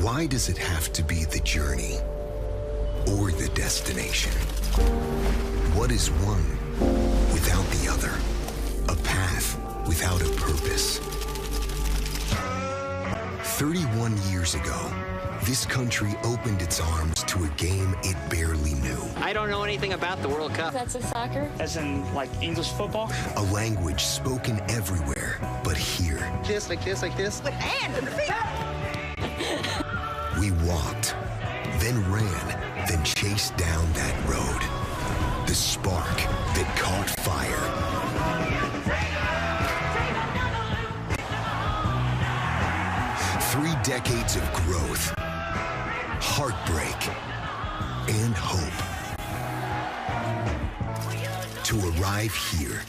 Why does it have to be the journey or the destination? What is one without the other? A path without a purpose. 31 years ago, this country opened its arms to a game it barely knew. I don't know anything about the World Cup. That's a soccer? As in, like, English football? A language spoken everywhere, but here. Kiss, like this, like this. With hands and feet! We walked, then ran, then chased down that road. The spark that caught fire. 3 decades of growth, heartbreak, and hope. To arrive here,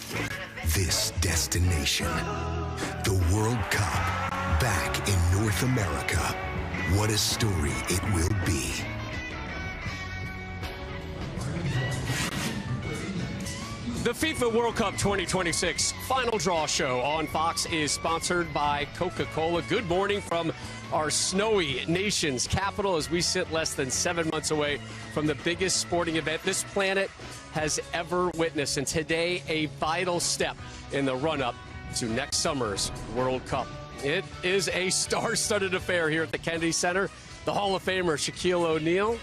this destination, the World Cup, back in North America. What a story it will be. The FIFA World Cup 2026 Final Draw Show on Fox is sponsored by Coca-Cola. Good morning from our snowy nation's capital as we sit less than 7 months away from the biggest sporting event this planet has ever witnessed. And today, a vital step in the run-up to next summer's World Cup. It is a star-studded affair here at the Kennedy Center. The Hall of Famer Shaquille O'Neal,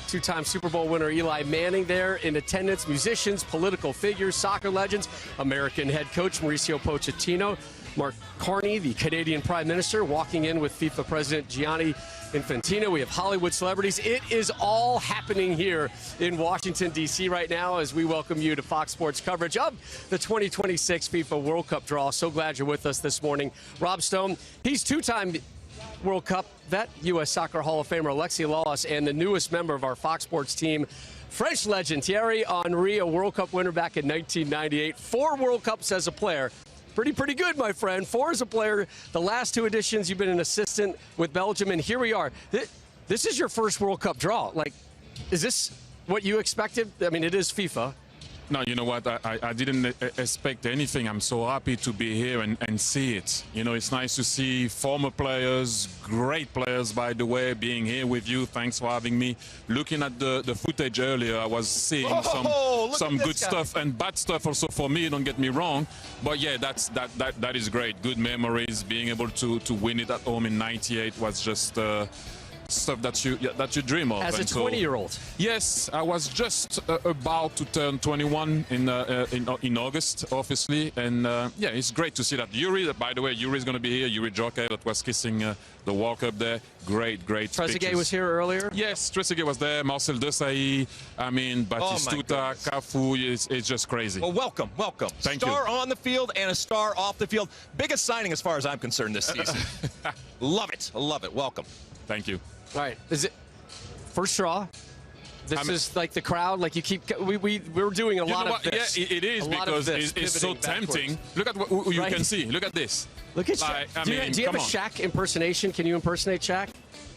two-time Super Bowl winner Eli Manning there in attendance, musicians, political figures, soccer legends, American head coach Mauricio Pochettino, Mark Carney, the Canadian Prime Minister, walking in with FIFA President Gianni Infantino. We have Hollywood celebrities. It is all happening here in Washington, D.C. right now as we welcome you to Fox Sports coverage of the 2026 FIFA World Cup draw. So glad you're with us this morning. Rob Stone, he's two-time World Cup vet, U.S. Soccer Hall of Famer Alexi Lalas, and the newest member of our Fox Sports team, French legend Thierry Henry, a World Cup winner back in 1998. 4 World Cups as a player. Pretty good, my friend. 4 as a player. The last 2 editions, you've been an assistant with Belgium, and here we are. This is your first World Cup draw. Like, is this what you expected? I mean, it is FIFA. No, you know what? I didn't expect anything. I'm so happy to be here and see it. You know, it's nice to see former players, great players, by the way, being here with you. Thanks for having me. Looking at the footage earlier, I was seeing some good stuff and bad stuff also for me, don't get me wrong. But yeah, that is great. Good memories. Being able to win it at home in '98 was just stuff that you dream of. As a 20-year-old. Yes, I was just about to turn 21 in August, obviously, and yeah, it's great to see that. Yuri, by the way, Yuri is going to be here. Yuri Joke that was kissing the World Cup there. Great Trezeguet was here earlier. Yes, Trezeguet was there. Marcel Desailly. I mean, Batistuta, Cafu. It's just crazy. Well, welcome. Thank you. Star on the field and a star off the field. Biggest signing as far as I'm concerned this season. Love it. Welcome. Thank you. All right, is it first draw? This is like the crowd, like you keep. We're doing a lot of this. Yeah, it is because it's so tempting. Look at what you can see. Look at this. Look at Shaq. Do you have a Shaq impersonation? Can you impersonate Shaq?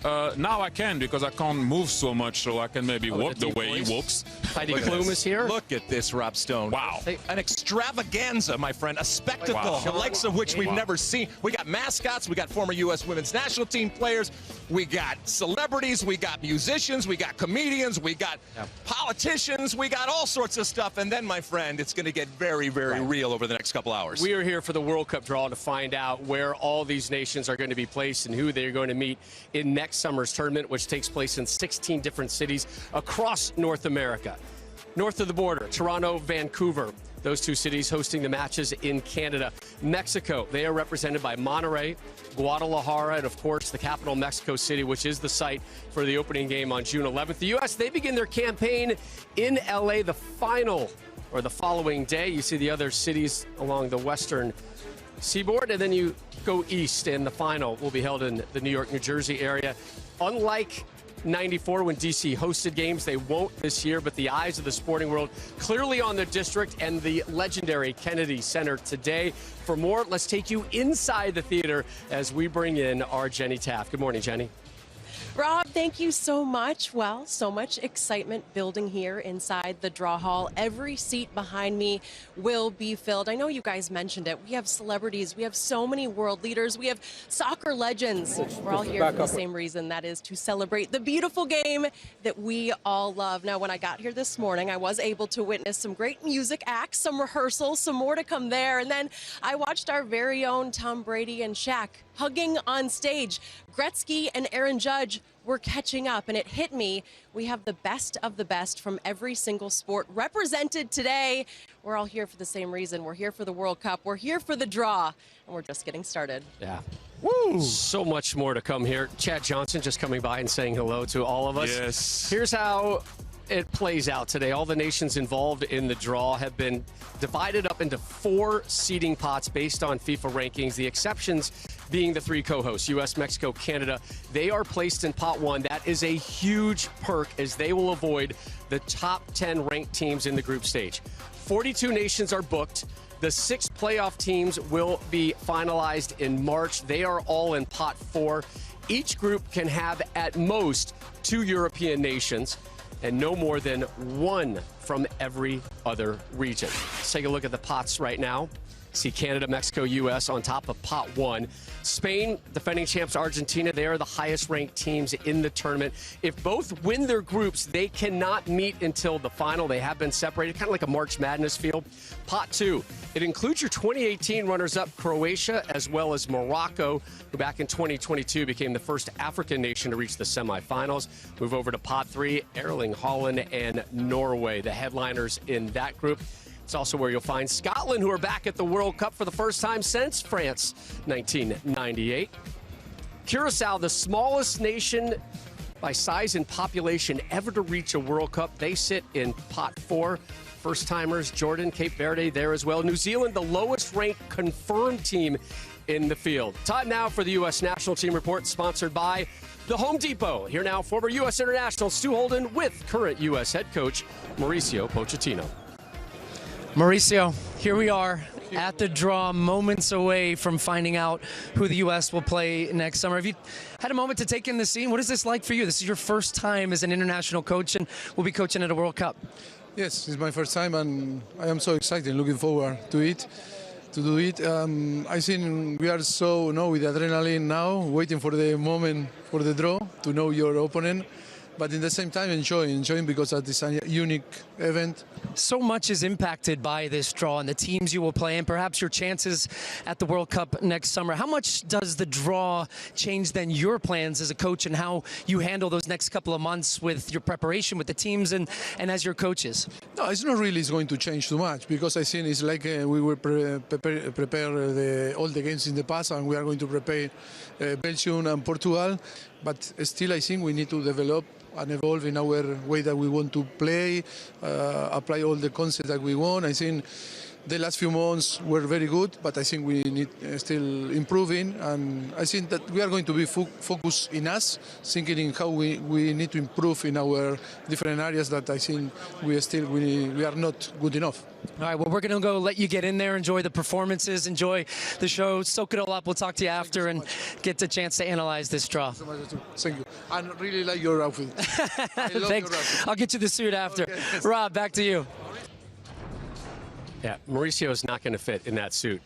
Now I can because I can't move so much, so I can maybe walk the way he walks. Heidi Klum is here. Look at this, Rob Stone. Wow. An extravaganza, my friend. A spectacle, the likes of which we've never seen. We got mascots. We got former U.S. women's national team players. We got celebrities. We got musicians. We got comedians. We got politicians. We got all sorts of stuff. And then, my friend, it's going to get very real over the next couple hours. We are here for the World Cup draw to find out where all these nations are going to be placed and who they're going to meet in next summer's tournament, which takes place in 16 different cities across North America. North of the border, Toronto, Vancouver, those 2 cities hosting the matches in Canada. Mexico, they are represented by Monterrey, Guadalajara, and of course the capital, Mexico City, which is the site for the opening game on June 11th. The U.S., they begin their campaign in L.A. the following day. You see the other cities along the western seaboard, and then you go east, and the final will be held in the New York, New Jersey area. Unlike '94 when DC hosted games, they won't this year, but the eyes of the sporting world clearly on the district and the legendary Kennedy Center today. For more, let's take you inside the theater as we bring in our Jenny Taft. Good morning, Jenny. Rob, thank you so much. Well, so much excitement building here inside the draw hall. Every seat behind me will be filled. I know you guys mentioned it. We have celebrities. We have so many world leaders. We have soccer legends. We're all here for the same reason, that is to celebrate the beautiful game that we all love. Now, when I got here this morning, I was able to witness some great music acts, some rehearsals, some more to come there. And then I watched our very own Tom Brady and Shaq hugging on stage. Gretzky and Aaron Judge were catching up, and it hit me. We have the best of the best from every single sport represented today. We're all here for the same reason. We're here for the World Cup. We're here for the draw, and we're just getting started. Yeah. Woo! So much more to come here. Chad Johnson just coming by and saying hello to all of us. Yes. Here's how it plays out today. All the nations involved in the draw have been divided up into 4 seeding pots based on FIFA rankings. The exceptions being the 3 co-hosts, U.S., Mexico, Canada. They are placed in pot 1. That is a huge perk as they will avoid the top 10 ranked teams in the group stage. 42 nations are booked. The 6 playoff teams will be finalized in March. They are all in pot 4. Each group can have at most 2 European nations and no more than 1 from every other region. Let's take a look at the pots right now. See Canada, Mexico, U.S. on top of pot 1. Spain, defending champs Argentina, they are the highest ranked teams in the tournament. If both win their groups, they cannot meet until the final. They have been separated, kind of like a March Madness field. Pot 2, it includes your 2018 runners-up Croatia as well as Morocco, who back in 2022 became the first African nation to reach the semifinals. Move over to pot 3, Erling Haaland and Norway, the headliners in that group. It's also where you'll find Scotland, who are back at the World Cup for the first time since France 1998. Curacao, the smallest nation by size and population ever to reach a World Cup. They sit in pot 4. First-timers, Jordan, Cape Verde there as well. New Zealand, the lowest-ranked confirmed team in the field. Time now for the U.S. National Team Report, sponsored by The Home Depot. Here now, former U.S. International Stu Holden with current U.S. head coach Mauricio Pochettino. Mauricio, here we are at the draw, moments away from finding out who the U.S. will play next summer. Have you had a moment to take in the scene? What is this like for you? This is your first time as an international coach, and we'll be coaching at a World Cup. Yes, it's my first time, and I am so excited, looking forward to it. I think we are so with adrenaline now, waiting for the moment for the draw, to know your opponent. But in the same time, enjoying because it is a unique event. So much is impacted by this draw and the teams you will play and perhaps your chances at the World Cup next summer. How much does the draw change then your plans as a coach and how you handle those next couple of months with your preparation with the teams and as your coaches? No, it's not really going to change too much because I think it's like we will prepare all the games in the past, and we are going to prepare Belgium and Portugal. But still, I think we need to develop and evolve in our way that we want to play, apply all the concepts that we want. I think the last few months were very good, but I think we need still improving. And I think that we are going to be focused in us, thinking in how we need to improve in our different areas that I think we are not good enough. All right, well, we're going to go let you get in there, enjoy the performances, enjoy the show, soak it all up. We'll talk to you after and get the chance to analyze this draw. Thank you. I really like your outfit. I love Thanks. your outfit. I'll get you the suit after. Okay. Rob, back to you. Yeah, Mauricio is not going to fit in that suit.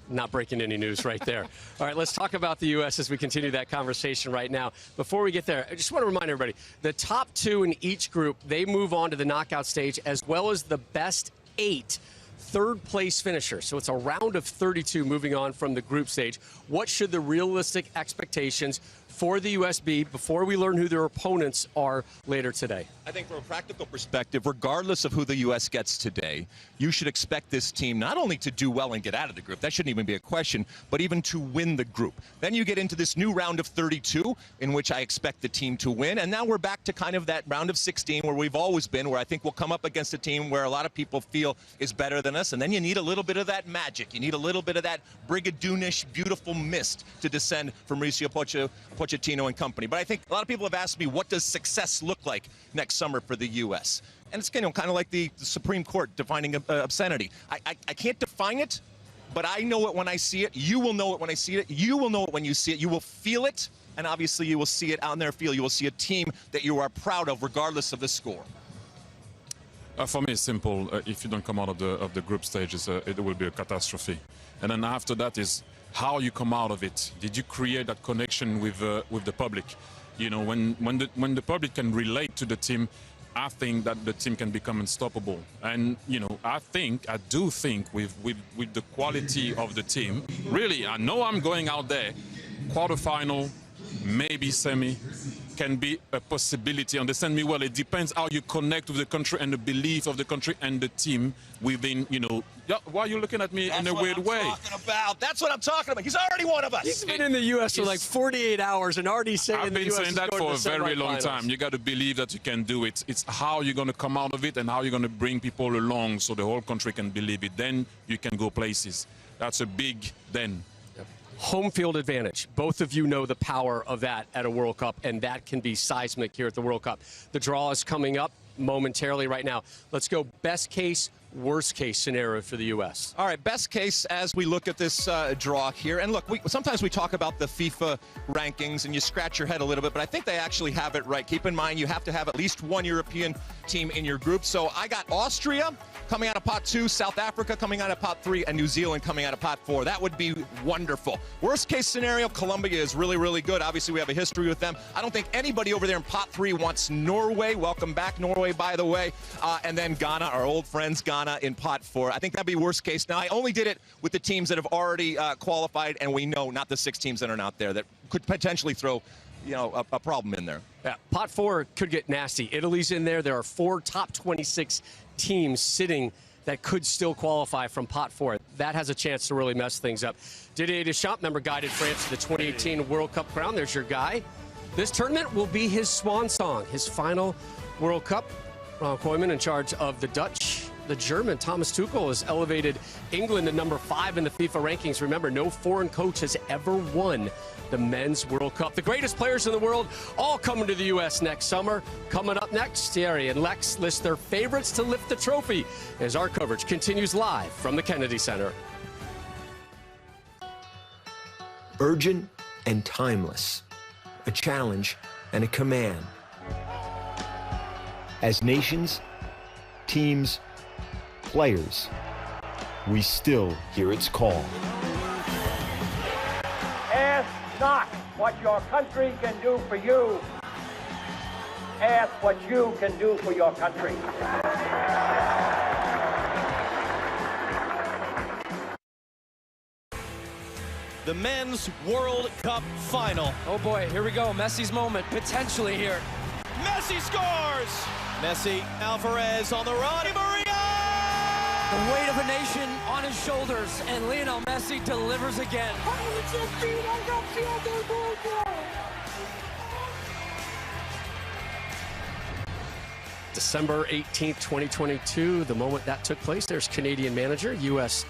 Not breaking any news right there. All right, let's talk about the U.S. as we continue that conversation right now. Before we get there, I just want to remind everybody, the top 2 in each group, they move on to the knockout stage, as well as the best 8 third-place finishers. So it's a round of 32 moving on from the group stage. What should the realistic expectations for the U.S. be before we learn who their opponents are later today? I think from a practical perspective, regardless of who the U.S. gets today, you should expect this team not only to do well and get out of the group, that shouldn't even be a question, but even to win the group. Then you get into this new round of 32, in which I expect the team to win, and now we're back to kind of that round of 16 where we've always been, where I think we'll come up against a team where a lot of people feel is better than us, and then you need a little bit of that magic. You need a little bit of that Brigadoonish, beautiful mist to descend from Mauricio Pochettino and company. But I think a lot of people have asked me, what does success look like next summer for the U.S.? And it's kind of like the Supreme Court defining obscenity. I can't define it, but I know it when I see it. You will know it when I see it. You will know it when you see it. You will feel it, and obviously you will see it out in their field. You will see a team that you are proud of regardless of the score. For me, it's simple. If you don't come out of the group stages, it will be a catastrophe. And then after that is how you come out of it. Did you create that connection with the public? You know, when the public can relate to the team, I think that the team can become unstoppable. And you know, I do think with the quality of the team, really, I know I'm going out there, quarterfinal, maybe semi, can be a possibility. Understand me well. It depends how you connect with the country and the belief of the country and the team within, you know. Yeah, why are you looking at me in a weird way? That's what I'm talking about. He's already one of us. He's been in the U.S. for like 48 hours and already saying I've been saying that for a very long time. You got to believe that you can do it. It's how you're going to come out of it and how you're going to bring people along so the whole country can believe it. Then you can go places. That's a big then. Home field advantage. Both of you know the power of that at a World Cup, and that can be seismic here at the World Cup. The draw is coming up momentarily right now. Let's go best case, worst case scenario for the U.S. All right, best case as we look at this draw here. And look, sometimes we talk about the FIFA rankings and you scratch your head a little bit, but I think they actually have it right. Keep in mind, you have to have at least one European team in your group. So I got Austria coming out of pot 2, South Africa coming out of pot 3, and New Zealand coming out of pot 4. That would be wonderful. Worst case scenario, Colombia is really, really good. Obviously, we have a history with them. I don't think anybody over there in pot 3 wants Norway. Welcome back, Norway, by the way. And then Ghana, our old friends, Ghana in pot 4. I think that'd be worst case. Now, I only did it with the teams that have already qualified, and we know not the 6 teams that are not there that could potentially throw, you know, a problem in there. Yeah, pot 4 could get nasty. Italy's in there. There are 4 top 26 teams sitting that could still qualify from pot 4. That has a chance to really mess things up. Didier Deschamps, member, guided France to the 2018 World Cup crown. There's your guy. This tournament will be his swan song, his final World Cup. Ronald Koeman in charge of the Dutch. The German, Thomas Tuchel, has elevated England to number 5 in the FIFA rankings. Remember, no foreign coach has ever won the Men's World Cup. The greatest players in the world all coming to the U.S. next summer. Coming up next, Thierry and Lex list their favorites to lift the trophy as our coverage continues live from the Kennedy Center. Urgent and timeless. A challenge and a command. As nations, teams, players, we still hear its call. Ask not what your country can do for you. Ask what you can do for your country. The Men's World Cup Final. Oh boy, here we go. Messi's moment, potentially here. Messi scores! Messi, Alvarez on the run. Di Maria! The weight of a nation on his shoulders, and Lionel Messi delivers again. December 18th, 2022, the moment that took place. There's Canadian manager, U.S.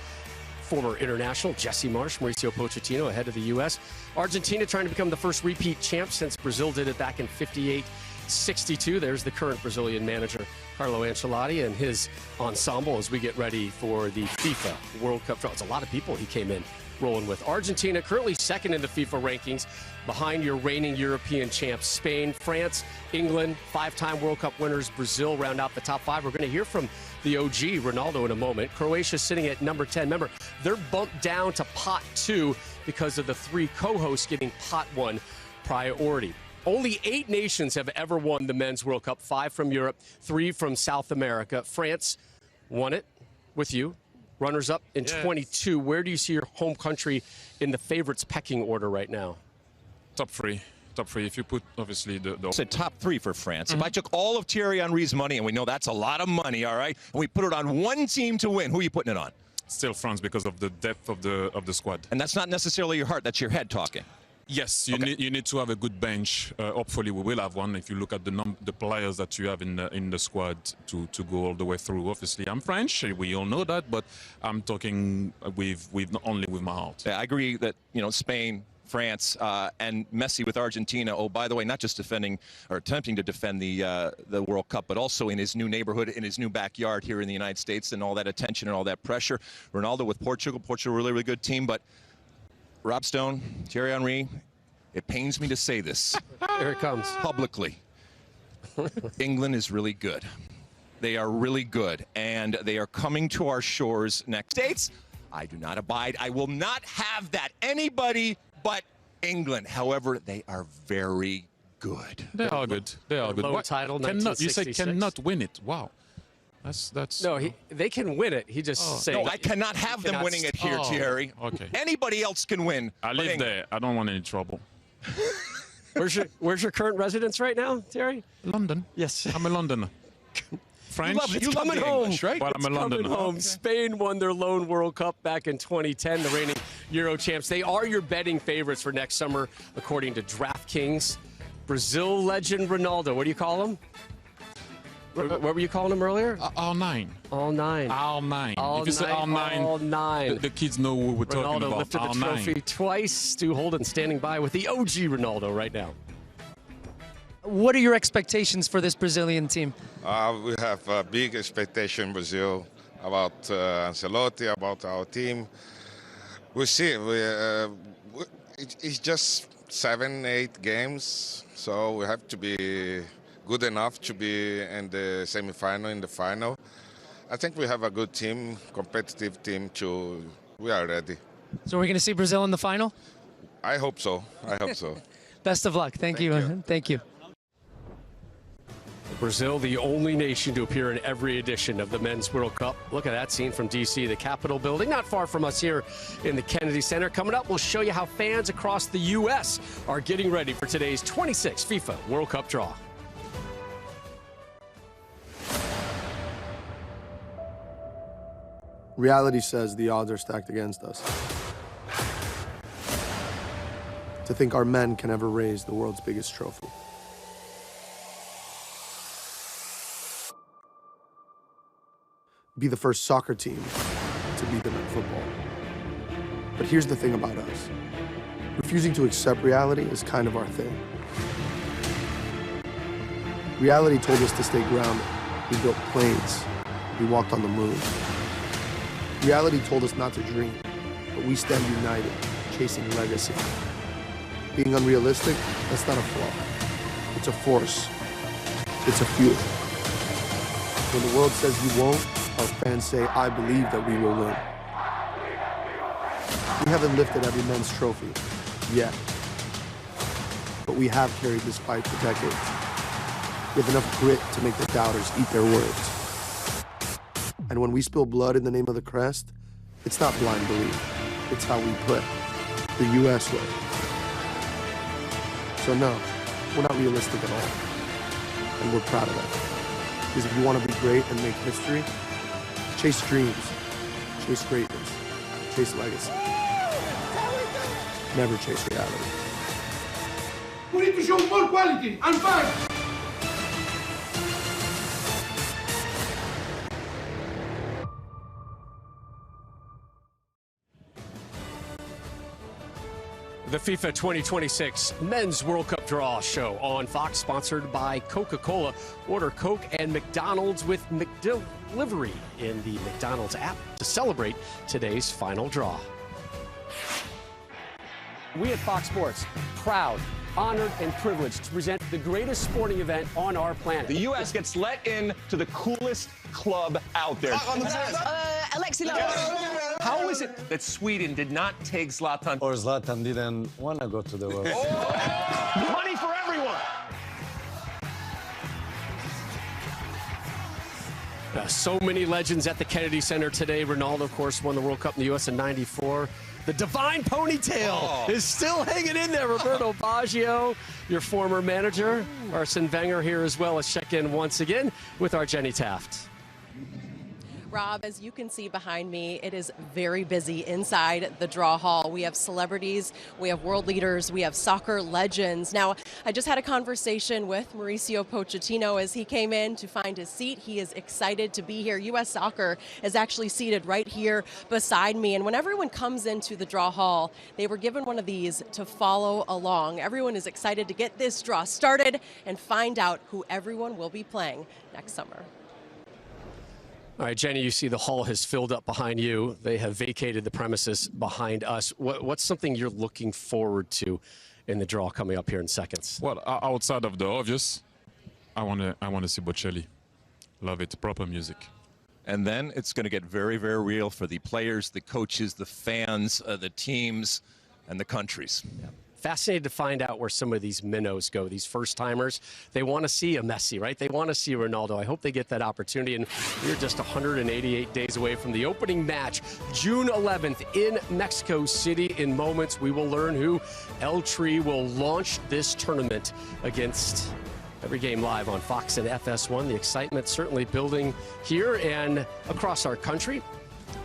former international Jesse Marsch, Mauricio Pochettino ahead of the U.S. Argentina trying to become the first repeat champ since Brazil did it back in 58-62. There's the current Brazilian manager, Carlo Ancelotti, and his ensemble as we get ready for the FIFA World Cup draw. It's a lot of people he came in rolling with. Argentina currently second in the FIFA rankings behind your reigning European champs, Spain, France, England, 5-time World Cup winners, Brazil round out the top 5. We're going to hear from the OG, Ronaldo, in a moment. Croatia sitting at number 10. Remember, they're bumped down to pot 2 because of the 3 co-hosts getting pot 1 priority. Only 8 nations have ever won the Men's World Cup, 5 from Europe, 3 from South America. France won it with you, runners-up in 22. Where do you see your home country in the favorites pecking order right now? Top 3. Top 3. If you put, obviously, the said top 3 for France. If I took all of Thierry Henry's money, and we know that's a lot of money, all right, and we put it on one team to win, who are you putting it on? Still France because of the depth of the squad. And that's not necessarily your heart, that's your head talking. Yes, you need to have a good bench. Hopefully, we will have one. If you look at the players that you have in the squad to go all the way through. Obviously, I'm French. We all know that, but I'm talking with not only with my heart. Yeah, I agree that Spain, France, and Messi with Argentina. Oh, by the way, not just defending or attempting to defend the World Cup, but also in his new neighborhood, in his new backyard here in the United States, and all that attention and all that pressure. Ronaldo with Portugal. Portugal, really, really good team. But Rob Stone, Thierry Henry, it pains me to say this. Here it comes. Publicly. England is really good. They are really good, and they are coming to our shores next. States, I do not abide. I will not have that. Anybody but England. However, they are very good. They are good. They are good. Low title, Cannot, you say 1966. cannot win it. Wow. That's No, they can win it. He just saying. No, I cannot have them winning it here, Thierry. Okay. Anybody else can win. I live there. I don't want any trouble. Where's your current residence right now, Thierry? London. Yes. I'm a Londoner. French. You love the English, right? Well, I'm a Londoner. Home. Okay. Spain won their lone World Cup back in 2010, the reigning Euro champs. They are your betting favorites for next summer, according to DraftKings. Brazil legend Ronaldo. What do you call him? What were you calling him earlier? R9. R9. R9. If you say R9, R9. the kids know what we're talking Ronaldo about. lifted the R9. trophy twice. Stu Holden standing by with the OG Ronaldo right now. What are your expectations for this Brazilian team? We have a big expectation in Brazil about Ancelotti, about our team. We'll see. It's just 7-8 games, so we have to be good enough to be in the semi-final, in the final. I think we have a good team, competitive team. We are ready. So we're going to see Brazil in the final? I hope so. I hope so. Best of luck. Thank you. Thank you. Brazil, the only nation to appear in every edition of the Men's World Cup. Look at that scene from D.C., the Capitol building, not far from us here in the Kennedy Center. Coming up, we'll show you how fans across the U.S. are getting ready for today's 26th FIFA World Cup draw. Reality says the odds are stacked against us. To think our men can ever raise the world's biggest trophy. Be the first soccer team to beat them in football. But here's the thing about us. Refusing to accept reality is kind of our thing. Reality told us to stay grounded. We built planes. We walked on the moon. Reality told us not to dream, but we stand united, chasing legacy. Being unrealistic, that's not a flaw. It's a force. It's a fuel. When the world says you won't, our fans say, I believe that we will win. We haven't lifted every men's trophy yet, but we have carried this fight for decades. We have enough grit to make the doubters eat their words. And when we spill blood in the name of the crest, it's not blind belief. It's how we play, the U.S. way. So no, we're not realistic at all. And we're proud of that. Because if you want to be great and make history, chase dreams, chase greatness, chase legacy. Never chase reality. We need to show more quality and fight. The FIFA 2026 Men's World Cup Draw Show on Fox, sponsored by Coca-Cola. Order Coke and McDonald's with McDelivery in the McDonald's app to celebrate today's final draw. We at Fox Sports, proud, honored, and privileged to present the greatest sporting event on our planet. The U.S. gets let in to the coolest club out there. Alexi How is it that Sweden did not take Zlatan? Or Zlatan didn't want to go to the World Cup. Money for everyone. So many legends at the Kennedy Center today. Ronaldo, of course, won the World Cup in the U.S. in '94. The divine ponytail is still hanging in there. Roberto Baggio, your former manager. Arsene Wenger here as well. Let's check in once again with our Jenny Taft. Rob, as you can see behind me, it is very busy inside the Draw Hall. We have celebrities, we have world leaders, we have soccer legends. Now, I just had a conversation with Mauricio Pochettino as he came in to find his seat. He is excited to be here. U.S. Soccer is actually seated right here beside me. And when everyone comes into the Draw Hall, they were given one of these to follow along. Everyone is excited to get this draw started and find out who everyone will be playing next summer. All right, Jenny, you see the hall has filled up behind you. They have vacated the premises behind us. What's something you're looking forward to in the draw coming up here in seconds? Well, outside of the obvious, I want to see Bocelli. Love it, proper music. And then it's going to get very, very real for the players, the coaches, the fans, the teams, and the countries. Yeah. Fascinated to find out where some of these minnows go, these first-timers. They want to see a Messi, right? They want to see Ronaldo. I hope they get that opportunity. And we're just 188 days away from the opening match, June 11th in Mexico City. In moments, we will learn who El Tri will launch this tournament against. Every game live on Fox and FS1. The excitement certainly building here and across our country.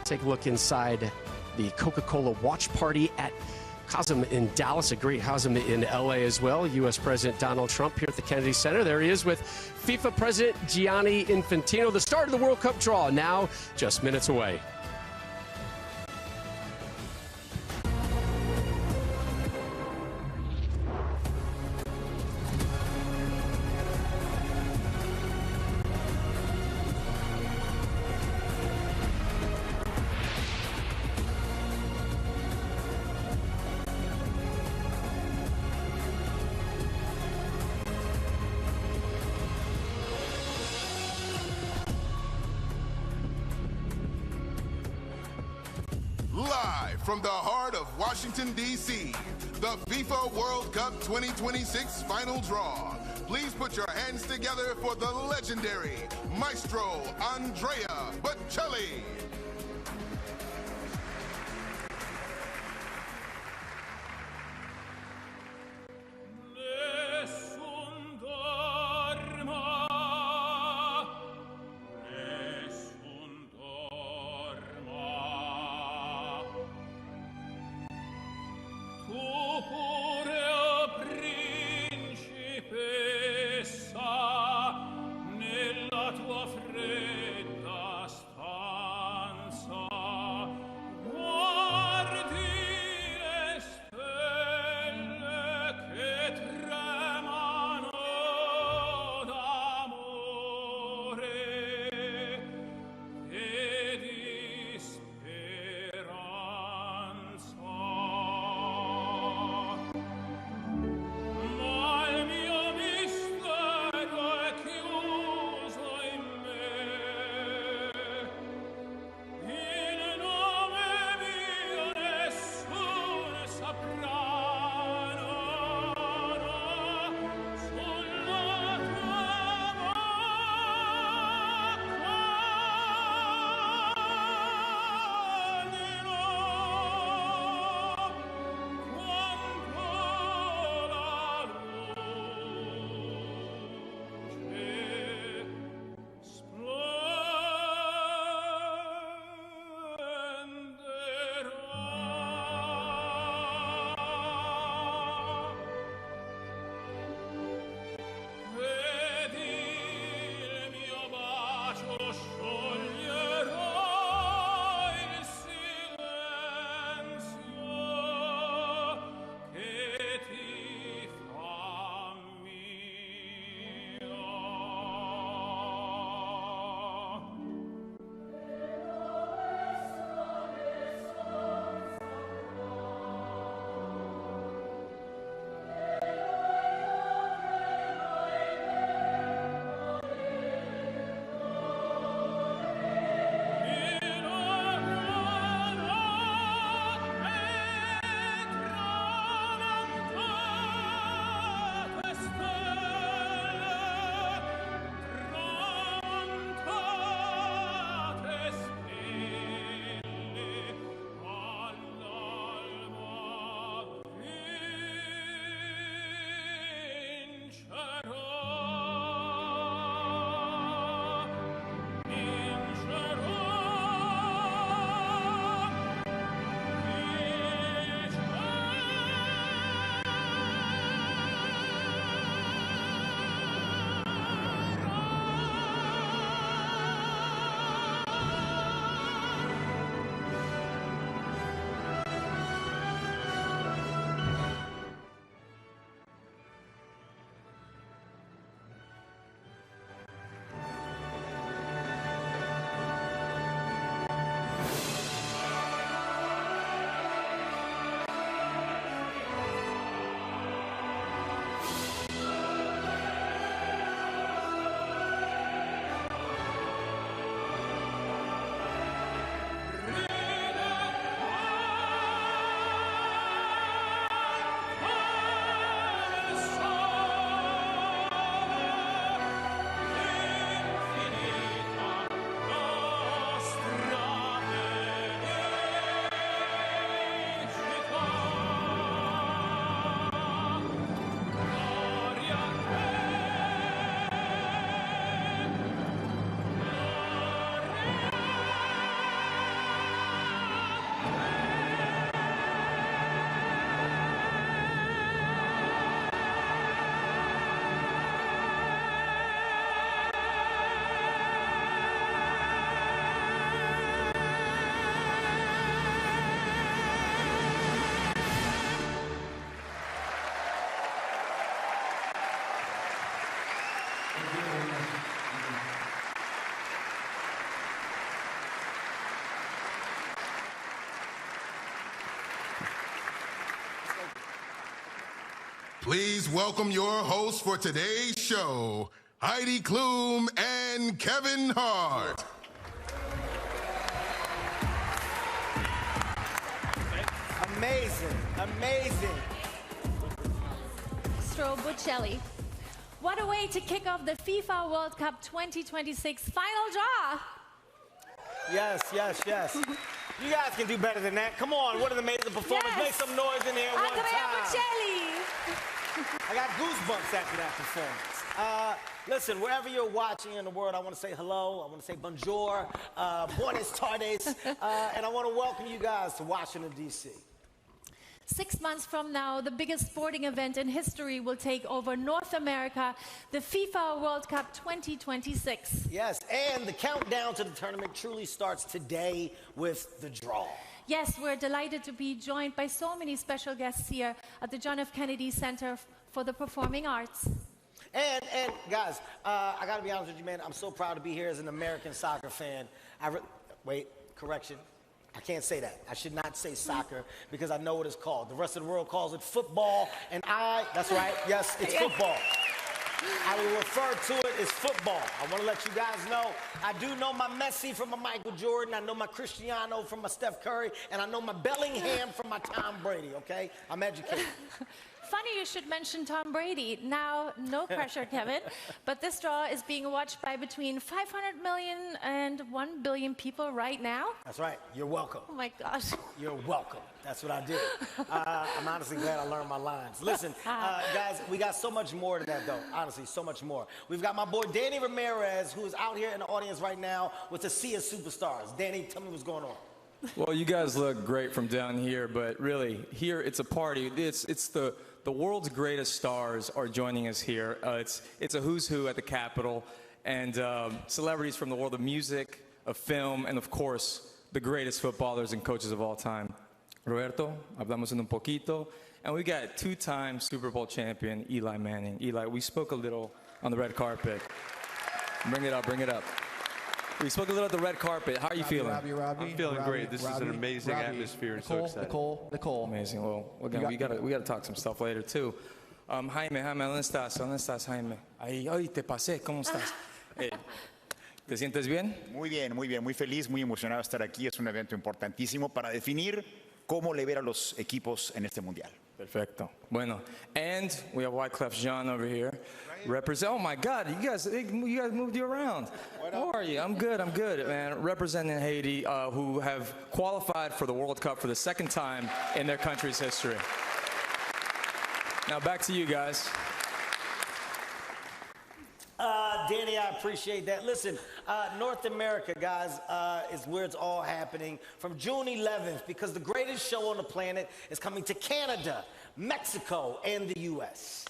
Take a look inside the Coca-Cola watch party at Cosm in Dallas, a great Cosm in LA as well. U.S. President Donald Trump here at the Kennedy Center. There he is with FIFA President Gianni Infantino. The start of the World Cup draw now just minutes away. Live from the heart of Washington, D.C., the FIFA World Cup 2026 final draw. Please put your hands together for the legendary Maestro Andrea Bocelli. Nella tua fredda stanza Please welcome your hosts for today's show, Heidi Klum and Kevin Hart. Amazing, amazing. Bocelli. What a way to kick off the FIFA World Cup 2026 final draw. Yes, yes, yes. You guys can do better than that. Come on, what an amazing performance. Yes. Make some noise in here one Andrea time. Bocelli. I got goosebumps after that performance. Listen, wherever you're watching in the world, I want to say hello. I want to say bonjour, buenas tardes, and I want to welcome you guys to Washington, D.C. 6 months from now, the biggest sporting event in history will take over North America, the FIFA World Cup 2026. Yes, and the countdown to the tournament truly starts today with the draw. Yes, we're delighted to be joined by so many special guests here at the John F. Kennedy Center for the Performing Arts. And guys, I got to be honest with you, man. I'm so proud to be here as an American soccer fan. Wait, correction. I can't say that. I should not say soccer because I know what it's called. The rest of the world calls it football, and that's right, yes, it's football. I will refer to it as football. I want to let you guys know, I do know my Messi from my Michael Jordan, I know my Cristiano from my Steph Curry, and I know my Bellingham from my Tom Brady, okay? I'm educated. Funny you should mention Tom Brady. Now, no pressure, Kevin, but this draw is being watched by between 500 million and 1 billion people right now. That's right. You're welcome. Oh, my gosh. You're welcome. That's what I did. I'm honestly glad I learned my lines. Listen, guys, we got so much more to that, though. Honestly, so much more. We've got my boy Danny Ramirez, who is out here in the audience right now with a sea of superstars. Danny, tell me what's going on. Well, you guys look great from down here, but really, here it's a party. It's the world's greatest stars are joining us here. It's a who's who at the Capitol, and celebrities from the world of music, of film, and of course, the greatest footballers and coaches of all time. Roberto, hablamos en un poquito, and we got two-time Super Bowl champion Eli Manning. Eli, we spoke a little on the red carpet. Bring it up, bring it up. We spoke a little at the red carpet. How are you feeling? I'm feeling great. This is an amazing atmosphere and so excited. Nicole. Amazing. Well, again, we gotta talk some stuff later too. Jaime, ¿dónde estás? ¿Dónde estás, Jaime? Ahí te pasé. ¿Cómo estás? ¿Te sientes bien? Muy bien, muy bien. Muy feliz, muy emocionado de estar aquí. Es un evento importantísimo para definir cómo le ver a los equipos en este mundial. Perfecto. Bueno, and we have Wyclef Jean over here. Represent. Oh my God, you guys moved you around. How are you? I'm good, man. Representing Haiti, who have qualified for the World Cup for the second time in their country's history. Now back to you guys. Danny, I appreciate that. Listen, North America, guys, is where it's all happening from June 11th, because the greatest show on the planet is coming to Canada, Mexico, and the U.S.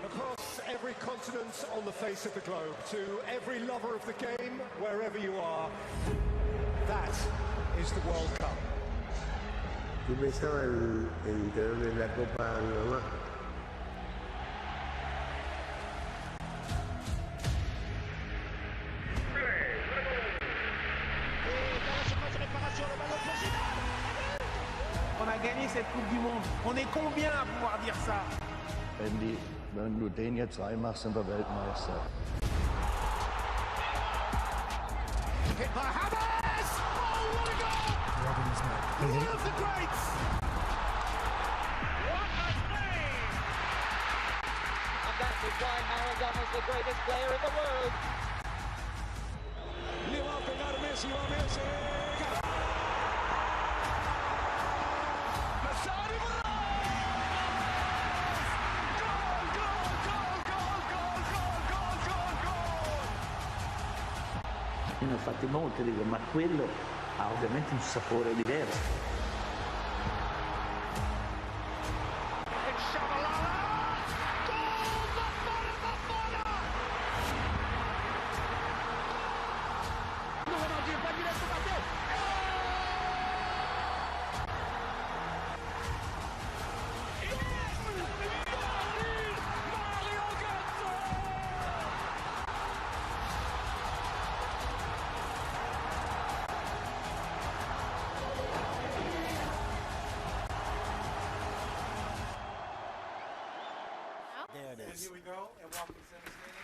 Across every continent on the face of the globe, to every lover of the game, wherever you are, that is the World Cup. Yo pensaba en tenerle la copa a mi mamá. On a gagné cette Coupe du Monde. On est combien à pouvoir dire ça? Wenn du den jetzt reinmachst, sind wir Weltmeister. Hit by Hamas! Oh, what a goal! One of the greats! What a play! And that is why Maradona is the greatest player in the world. Le va a pegar Messi, va Messi! Ne ho fatti molti, dico, ma quello ha ovviamente un sapore diverso. Yes. Here we go, and welcome to Center Stadium.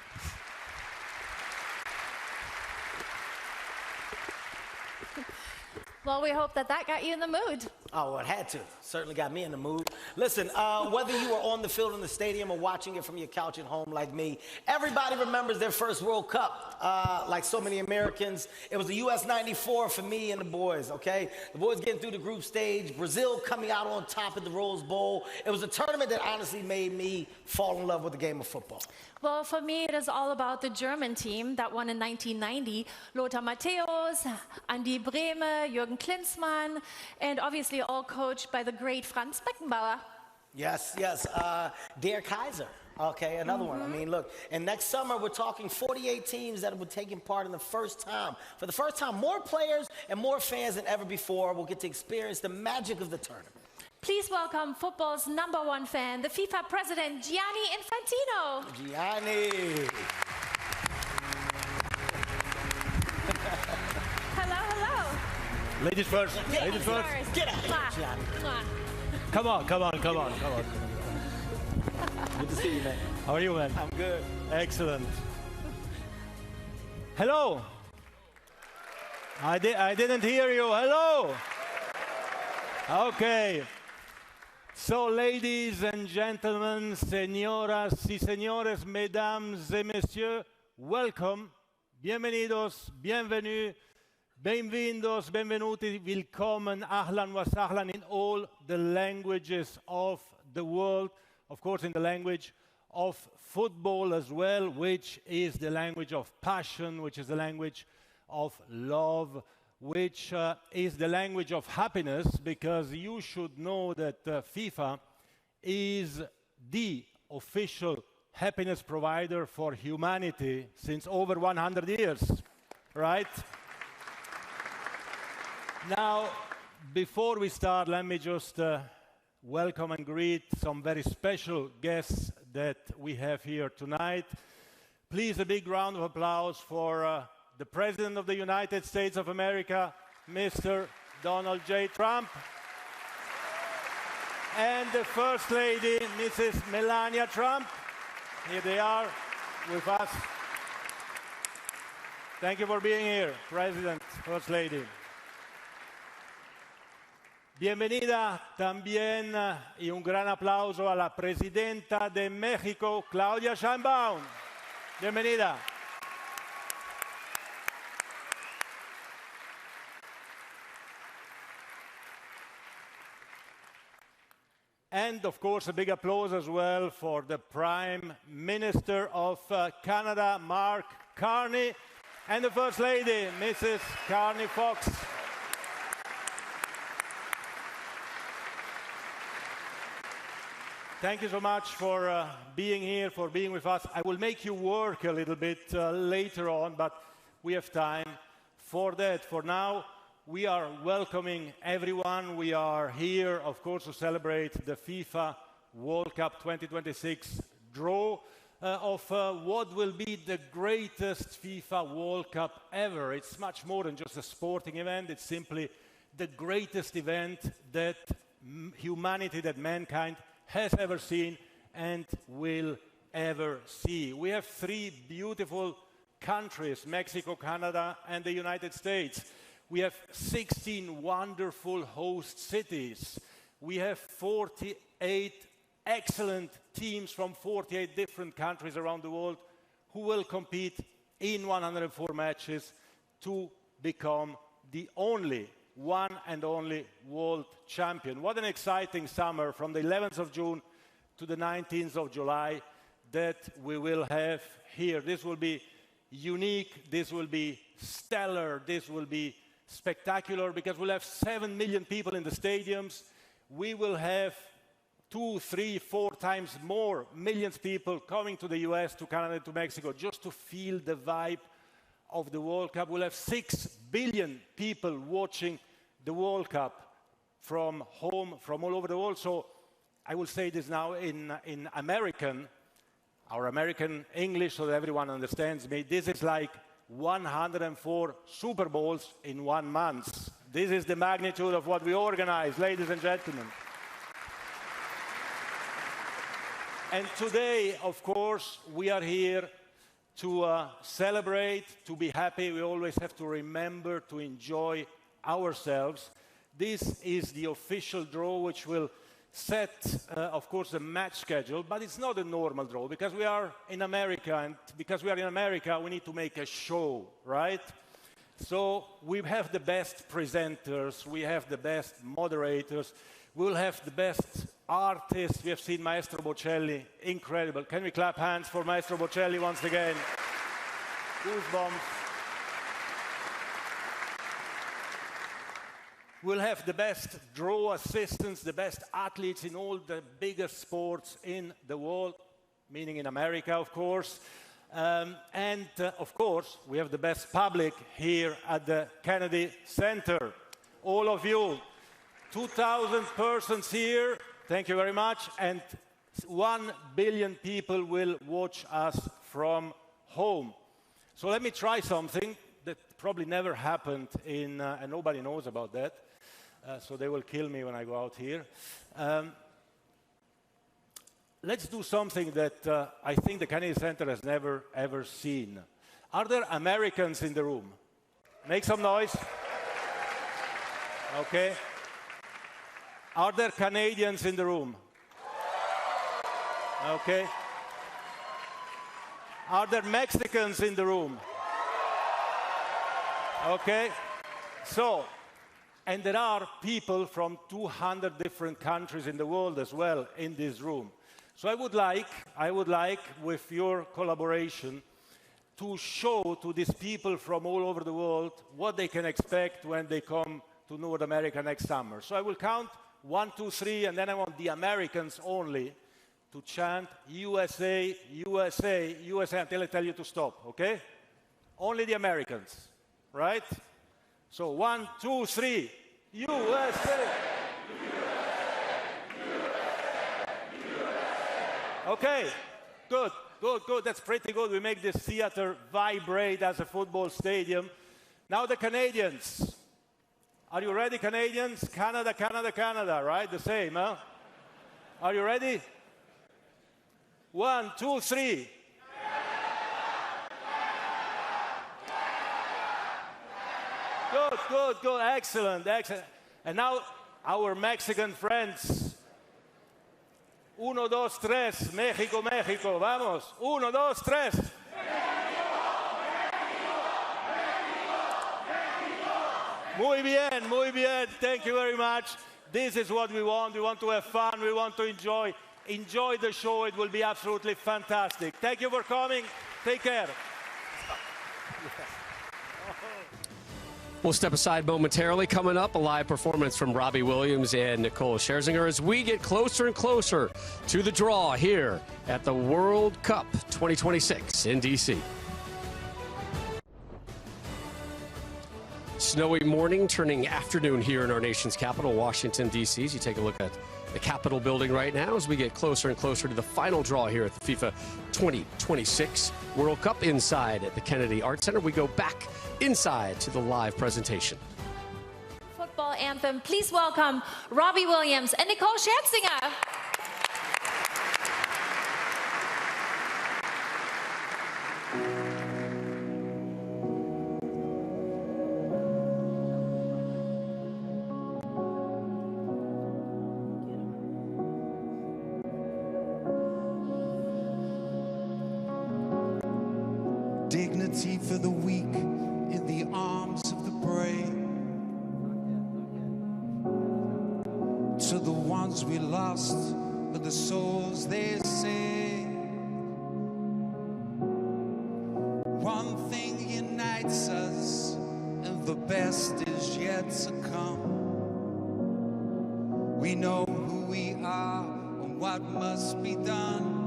Well, we hope that got you in the mood. Oh, well, it had to. Certainly got me in the mood. Listen, whether you were on the field in the stadium or watching it from your couch at home like me, everybody remembers their first World Cup. Like so many Americans, it was the US 94 for me and the boys, okay? The boys getting through the group stage, Brazil coming out on top at the Rose Bowl. It was a tournament that honestly made me fall in love with the game of football. Well, for me, it is all about the German team that won in 1990. Lothar Matthäus, Andi Brehme, Jürgen Klinsmann, and obviously all coached by the great Franz Beckenbauer. Yes, yes. Der Kaiser. Okay, another one. I mean, look, and next summer we're talking 48 teams that will be taking part in the first time. For the first time, more players and more fans than ever before will get to experience the magic of the tournament. Please welcome football's #1 fan, the FIFA president, Gianni Infantino. Gianni. Hello, hello. Ladies first. Ladies first. Get out of here, Gianni. Come on. Good to see you, man. How are you, man? I'm good. Excellent. Hello. I didn't hear you. Hello. Okay. So, ladies and gentlemen, señoras y señores, mesdames et messieurs, welcome. Bienvenidos, bienvenue, benvindos, benvenuti, willkommen, ahlan wa sahlan in all the languages of the world. Of course, in the language of football as well, which is the language of passion, which is the language of love, which is the language of happiness, because you should know that FIFA is the official happiness provider for humanity since over 100 years, right? Now, before we start, let me just welcome and greet some very special guests that we have here tonight. Please, a big round of applause for the President of the United States of America, Mr. Donald J. Trump, and the First Lady, Mrs. Melania Trump. Here they are with us. Thank you for being here, President, First Lady. Bienvenida también y un gran aplauso a la Presidenta de México, Claudia Sheinbaum. Bienvenida. And, of course, a big applause as well for the Prime Minister of Canada, Mark Carney, and the First Lady, Mrs. Carney Fox. Thank you so much for being here, for being with us. I will make you work a little bit later on, but we have time for that. For now, we are welcoming everyone. We are here, of course, to celebrate the FIFA World Cup 2026 draw of what will be the greatest FIFA World Cup ever. It's much more than just a sporting event. It's simply the greatest event that humanity, that mankind has ever seen and will ever see. We have three beautiful countries, Mexico, Canada, and the United States. We have 16 wonderful host cities. We have 48 excellent teams from 48 different countries around the world who will compete in 104 matches to become the one and only world champion. What an exciting summer from the 11th of June to the 19th of July that we will have here. This will be unique, this will be stellar, this will be spectacular, because we'll have 7 million people in the stadiums. We will have 2, 3, 4 times more millions of people coming to the US, to Canada, to Mexico, just to feel the vibe of the World Cup. We'll have 6 billion people watching the World Cup from home, from all over the world. So I will say this now in American, our American English, so that everyone understands me. This is like 104 Super Bowls in 1 month. This is the magnitude of what we organize, ladies and gentlemen. And today, of course, we are here to celebrate, to be happy. We always have to remember to enjoy ourselves. This is the official draw, which will set, of course, the match schedule, but it's not a normal draw because we are in America, and because we are in America, we need to make a show, right? So we have the best presenters, we have the best moderators, we will have the best artists. We have seen Maestro Bocelli, incredible. Can we clap hands for Maestro Bocelli once again? Goosebumps. We'll have the best draw assistants, the best athletes in all the biggest sports in the world, meaning in America, of course. Of course, we have the best public here at the Kennedy Center. All of you, 2,000 persons here, thank you very much, and 1 billion people will watch us from home. So let me try something that probably never happened and nobody knows about that. So they will kill me when I go out here. Let's do something that I think the Kennedy Center has never, ever seen. Are there Americans in the room? Make some noise. Okay. Are there Canadians in the room? Okay. Are there Mexicans in the room? Okay. So, and there are people from 200 different countries in the world as well in this room. So I would like, with your collaboration, to show to these people from all over the world what they can expect when they come to North America next summer. So I will count 1, 2, 3, and then I want the Americans only to chant USA, USA, USA until I tell you to stop, okay? Only the Americans, right? So 1, 2, 3, USA! Okay, good, good, good. That's pretty good. We make this theater vibrate as a football stadium. Now the Canadians. Are you ready, Canadians? Canada, Canada, Canada, right? The same, huh? Are you ready? 1, 2, 3. Good, good, good. Excellent, excellent. And now our Mexican friends. 1, 2, 3, México, México, vamos. 1, 2, 3. Muy bien, muy bien. Thank you very much. This is what we want. We want to have fun. We want to enjoy the show. It will be absolutely fantastic. Thank you for coming. Take care. We'll step aside momentarily. Coming up, a live performance from Robbie Williams and Nicole Scherzinger as we get closer and closer to the draw here at the World Cup 2026 in D.C. Snowy morning turning afternoon here in our nation's capital, Washington, D.C. As you take a look at the Capitol building right now as we get closer and closer to the final draw here at the FIFA 2026 World Cup inside at the Kennedy Art Center. We go back inside to the live presentation. Football anthem. Please welcome Robbie Williams and Nicole Scherzinger. Dignity for the weak in the arms of the brave. To the ones we lost, for the souls they saved. One thing unites us, and the best is yet to come. We know who we are and what must be done.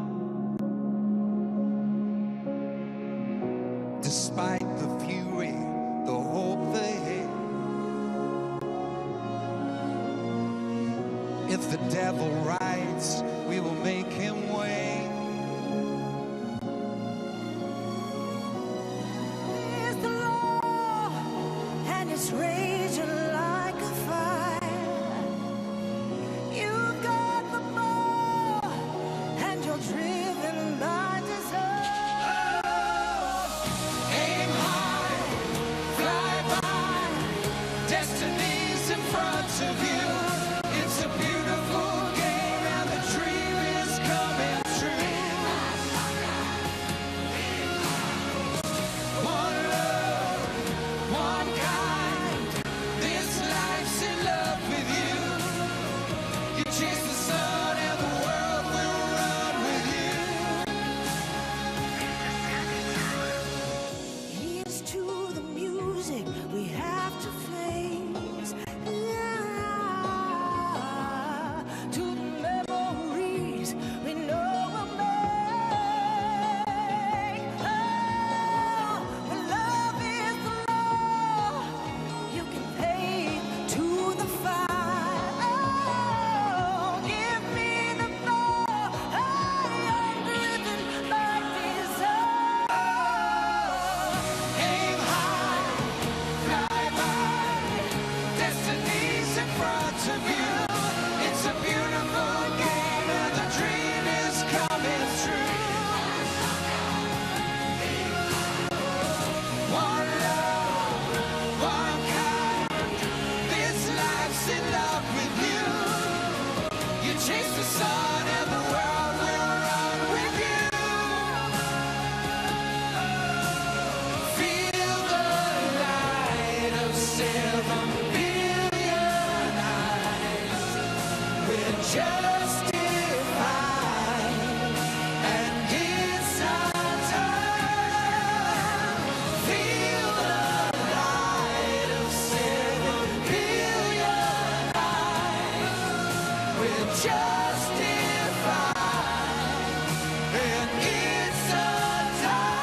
Despite the fury, the hope, the hate. If the devil rides, we will make him wait. There's the law, and it's raging like a fire. You've got the ball, and you're front of you. It's a beautiful game and the dream is coming true. One love, one kind, this life's in love with you. You chase the sun and the world will run with you. Here's to the music we have to face. To the memories we know we'll make. Oh, when love is the law, you can pay to the fire. Oh, give me the ball. I'm driven by desire. Aim high, fly by, destiny's in front of you. It's a beautiful game and the dream is coming true. One love, one kind, this life's in love with you. You chase the sun and the world will run with you. Feel the light of 7 billion eyes. We're justified, and it's our time. Feel the light of 7 billion eyes. We're justified, and it's our time.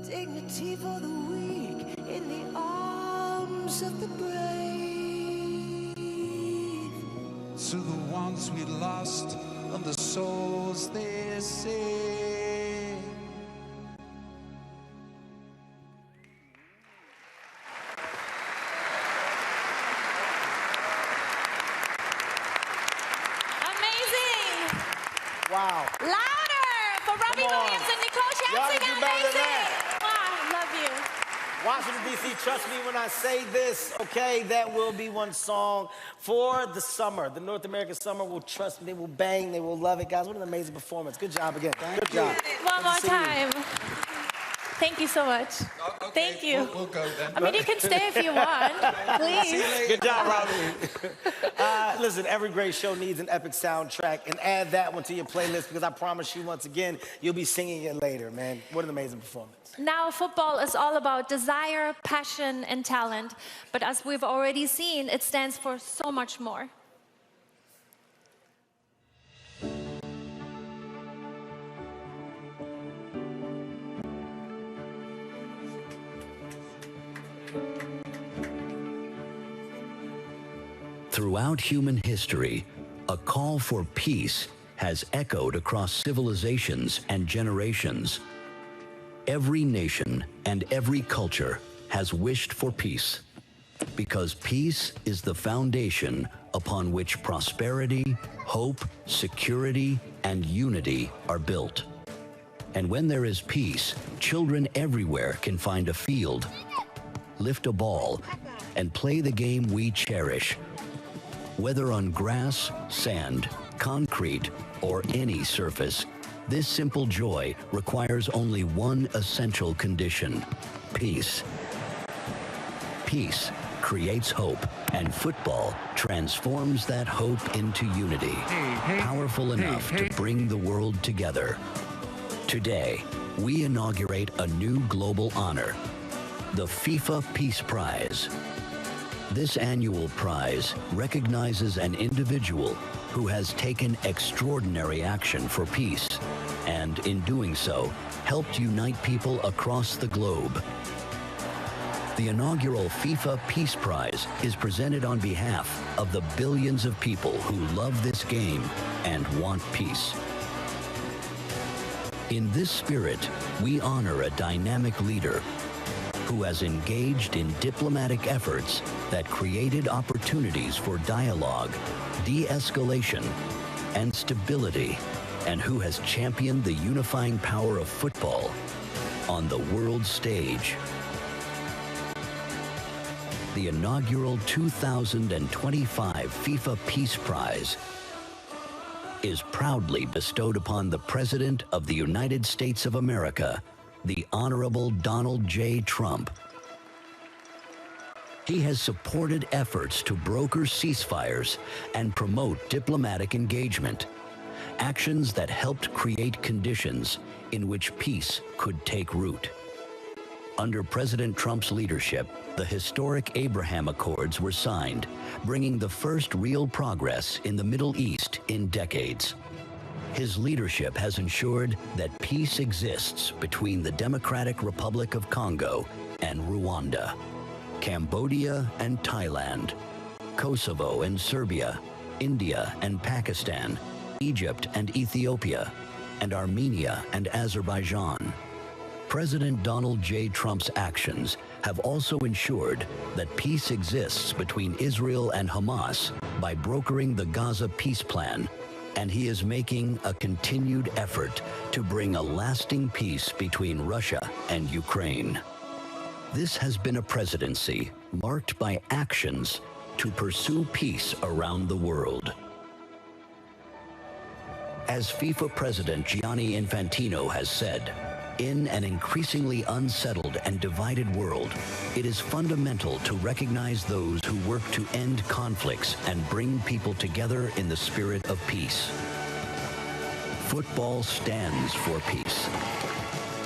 Dignity for the weak in the arms of the brave. To the ones we lost and the souls they save. Amazing. Wow. Louder for Robbie Come on. Williams and Nicole Y'all Chancellor. can do better than Amazing. Wow, love you. Washington, D.C., trust me when I say this, okay? That will be one song for the summer. The North American summer will trust me. They will bang. They will love it. Guys, what an amazing performance. Good job again. Good job. One more Good to see you. time. Thank you so much. Thank you. We'll go then. I mean, you can stay if you want. Please. Good job, Robbie. Listen, every great show needs an epic soundtrack, and add that one to your playlist because I promise you, once again, you'll be singing it later, man. What an amazing performance. Now, football is all about desire, passion, and talent. But as we've already seen, it stands for so much more. Throughout human history, a call for peace has echoed across civilizations and generations. Every nation and every culture has wished for peace, because peace is the foundation upon which prosperity, hope, security, and unity are built. And when there is peace, children everywhere can find a field, lift a ball, and play the game we cherish. Whether on grass, sand, concrete, or any surface, this simple joy requires only one essential condition: peace. Peace creates hope, and football transforms that hope into unity, powerful enough to bring the world together. Today, we inaugurate a new global honor, the FIFA Peace Prize. This annual prize recognizes an individual who has taken extraordinary action for peace, and in doing so, helped unite people across the globe. The inaugural FIFA Peace Prize is presented on behalf of the billions of people who love this game and want peace. In this spirit, we honor a dynamic leader who has engaged in diplomatic efforts that created opportunities for dialogue, de-escalation, and stability, and who has championed the unifying power of football. on the world stage. The inaugural 2025 FIFA Peace Prize is proudly bestowed upon the President of the United States of America, the Honorable Donald J. Trump. He has supported efforts to broker ceasefires and promote diplomatic engagement, actions that helped create conditions in which peace could take root. Under President Trump's leadership, the historic Abraham Accords were signed, bringing the first real progress in the Middle East in decades. His leadership has ensured that peace exists between the Democratic Republic of Congo and Rwanda, Cambodia and Thailand, Kosovo and Serbia, India and Pakistan, Egypt and Ethiopia, and Armenia and Azerbaijan. President Donald J. Trump's actions have also ensured that peace exists between Israel and Hamas by brokering the Gaza peace plan, and he is making a continued effort to bring a lasting peace between Russia and Ukraine. This has been a presidency marked by actions to pursue peace around the world. As FIFA President Gianni Infantino has said, in an increasingly unsettled and divided world, it is fundamental to recognize those who work to end conflicts and bring people together in the spirit of peace. Football stands for peace.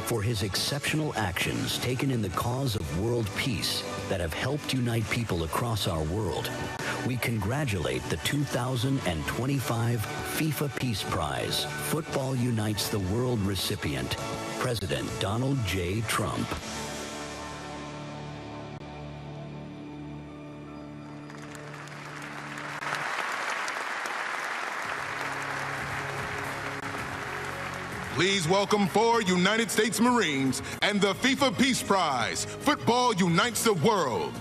For his exceptional actions taken in the cause of world peace that have helped unite people across our world, we congratulate the 2025 FIFA Peace Prize Football Unites the World recipient, President Donald J. Trump. Please welcome 4 United States Marines and the FIFA Peace Prize. Football unites the world.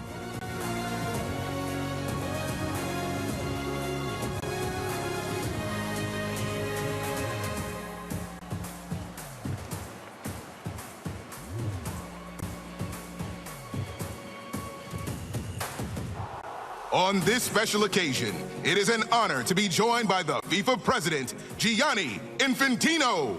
On this special occasion, it is an honor to be joined by the FIFA President, Gianni Infantino.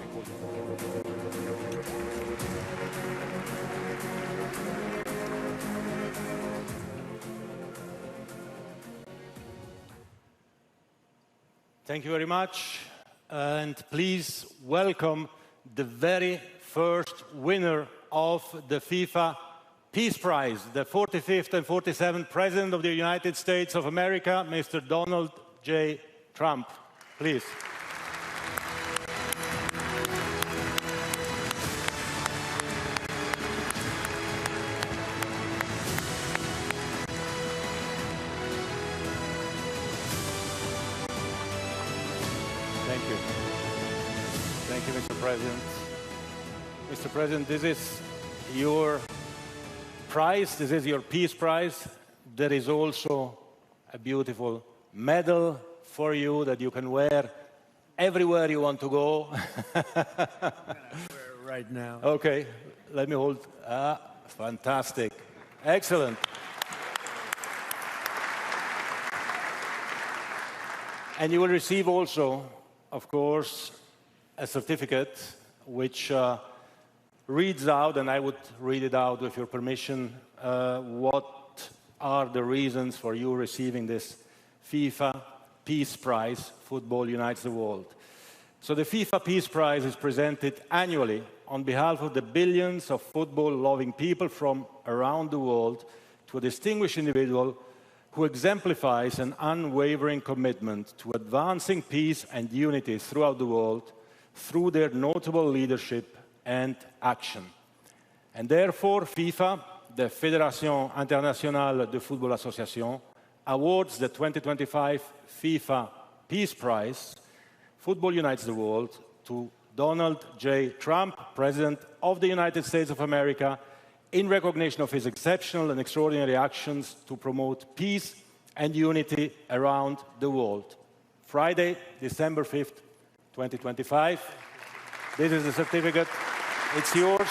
Thank you very much, and please welcome the very first winner of the FIFA Peace Prize, the 45th and 47th President of the United States of America, Mr. Donald J. Trump. Please. Thank you. Thank you, Mr. President. Mr. President, this is your prize. This is your Peace Prize. There is also a beautiful medal for you that you can wear everywhere you want to go. Right now. Okay, let me hold. Fantastic. Excellent. And you will receive also, of course, a certificate which reads out, and I would read it out with your permission, what are the reasons for you receiving this FIFA Peace Prize, Football Unites the World. So the FIFA Peace Prize is presented annually on behalf of the billions of football-loving people from around the world to a distinguished individual who exemplifies an unwavering commitment to advancing peace and unity throughout the world through their notable leadership and action. And therefore, FIFA, the Fédération Internationale de Football Association, awards the 2025 FIFA Peace Prize, Football Unites the World, to Donald J. Trump, President of the United States of America, in recognition of his exceptional and extraordinary actions to promote peace and unity around the world. Friday, December 5th, 2025. This is the certificate. It's yours.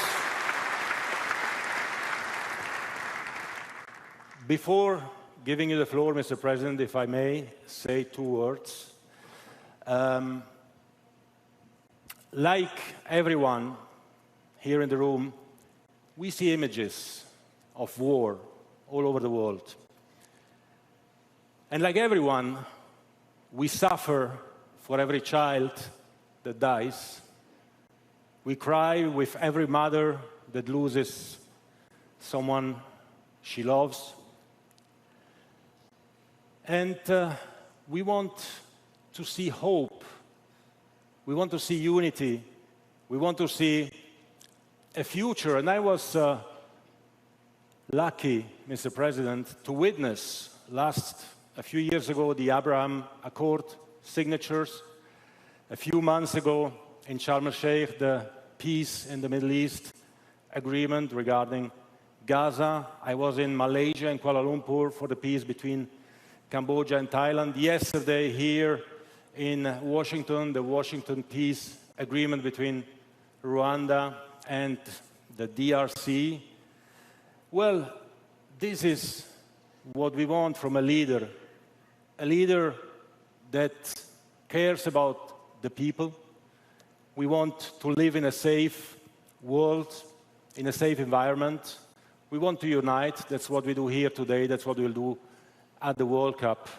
Before giving you the floor, Mr. President, if I may say two words. Like everyone here in the room, we see images of war all over the world. And like everyone, we suffer for every child that dies. We cry with every mother that loses someone she loves. And we want to see hope. We want to see unity. We want to see a future. And I was lucky, Mr. President, to witness a few years ago the Abraham Accord signatures. A few months ago in Sharm el-Sheikh, the peace in the Middle East agreement regarding Gaza. I was in Malaysia and Kuala Lumpur for the peace between Cambodia and Thailand. Yesterday here in Washington, the Washington Peace Agreement between Rwanda and the DRC. Well, this is what we want from a leader that cares about the people. We want to live in a safe world, in a safe environment. We want to unite. That's what we do here today. That's what we'll do at the World Cup,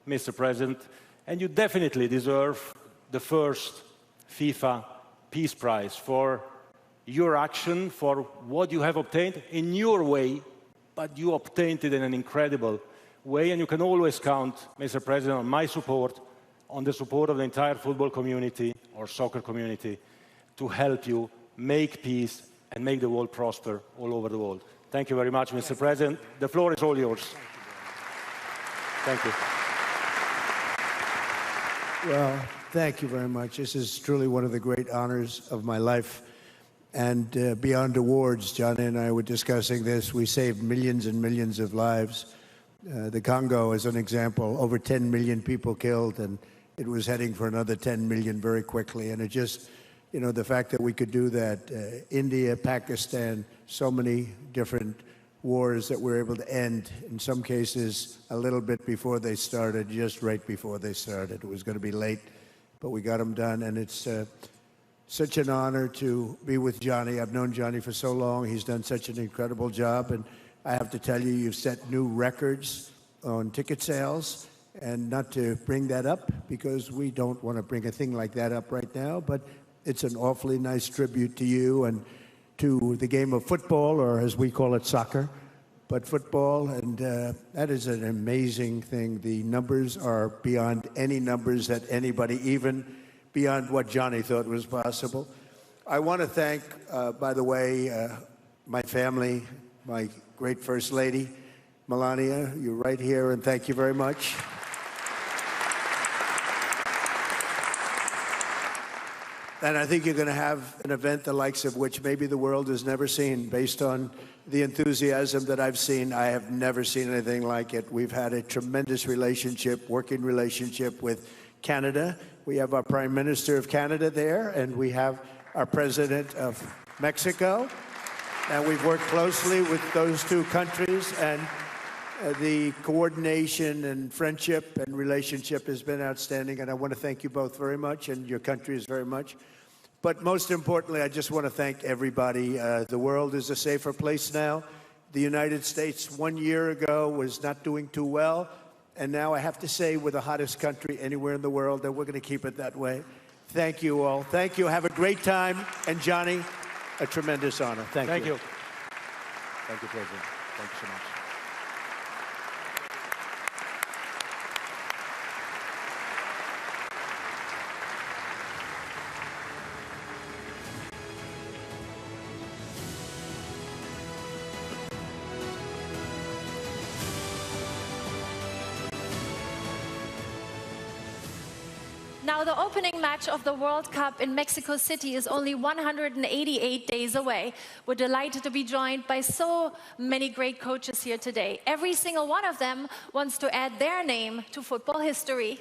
Mr. President. And you definitely deserve the first FIFA Peace Prize for your action, for what you have obtained in your way, but you obtained it in an incredible way. And you can always count, Mr. President, on my support, on the support of the entire football community or soccer community to help you make peace and make the world prosper all over the world. Thank you very much, Mr. President. The floor is all yours. Thank you. Well, thank you very much. This is truly one of the great honors of my life. And beyond awards, Johnny and I were discussing this. We saved millions and millions of lives. The Congo, as an example, over 10 million people killed, and it was heading for another 10 million very quickly. And it just, you know, the fact that we could do that, India, Pakistan, so many different wars that we're able to end, in some cases a little bit before they started, just right before they started. It was going to be late, but we got them done, and it's such an honor to be with Johnny. I've known Johnny for so long. He's done such an incredible job, and I have to tell you, you've set new records on ticket sales, and not to bring that up, because we don't want to bring a thing like that up right now, but it's an awfully nice tribute to you and to the game of football, or as we call it, soccer, but football, and that is an amazing thing. The numbers are beyond any numbers that anybody, even beyond what Johnny thought was possible. I want to thank, by the way, my family, my great First Lady, Melania. You're right here, and thank you very much. And I think you're going to have an event the likes of which maybe the world has never seen. Based on the enthusiasm that I've seen, I have never seen anything like it. We've had a tremendous relationship, working relationship with Canada. We have our Prime Minister of Canada there, and we have our President of Mexico. And we've worked closely with those two countries, and the coordination and friendship and relationship has been outstanding, and I want to thank you both very much, and your countries very much. But most importantly, I just want to thank everybody. The world is a safer place now. The United States 1 year ago was not doing too well, and now I have to say we're the hottest country anywhere in the world, and we're going to keep it that way. Thank you all. Thank you. Have a great time. And Johnny, a tremendous honor. Thank you. Thank you. Thank you, President. Thank you so much. Now, the opening match of the World Cup in Mexico City is only 188 days away. We're delighted to be joined by so many great coaches here today. Every single one of them wants to add their name to football history.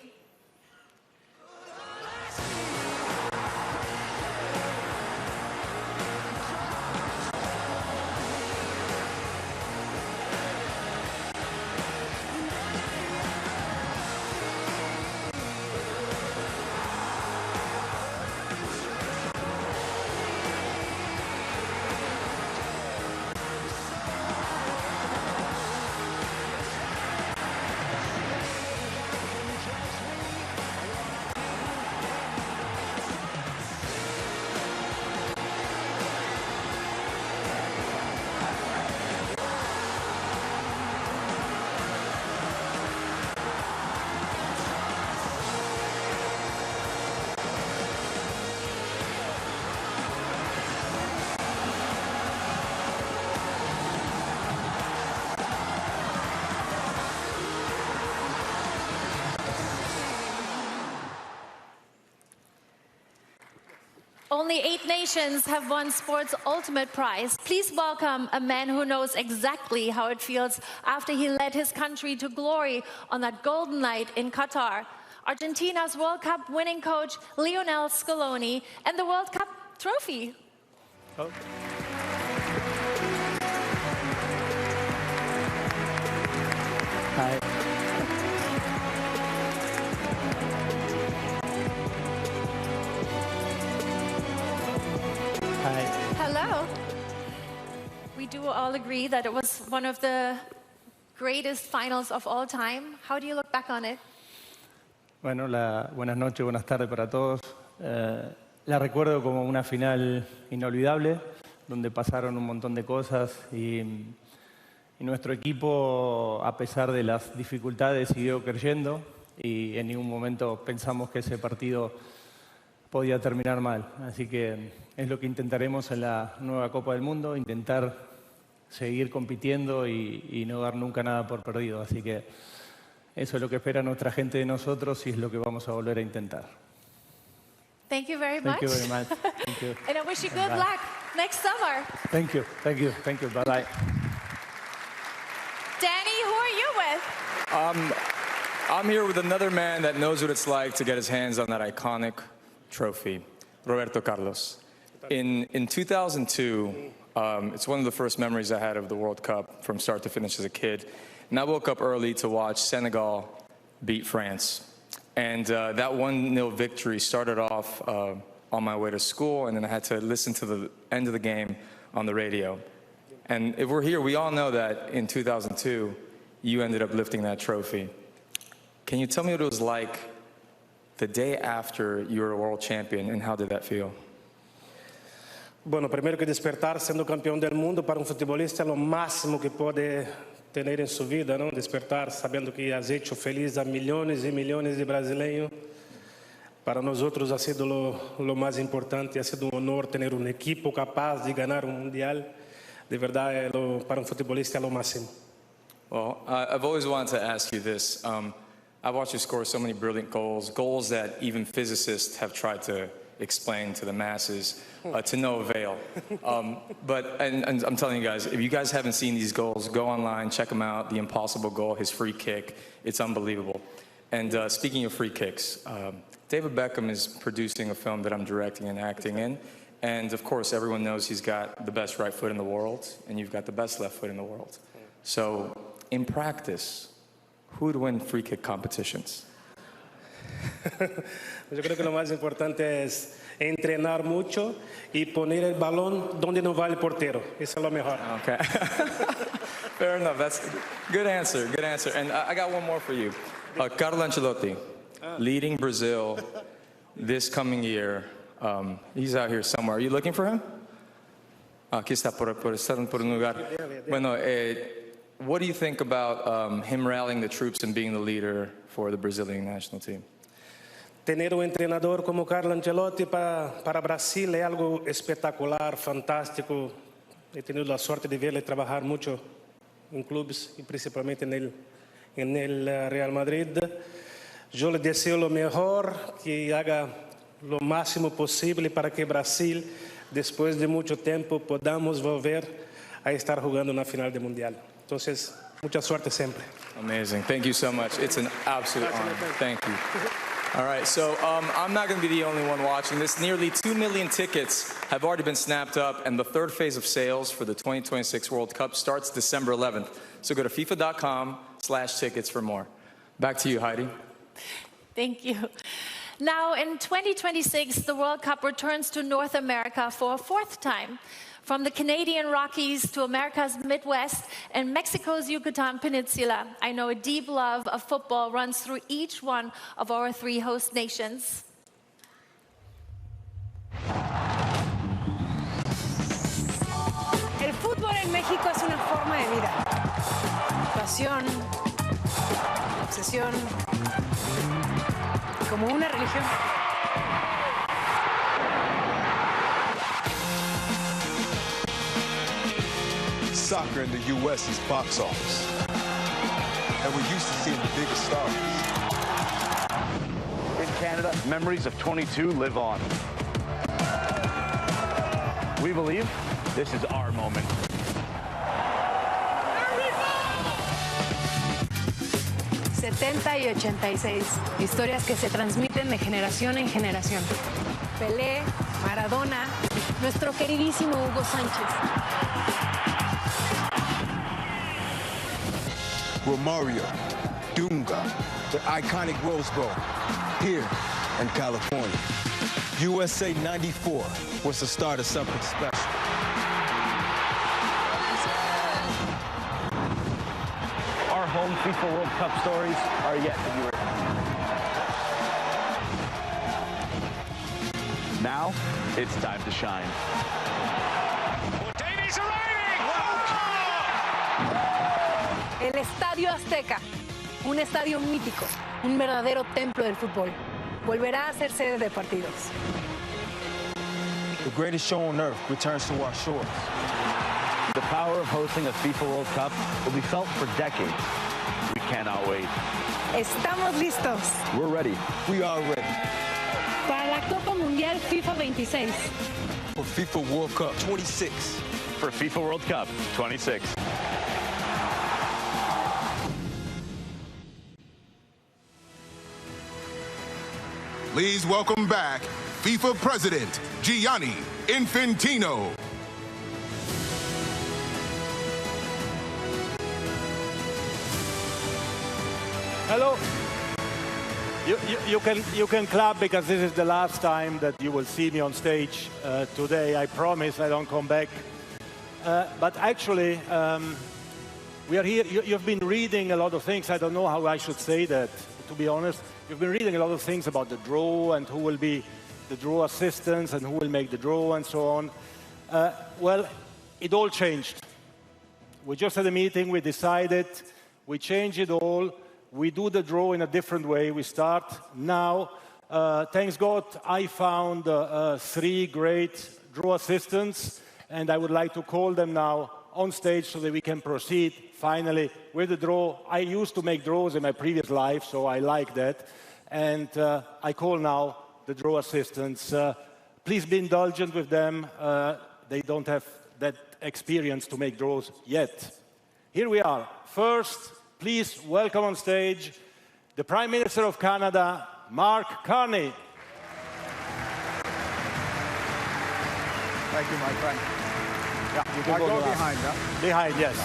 Only 8 nations have won sport's ultimate prize. Please welcome a man who knows exactly how it feels after he led his country to glory on that golden night in Qatar. Argentina's World Cup winning coach, Lionel Scaloni, and the World Cup trophy. Okay. Hi. Hi. Hello. We do all agree that it was one of the greatest finals of all time. How do you look back on it? Bueno, buenas noches, buenas tardes para todos. La recuerdo como una final inolvidable, donde pasaron un montón de cosas y nuestro equipo, a pesar de las dificultades, siguió creyendo y en ningún momento pensamos que ese partido podía terminar mal. Así que es lo que intentaremos en la nueva Copa del Mundo, intentar seguir compitiendo y no dar nunca nada por perdido. Así que eso es lo que espera nuestra gente de nosotros y es lo que vamos a volver a intentar. Thank you very much. Thank you very much. Thank you. And I wish you good Bye. luck next summer. Thank you. Thank you. Thank you. Bye-bye. Danny, who are you with? I'm here with another man that knows what it's like to get his hands on that iconic trophy, Roberto Carlos. In 2002, it's one of the first memories I had of the World Cup from start to finish as a kid. And I woke up early to watch Senegal beat France. And that 1-0 victory started off on my way to school, and then I had to listen to the end of the game on the radio. And if we're here, we all know that in 2002, you ended up lifting that trophy. Can you tell me what it was like the day after you were a world champion, and how did that feel? Bueno, primero que despertar siendo campeón del mundo para un futbolista é lo máximo que pode ter em sua vida, não? Despertar sabendo que has hecho feliz a milhões e milhões de brasileiros. Para nós outros ha sido lo mais importante, ha sido um honor ter um equipo capaz de ganhar mundial. De verdade, para um futebolista é lo máximo. Well, I've always wanted to ask you this. I've watched you score so many brilliant goals that even physicists have tried to explain to the masses to no avail. But I'm telling you guys, if you guys haven't seen these goals, go online, check them out. The impossible goal, his free kick, it's unbelievable. And speaking of free kicks, David Beckham is producing a film that I'm directing and acting in. And of course, everyone knows he's got the best right foot in the world, and you've got the best left foot in the world. So in practice, who would win free kick competitions? Eu creo que lo más importante es entrenar mucho y poner el balón donde no va el portero. Eso es lo mejor. Okay. Fair enough. That's a good answer. Good answer. And I got one more for you. Carlo Ancelotti, leading Brazil this coming year. He's out here somewhere. Are you looking for him? Aquí está por un lugar. Bueno, what do you think about him rallying the troops and being the leader for the Brazilian national team? Tener un entrenador como Carlo Ancelotti para Brasil é algo espetacular, fantástico. He tenido la suerte de verle trabajar mucho en clubes y principalmente en el Real Madrid. Yo le deseo lo mejor, que haga lo máximo posible para que Brasil, después de mucho tiempo, podamos volver a estar jugando una final de mundial. Entonces, mucha suerte siempre. Amazing. Thank you so much. It's an absolute honor. Thank you. All right, so I'm not going to be the only one watching this. Nearly 2 million tickets have already been snapped up, and the third phase of sales for the 2026 World Cup starts December 11th. So go to FIFA.com/tickets for more. Back to you, Heidi. Thank you. Now, in 2026, the World Cup returns to North America for a 4th time. From the Canadian Rockies to America's Midwest and Mexico's Yucatan Peninsula, I know a deep love of football runs through each one of our 3 host nations. El fútbol en México es una forma de vida. Pasión, obsesión, como una religión. Soccer in the U.S. is box office, and we're used to seeing the biggest stars. In Canada, memories of 22 live on. We believe this is our moment. 70 y 86. Historias que se transmiten de generación en generación. Pelé, Maradona, nuestro queridísimo Hugo Sánchez. Romario, Dunga, the iconic Rose Bowl, here in California. USA 94 was the start of something special. Our home FIFA World Cup stories are yet to be written. Now, it's time to shine. Davies arriving! El Estadio Azteca, un estadio mítico, un verdadero templo del fútbol. Volverá a ser sede de partidos. The greatest show on earth returns to our shores. The power of hosting a FIFA World Cup will be felt for decades. We cannot wait. Estamos listos. We're ready. We are ready. Para la Copa Mundial FIFA 26. For FIFA World Cup 26. For FIFA World Cup 26. Please welcome back FIFA President Gianni Infantino. Hello. You can clap because this is the last time that you will see me on stage today. I promise I don't come back. But actually, we are here. You've been reading a lot of things. I don't know how I should say that, to be honest. You've been reading a lot of things about the draw and who will be the draw assistants and who will make the draw and so on. Well, it all changed. We just had a meeting. We decided. We changed it all. We do the draw in a different way. We start now. Thanks God, I found 3 great draw assistants, and I would like to call them now on stage so that we can proceed finally with the draw. I used to make draws in my previous life, so I like that. And I call now the draw assistants. Please be indulgent with them. They don't have that experience to make draws yet. Here we are. First, please welcome on stage the Prime Minister of Canada, Mark Carney. Thank you, my friend. Yeah, you can go behind, yeah? Behind, yes.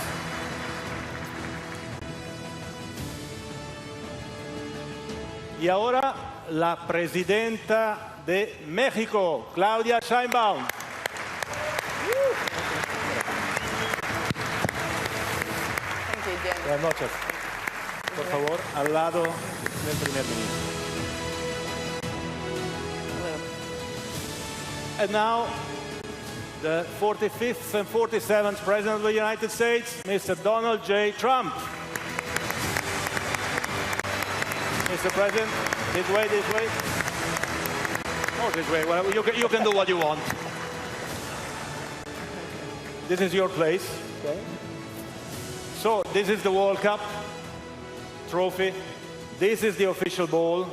Y ahora, la presidenta de México, Claudia Sheinbaum. Buenas noches. Por favor, al lado del primer ministro. And now, the 45th and 47th President of the United States, Mr. Donald J. Trump. Mr. President, this way, this way. Or this way, whatever. You can do what you want. This is your place. Okay. So, this is the World Cup trophy. This is the official ball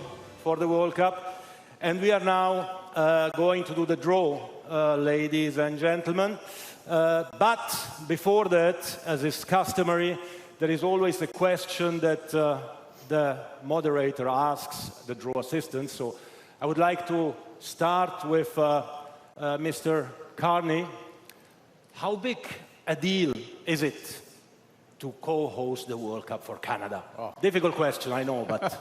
for the World Cup. And we are now going to do the draw, ladies and gentlemen. But before that, as is customary, there is always a question that the moderator asks the draw assistant. So I would like to start with Mr. Carney. How big a deal is it to co-host the World Cup for Canada? Oh. Difficult question, I know, but...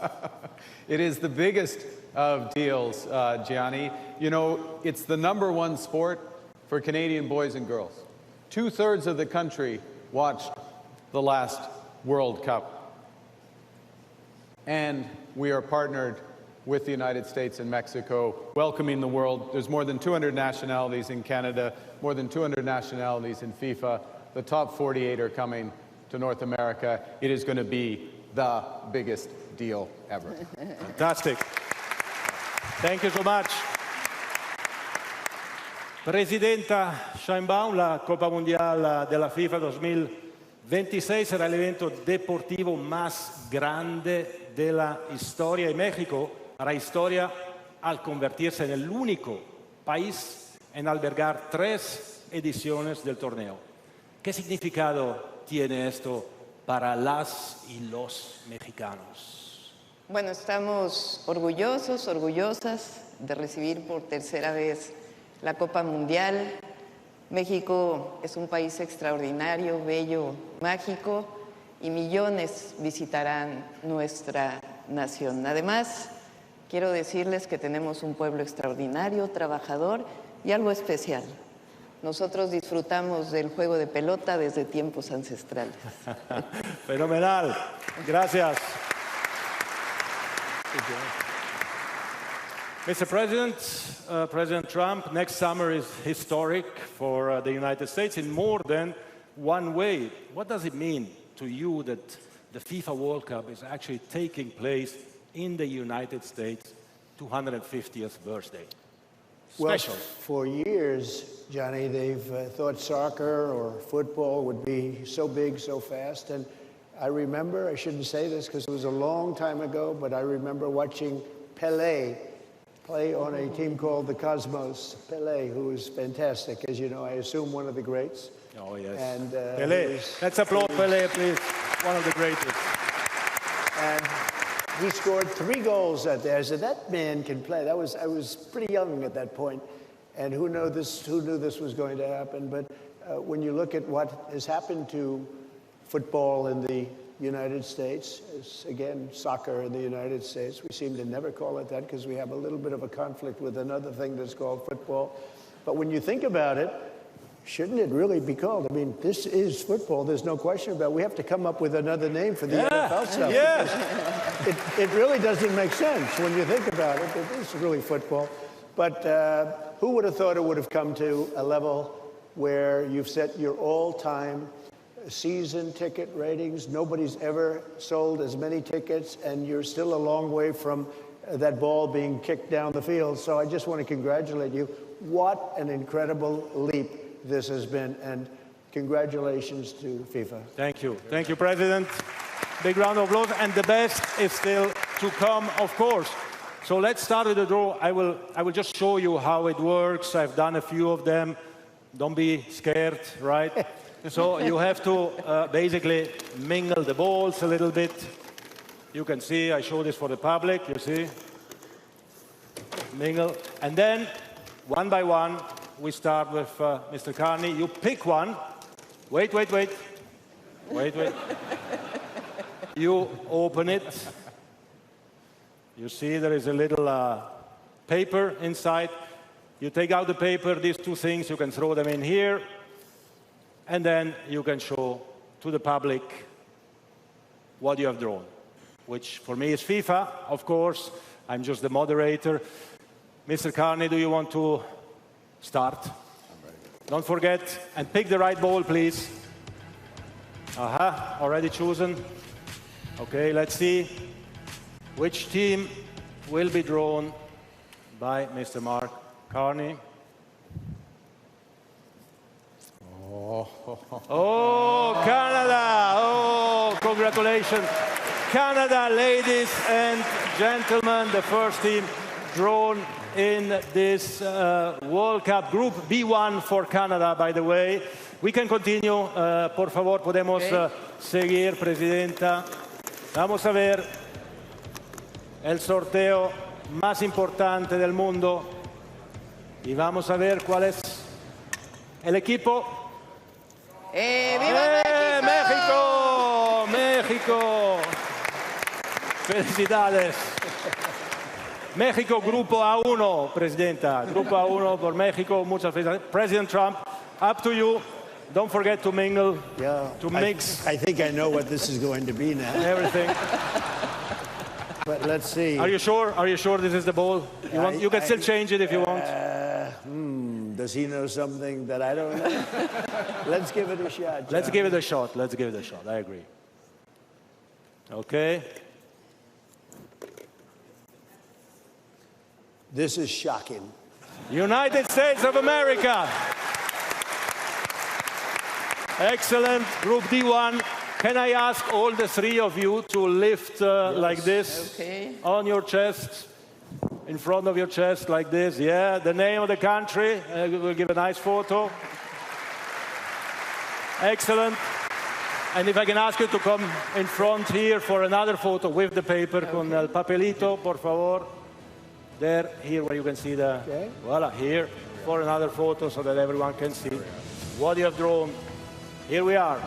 It is the biggest of deals, Gianni. You know, it's the #1 sport for Canadian boys and girls. 2/3 of the country watched the last World Cup. And we are partnered with the United States and Mexico, welcoming the world. There's more than 200 nationalities in Canada, more than 200 nationalities in FIFA. The top 48 are coming to North America. It is going to be the biggest deal ever. Fantastic. Thank you so much. Presidenta Sheinbaum, la Copa Mundial de la FIFA 2026 será el evento deportivo más grande de la historia y México hará historia al convertirse en el único país en albergar 3 ediciones del torneo. ¿Qué significado tiene esto para las y los mexicanos? Bueno, estamos orgullosos, orgullosas de recibir por tercera vez la Copa Mundial. México es un país extraordinario, bello, mágico, y millones visitarán nuestra nación. Además, quiero decirles que tenemos un pueblo extraordinario, trabajador y algo especial. Nosotros disfrutamos del juego de pelota desde tiempos ancestrales. Fenomenal. Gracias. Mr. President, President Trump, next summer is historic for the United States in more than one way. What does it mean to you that the FIFA World Cup is actually taking place in the United States 250th birthday? Special. Well, for years, Johnny, they've thought soccer or football would be so big, so fast. And I remember, I shouldn't say this because it was a long time ago, but I remember watching Pelé play on a team called the Cosmos. Pelé, who was fantastic, as you know, I assume one of the greats. Oh, yes. And, Pelé. Let's applaud Pelé, please. One of the greatest. And he scored 3 goals that day. I said, that man can play. I was pretty young at that point, and who knew this was going to happen? But when you look at what has happened to football in the United States, again, soccer in the United States, we seem to never call it that because we have a little bit of a conflict with another thing that's called football. But when you think about it, shouldn't it really be called? I mean, this is football. There's no question about it. We have to come up with another name for the NFL stuff. Yeah. It really doesn't make sense when you think about it. It is really football. But who would have thought it would have come to a level where you've set your all-time season ticket ratings? Nobody's ever sold as many tickets, and you're still a long way from that ball being kicked down the field. So I just want to congratulate you. What an incredible leap this has been, and congratulations to FIFA. Thank you. Thank you, President. Big round of applause, and the best is still to come, of course. So let's start with the draw. I will just show you how it works. I've done a few of them. Don't be scared, right? So you have to basically mingle the balls a little bit. You can see, I show this for the public, you see? Mingle. And then, one by one, we start with Mr. Carney. You pick one. Wait. You open it. You see there is a little paper inside. You take out the paper, these 2 things, you can throw them in here. And then you can show to the public what you have drawn, which for me is FIFA, of course. I'm just the moderator. Mr. Carney, do you want to start? Don't forget, and pick the right ball, please. Already chosen. Okay, let's see which team will be drawn by Mr. Mark Carney. Oh, Canada! Oh, congratulations. Canada, ladies and gentlemen, the first team drawn in this World Cup. Group B1 for Canada, by the way. We can continue. Por favor, podemos seguir, Presidenta. Vamos a ver el sorteo más importante del mundo. Y vamos a ver cuál es el equipo. ¡Viva México! ¡México! Felicidades. México, Grupo A1, Presidenta. Grupo A1 por México. Muchas felicidades. President Trump, up to you. Don't forget to mingle, to mix. I think I know what this is going to be now. Everything. But let's see. Are you sure? Are you sure this is the ball? You can still change it if you want. Does he know something that I don't know? Let's give it a shot, John. Let's give it a shot. Let's give it a shot. I agree. Okay. This is shocking. United States of America. Excellent. Group D1. Can I ask all the 3 of you to lift like this on your chest? in front of your chest like this. Yeah, the name of the country. We'll give a nice photo. Excellent. And if I can ask you to come in front here for another photo with the paper, con el papelito, por favor. There, here, where you can see the, voila, here, for another photo so that everyone can see what you have drawn. Here we are.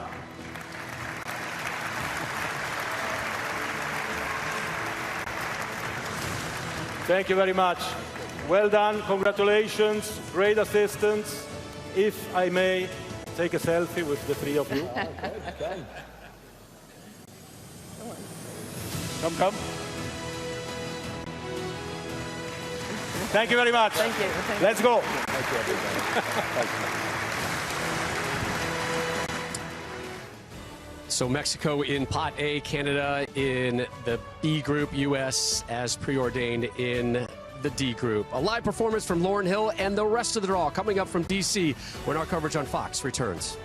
Thank you very much. Well done, congratulations, great assistance. If I may, take a selfie with the three of you. Okay. Come, come. Thank you very much. Thank you. Let's go. Thank you, everybody. So Mexico in Pot A, Canada in the B group, U.S. as preordained in the D group. A live performance from Lauryn Hill and the rest of the draw coming up from D.C. when our coverage on Fox returns.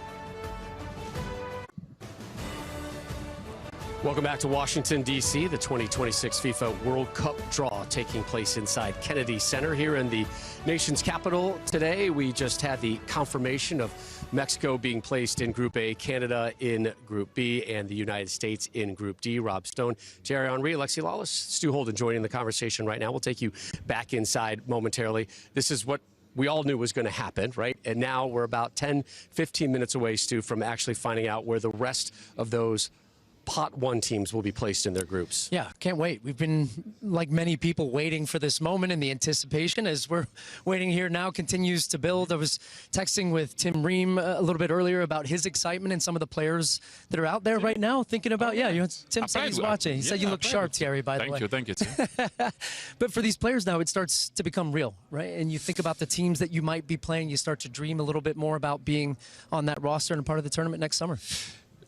Welcome back to Washington, D.C., the 2026 FIFA World Cup draw taking place inside Kennedy Center here in the nation's capital today. We just had the confirmation of Mexico being placed in Group A, Canada in Group B, and the United States in Group D. Rob Stone, Thierry Henry, Alexi Lawless, Stu Holden joining the conversation right now. We'll take you back inside momentarily. This is what we all knew was going to happen, right? And now we're about 10, 15 minutes away, Stu, from actually finding out where the rest of those Pot 1 teams will be placed in their groups. Yeah, can't wait. We've been, like many people, waiting for this moment, and the anticipation as we're waiting here now continues to build. I was texting with Tim Ream a little bit earlier about his excitement and some of the players that are out there right now thinking about, Tim said he's watching. He said you look sharp, Thierry, by the way. Thank you, Tim. But for these players now, it starts to become real, right? And you think about the teams that you might be playing, you start to dream a little bit more about being on that roster and a part of the tournament next summer.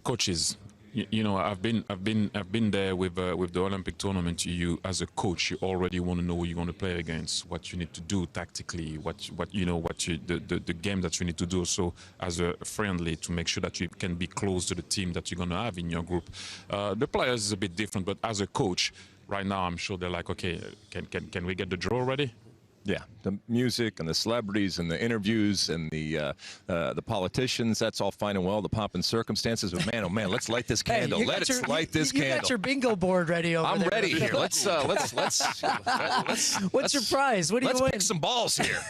Coaches. You know, I've been there with the Olympic tournament. You, as a coach, you already want to know who you're going to play against, what you need to do tactically, the game that you need to do. So, as a friendly, to make sure that you can be close to the team that you're going to have in your group. The players is a bit different, but as a coach, right now, I'm sure they're like, okay, can we get the draw ready? Yeah, the music and the celebrities and the interviews and the politicians, that's all fine and well, the pomp and circumstances. But man, oh man, let's light this candle. Hey, Let's light this candle. You got your bingo board ready over there. I'm ready here. Let's What's your prize? What do you win? Let's pick some balls here.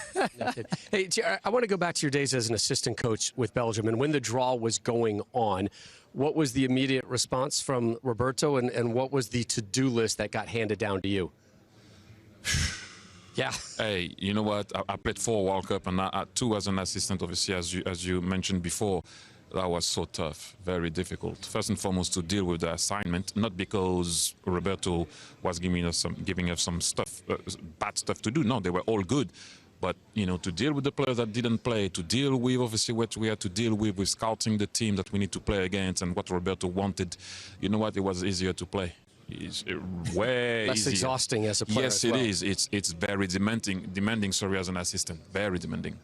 Hey, I want to go back to your days as an assistant coach with Belgium, and when the draw was going on, what was the immediate response from Roberto, and what was the to-do list that got handed down to you? Yeah. Hey, you know what? I played 4 World Cup and 2 as an assistant, obviously, as you mentioned before. That was so tough, very difficult. First and foremost, to deal with the assignment, not because Roberto was giving us some stuff, bad stuff to do. No, they were all good. But, you know, to deal with the players that didn't play, to deal with, obviously, what we had to deal with scouting the team that we need to play against and what Roberto wanted, you know what? It was easier to play. It's way less easier. Exhausting as a player. Yes, it is. It's very demanding. Sorry, as an assistant, very demanding.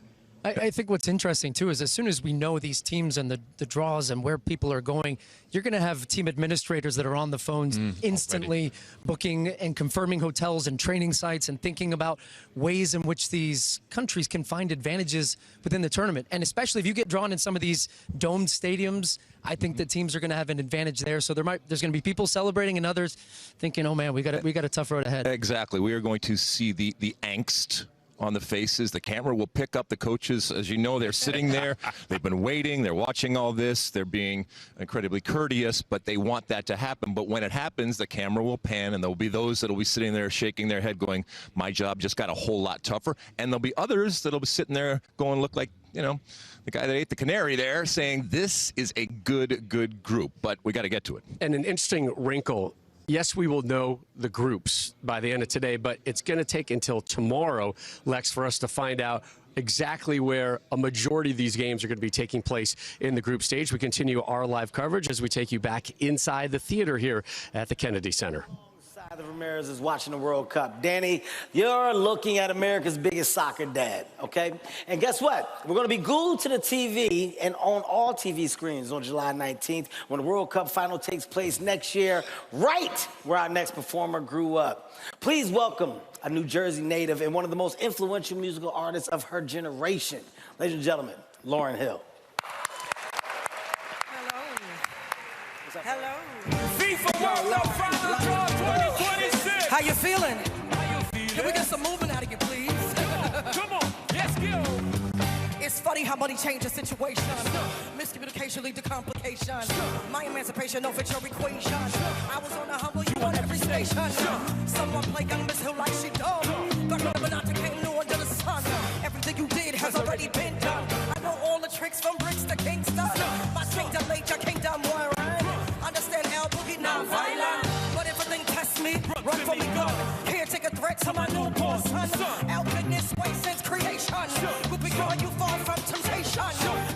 I think what's interesting, too, is as soon as we know these teams and the draws and where people are going, you're going to have team administrators that are on the phones instantly booking and confirming hotels and training sites and thinking about ways in which these countries can find advantages within the tournament. And especially if you get drawn in some of these domed stadiums, I think that teams are going to have an advantage there. So there's going to be people celebrating and others thinking, oh, man, we got a tough road ahead. Exactly. We are going to see the angst on the faces. The camera will pick up the coaches. As you know, they're sitting there. They've been waiting. They're watching all this. They're being incredibly courteous, but they want that to happen. But when it happens, the camera will pan, and there'll be those that will be sitting there shaking their head going, my job just got a whole lot tougher. And there'll be others that'll be sitting there going, look like, you know, the guy that ate the canary there, saying this is a good group. But we got to get to it. And an interesting wrinkle. Yes, we will know the groups by the end of today, but it's going to take until tomorrow, Lex, for us to find out exactly where a majority of these games are going to be taking place in the group stage. We continue our live coverage as we take you back inside the theater here at the Kennedy Center. The Ramirez is watching the World Cup. Danny, you're looking at America's biggest soccer dad, okay? And guess what? We're going to be glued to the TV and on all TV screens on July 19th when the World Cup final takes place next year, right where our next performer grew up. Please welcome a New Jersey native and one of the most influential musical artists of her generation. Ladies and gentlemen, Lauryn Hill. Hello. FIFA World Cup Final Draw 2026. How you feeling? Can we get some movement out of you, please? Come on, let's go. It's funny how money changes situation. Miscommunication lead to complication. My emancipation, no fit your equation. I was on the humble, you on every station. Someone play young Miss Hill like she done. But remember not to came new under the sun. Everything you did has already been done. I know all the tricks from bricks to Kingston. My kingdom late, your kingdom more. Understand El Boogie, not violent. But everything tests me, run for me, go. Here, take a threat to my newborn son. El been this way since creation. We'll be growing you far from temptation.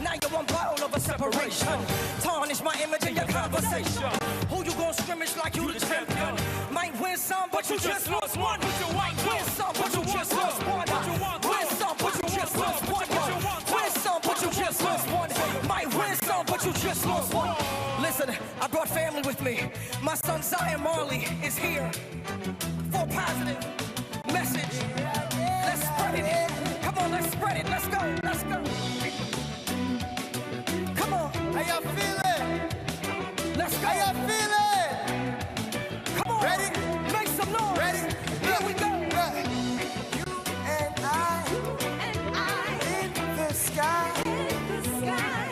Now you're on battle over separation. Tarnish my image in your conversation. Who you gonna scrimmage like you the champion? Might win some, but you just lost one. Win some, but you just lost one. Win some, but you just lost one. Win some, but you just lost one. Might win some, but you just lost one. Listen, I brought family with me. My son Zion Marley is here for a positive message. Let's spread it. Come on, let's spread it. Let's go. Let's go. Come on. How y'all feeling? Let's go. How y'all feeling? Come on. Ready? Make some noise. Ready? Here we go. You and I in the sky.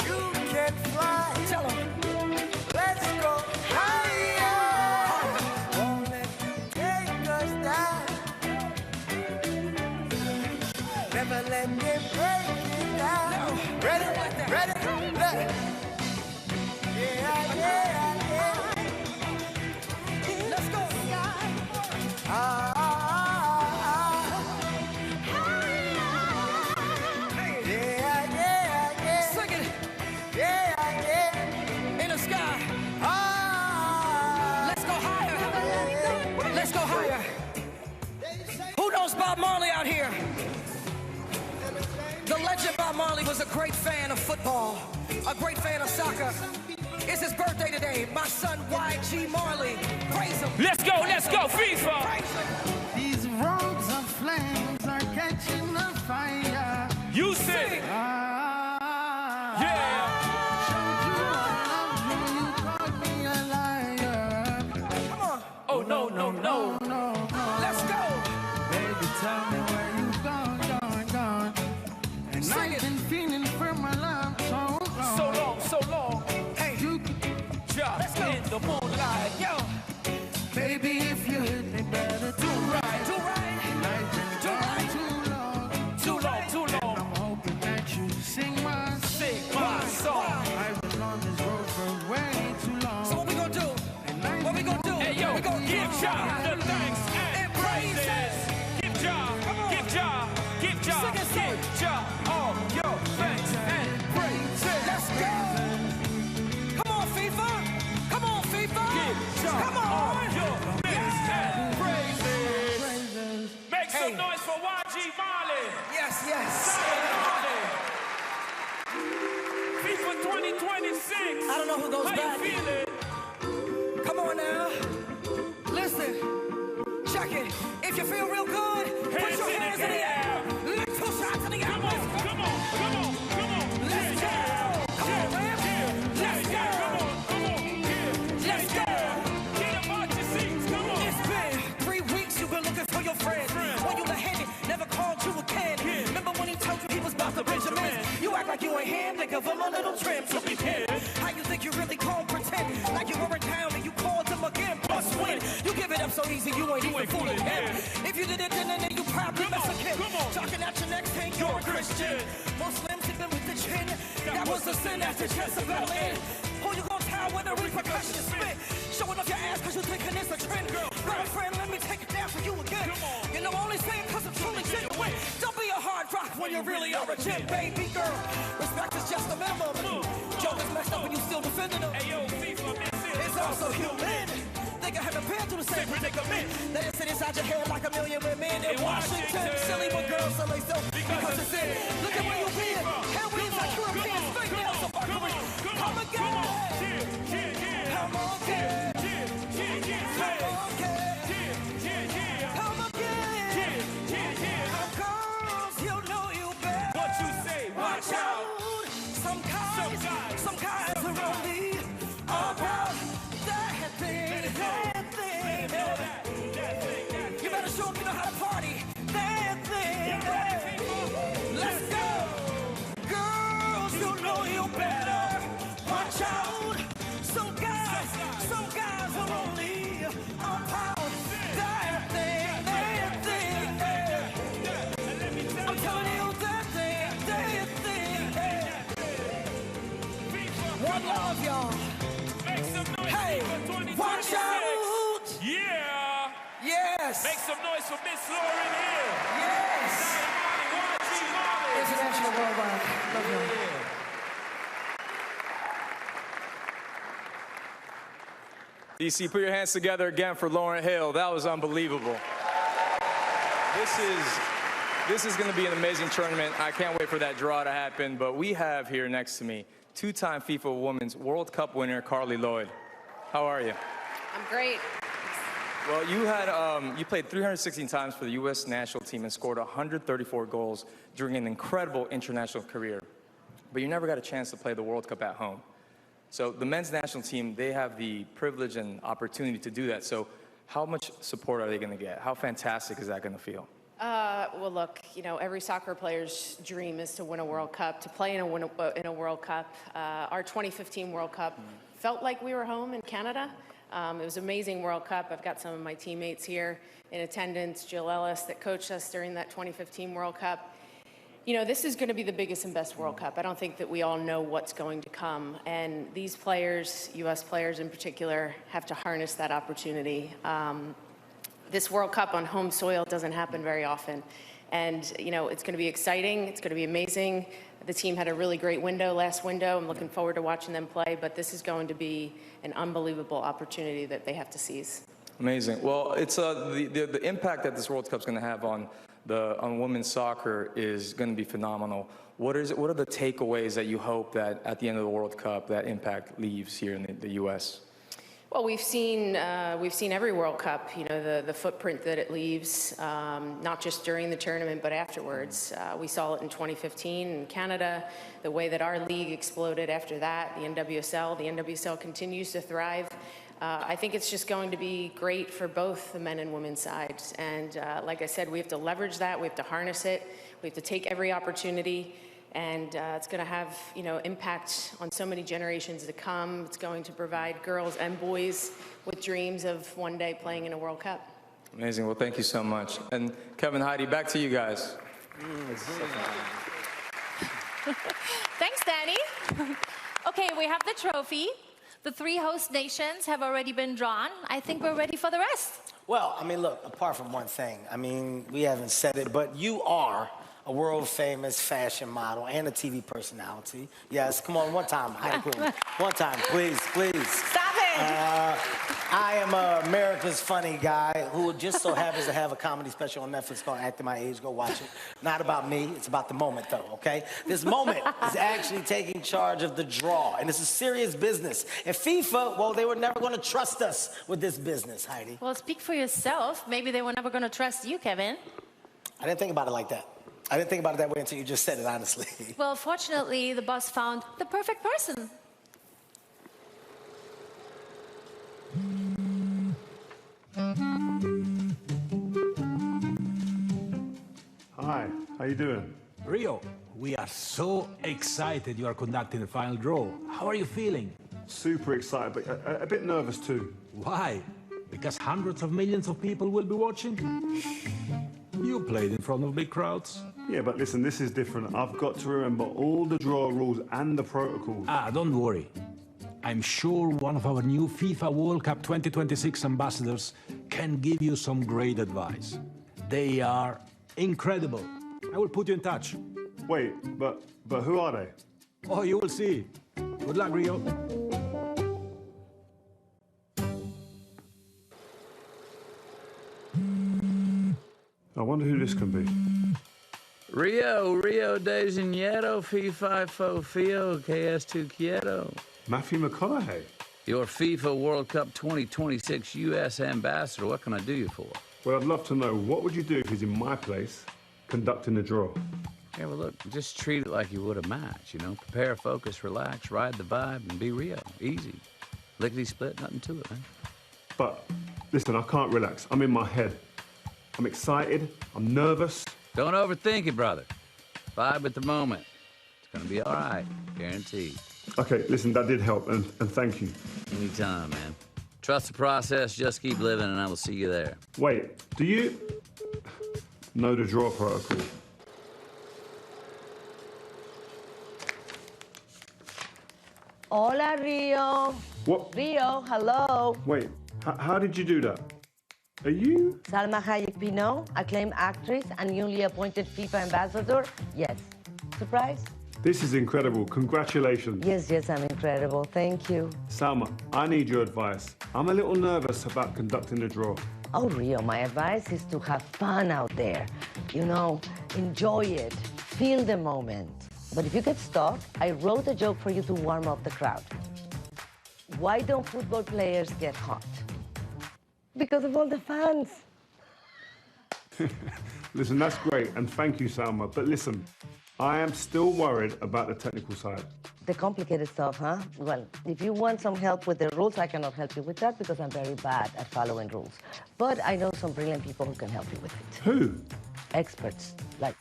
You can fly. Tell them. Let's go higher. Won't let you take us down. Never let me break it down. No. Ready? Ready? Ready? Yeah, yeah, yeah. Let's go. Yeah, yeah, yeah. Sing it. Yeah, yeah. In the sky. Let's go higher. Let's go higher. Who knows Bob Marley out here? The legend Bob Marley was a great fan of football, a great fan of soccer. It's his birthday today. My son YG Marley. Praise him. Let's go, FIFA. These roads of flames are catching a fire. You sing. Yeah. Oh, no, no, no. Let's go. Baby, tell me where you gone. And Sing I've been feeling for my love so long. So long. Hey, you drop in the moonlight. Yo. Baby, if you hit me, better do right. Do right. And I've been gone too long. Too long. And I'm hoping that you sing my song. I've been on this road for way too long. So what we gonna do? What we gonna do? Hey, yo, we gonna give Jah the thanks and praises. Give Jah all your thanks and praises. Let's go. Come on, FIFA. Give Jah all your thanks and praises. Make some noise for YG Marley. Yes. FIFA 2026. I don't know who goes back. How you feeling? Come on now. Listen. Check it. If you feel real good, put your hands in the air. Let's push out to the outlet. Come on. Let's go. Come on, man. Let's go. Let's go. Get up out your seats. Come on. It's been 3 weeks you've been looking for your friend. When you left-handed, never called you again. Remember when he told you he was about to Benjamin? You act like you ain't him. They give him a little trim. So be kid. How you think you really gon' pretend like you weren't down and you called him again? Plus win. You give it up so easy, you ain't even fooling him. If you did it then you probably Mexican. Talking at your next tank, you're a Christian. Muslims even with the chin. That was a sin after Jezebel in. Who you gon' tell when the repercussions spit? Showing off your ass cause you thinking it's a trend. Girlfriend, let me take it down for you again. You know, only saying cause I'm truly genuine. Don't be a hard rock when you really are a gem, baby girl. Respect is just a minimum. Joke is messed up and you still defending them. Hey, yo, FIFA, it's also human. The nigga had prepared to the same predicament. That is sit inside your head like a million women in Washington. Silly when girls sell themselves because it's in. Look at where you've been. Here we are, Europeans, straight nails of Mercury. Come again. Come on, kid. Come on, kid. Come again. Girls, you know you better. What you say? Watch out. Some guys are only about that thing. You better show them you know how to party. That thing. Let's go. Girls, you know you better. Watch out. Some guys are only about that thing. I'm telling you that thing. One love, y'all. Hey, watch out. Yeah. Yes. Make some noise for Miss Lauren Hill. Yes. International Worldwide. Love y'all. DC, put your hands together again for Lauren Hill. That was unbelievable. This is going to be an amazing tournament. I can't wait for that draw to happen. But we have here next to me two-time FIFA Women's World Cup winner, Carly Lloyd. How are you? I'm great. Well, you played 316 times for the U.S. national team and scored 134 goals during an incredible international career. But you never got a chance to play the World Cup at home. So the men's national team, they have the privilege and opportunity to do that. So how much support are they going to get? How fantastic is that going to feel? Well, look, you know, every soccer player's dream is to win a World Cup, to play in a World Cup. Our 2015 World Cup felt like we were home in Canada. It was an amazing World Cup. I've got some of my teammates here in attendance, Jill Ellis, that coached us during that 2015 World Cup. You know, this is going to be the biggest and best World Cup. I don't think that we all know what's going to come. And these players, U.S. players in particular, have to harness that opportunity. This World Cup on home soil doesn't happen very often. And, you know, it's going to be exciting. It's going to be amazing. The team had a really great last window. I'm looking forward to watching them play. But this is going to be an unbelievable opportunity that they have to seize. Amazing. Well, it's the impact that this World Cup is going to have on women's soccer is going to be phenomenal. What are the takeaways that you hope that at the end of the World Cup that impact leaves here in the U.S.? Well, we've seen every World Cup, you know, the footprint that it leaves, not just during the tournament, but afterwards. We saw it in 2015 in Canada, the way that our league exploded after that, the NWSL. The NWSL continues to thrive. I think it's just going to be great for both the men and women's sides. And like I said, we have to leverage that. We have to harness it. We have to take every opportunity. And it's going to have, you know, impact on so many generations to come. It's going to provide girls and boys with dreams of one day playing in a World Cup. Amazing. Well, thank you so much. And Kevin, Heidi, back to you guys. Thanks, Danny. Okay, we have the trophy. The 3 host nations have already been drawn. I think we're ready for the rest. Well, I mean, look, apart from one thing, I mean, we haven't said it, but you are a world-famous fashion model and a TV personality. Yes, come on, one time, Heidi Klum. One time, please, please. Stop it! I am America's funny guy who just so happens to have a comedy special on Netflix called Acting My Age. Go watch it. Not about me, it's about the moment, though, okay? This moment is actually taking charge of the draw, and it's a serious business. And FIFA, well, they were never going to trust us with this business, Heidi. Well, speak for yourself. Maybe they were never going to trust you, Kevin. I didn't think about it like that. I didn't think about it that way until you just said it, honestly. Well, fortunately, the boss found the perfect person. Hi, how you doing? Rio, we are so excited you are conducting the final draw. How are you feeling? Super excited, but a bit nervous too. Why? Because hundreds of millions of people will be watching? You played in front of big crowds. Yeah, but listen, this is different. I've got to remember all the draw rules and the protocols. Don't worry. I'm sure one of our new FIFA World Cup 2026 ambassadors can give you some great advice. They are incredible. I will put you in touch. Wait, but who are they? Oh, you will see. Good luck, Rio. I wonder who this can be. Rio de Janeiro, FIFA Fio, KS2 Quieto. Matthew McConaughey. Your FIFA World Cup 2026 U.S. ambassador. What can I do you for? Well, I'd love to know, what would you do if he's in my place conducting the draw? Yeah, well, look, just treat it like you would a match, you know? Prepare, focus, relax, ride the vibe, and be Rio. Easy. Lickety-split, nothing to it, man. But, listen, I can't relax. I'm in my head. I'm excited. I'm nervous. Don't overthink it, brother. Vibe at the moment. It's gonna be all right, guaranteed. Okay, listen, that did help, and thank you. Anytime, man. Trust the process, just keep living, and I will see you there. Wait, do you know the draw protocol? Hola, Rio. What? Rio, hello. Wait, how did you do that? Are you? Salma Hayek Pinault, acclaimed actress and newly appointed FIFA ambassador. Yes. Surprise? This is incredible. Congratulations. Yes, I'm incredible. Thank you. Salma, I need your advice. I'm a little nervous about conducting the draw. Oh, Rio, my advice is to have fun out there. You know, enjoy it. Feel the moment. But if you get stuck, I wrote a joke for you to warm up the crowd. Why don't football players get hot? Because of all the fans. Listen, that's great, and thank you, Salma. But listen, I am still worried about the technical side. The complicated stuff, huh? Well, if you want some help with the rules, I cannot help you with that because I'm very bad at following rules. But I know some brilliant people who can help you with it. Who? Experts, like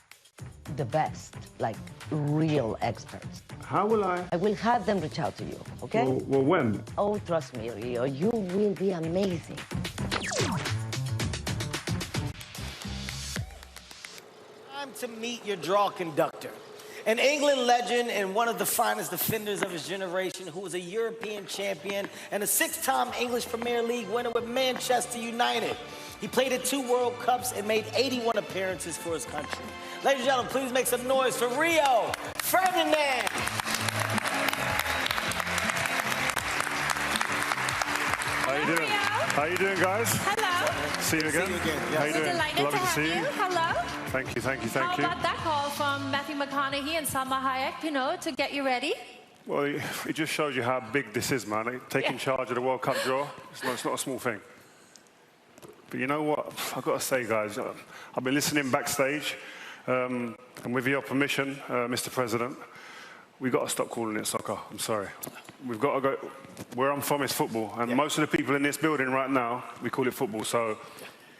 the best, like real experts. How will I? I will have them reach out to you, okay? Well, when? Oh, trust me, Rio, you will be amazing. Time to meet your draw conductor. An England legend and one of the finest defenders of his generation, who was a European champion and a six-time English Premier League winner with Manchester United. He played in 2 World Cups and made 81 appearances for his country. Ladies and gentlemen, please make some noise for Rio Ferdinand. How you doing? How you doing, guys? Hello. See you again. How you We're doing? delighted Lovely to have see you. Hello. Thank you, thank you, How thank you. about that call from Matthew McConaughey and Salma Hayek, you know, to get you ready? Well, it just shows you how big this is, man. Like, taking charge of the World Cup draw, it's not a small thing. But you know what? I've got to say, guys, I've been listening backstage, and with your permission, Mr. President, we've got to stop calling it soccer. I'm sorry. We've got to go. Where I'm from is football, and most of the people in this building right now, we call it football. So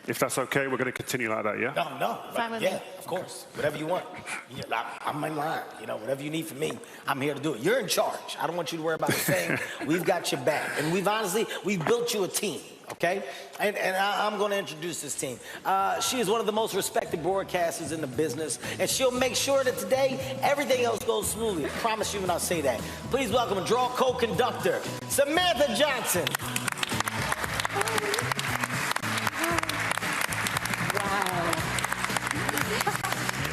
if that's okay, we're going to continue like that, yeah? No. Fine with Yeah, me. of course. Whatever you want. Yeah, I'm in line. You know, whatever you need from me, I'm here to do it. You're in charge. I don't want you to worry about a thing. We've got your back. And we've built you a team, okay? And I'm going to introduce this team. She is one of the most respected broadcasters in the business, and she'll make sure that today everything else goes smoothly. I promise you when I say that. Please welcome draw co-conductor, Samantha Johnson.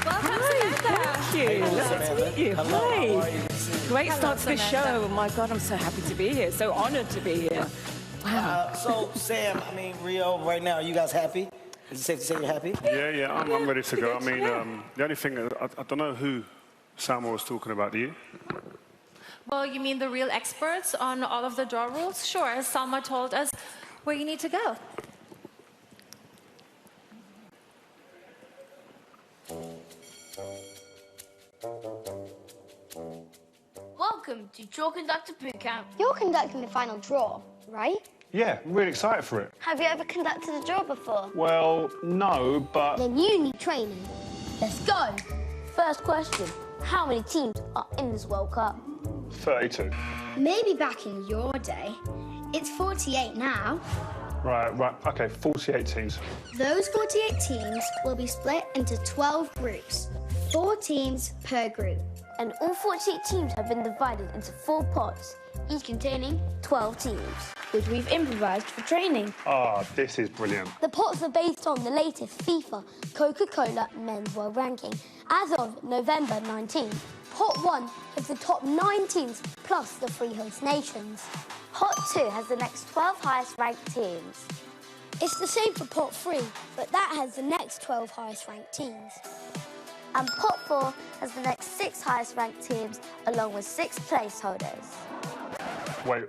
Welcome, Samantha. Thank you. Lovely to meet you. Hello, Hi. how are you? Great start to the Samantha. show. Oh my God, I'm so happy to be here. So honored to be here. Wow. So, Sam, Rio, right now, are you guys happy? Is it safe to say you're happy? Yeah, I'm ready to go. I mean, the only thing, I don't know who Salma was talking about, do you? Well, you mean the real experts on all of the draw rules? Sure, as Salma told us where you need to go. Welcome to Draw Conductor Boot Camp. You're conducting the final draw, right? Yeah, I'm really excited for it. Have you ever conducted a draw before? Well, no, but... Then you need training. Let's go. First question. How many teams are in this World Cup? 32. Maybe back in your day. It's 48 now. Right, okay, 48 teams. Those 48 teams will be split into 12 groups. 4 teams per group. And all 48 teams have been divided into 4 pots, each containing 12 teams, which we've improvised for training. Ah, this is brilliant. The pots are based on the latest FIFA Coca-Cola Men's World Ranking as of November 19. Pot 1 has the top 9 teams plus the 3 host nations. Pot 2 has the next 12 highest ranked teams. It's the same for pot 3, but that has the next 12 highest ranked teams. And pot 4 has the next 6 highest ranked teams, along with 6 placeholders. Wait,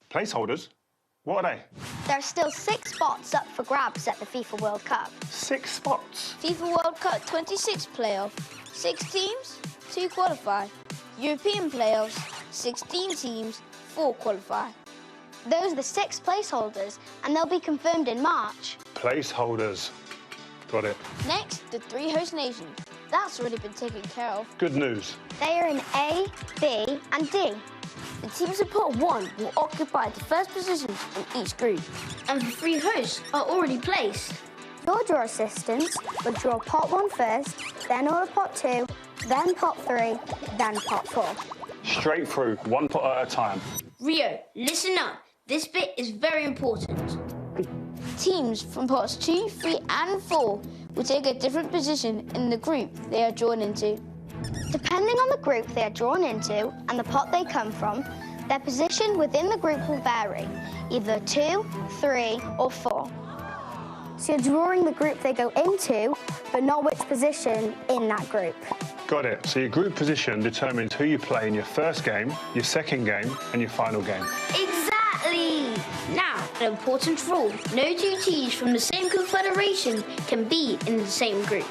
placeholders? What are they? There are still 6 spots up for grabs at the FIFA World Cup. 6 spots? FIFA World Cup 26 playoff, 6 teams, 2 qualify. European playoffs, 16 teams, 4 qualify. Those are the 6 placeholders, and they'll be confirmed in March. Placeholders. Got it. Next, the 3 host nations. That's already been taken care of. Good news. They are in A, B, and D. The teams in pot 1 will occupy the first position in each group. And the 3 hosts are already placed. Your draw assistants will draw pot 1 first, then order pot 2, then pot 3, then pot 4. Straight through, 1 pot at a time. Rio, listen up. This bit is very important. Teams from pots 2, 3, and 4 will take a different position in the group they are drawn into. Depending on the group they are drawn into and the pot they come from, their position within the group will vary, either 2, 3, or 4. So you're drawing the group they go into, but not which position in that group. Got it. So your group position determines who you play in your first game, your second game, and your final game. Exactly! Now, an important rule. No 2 teams from the same confederation can be in the same group.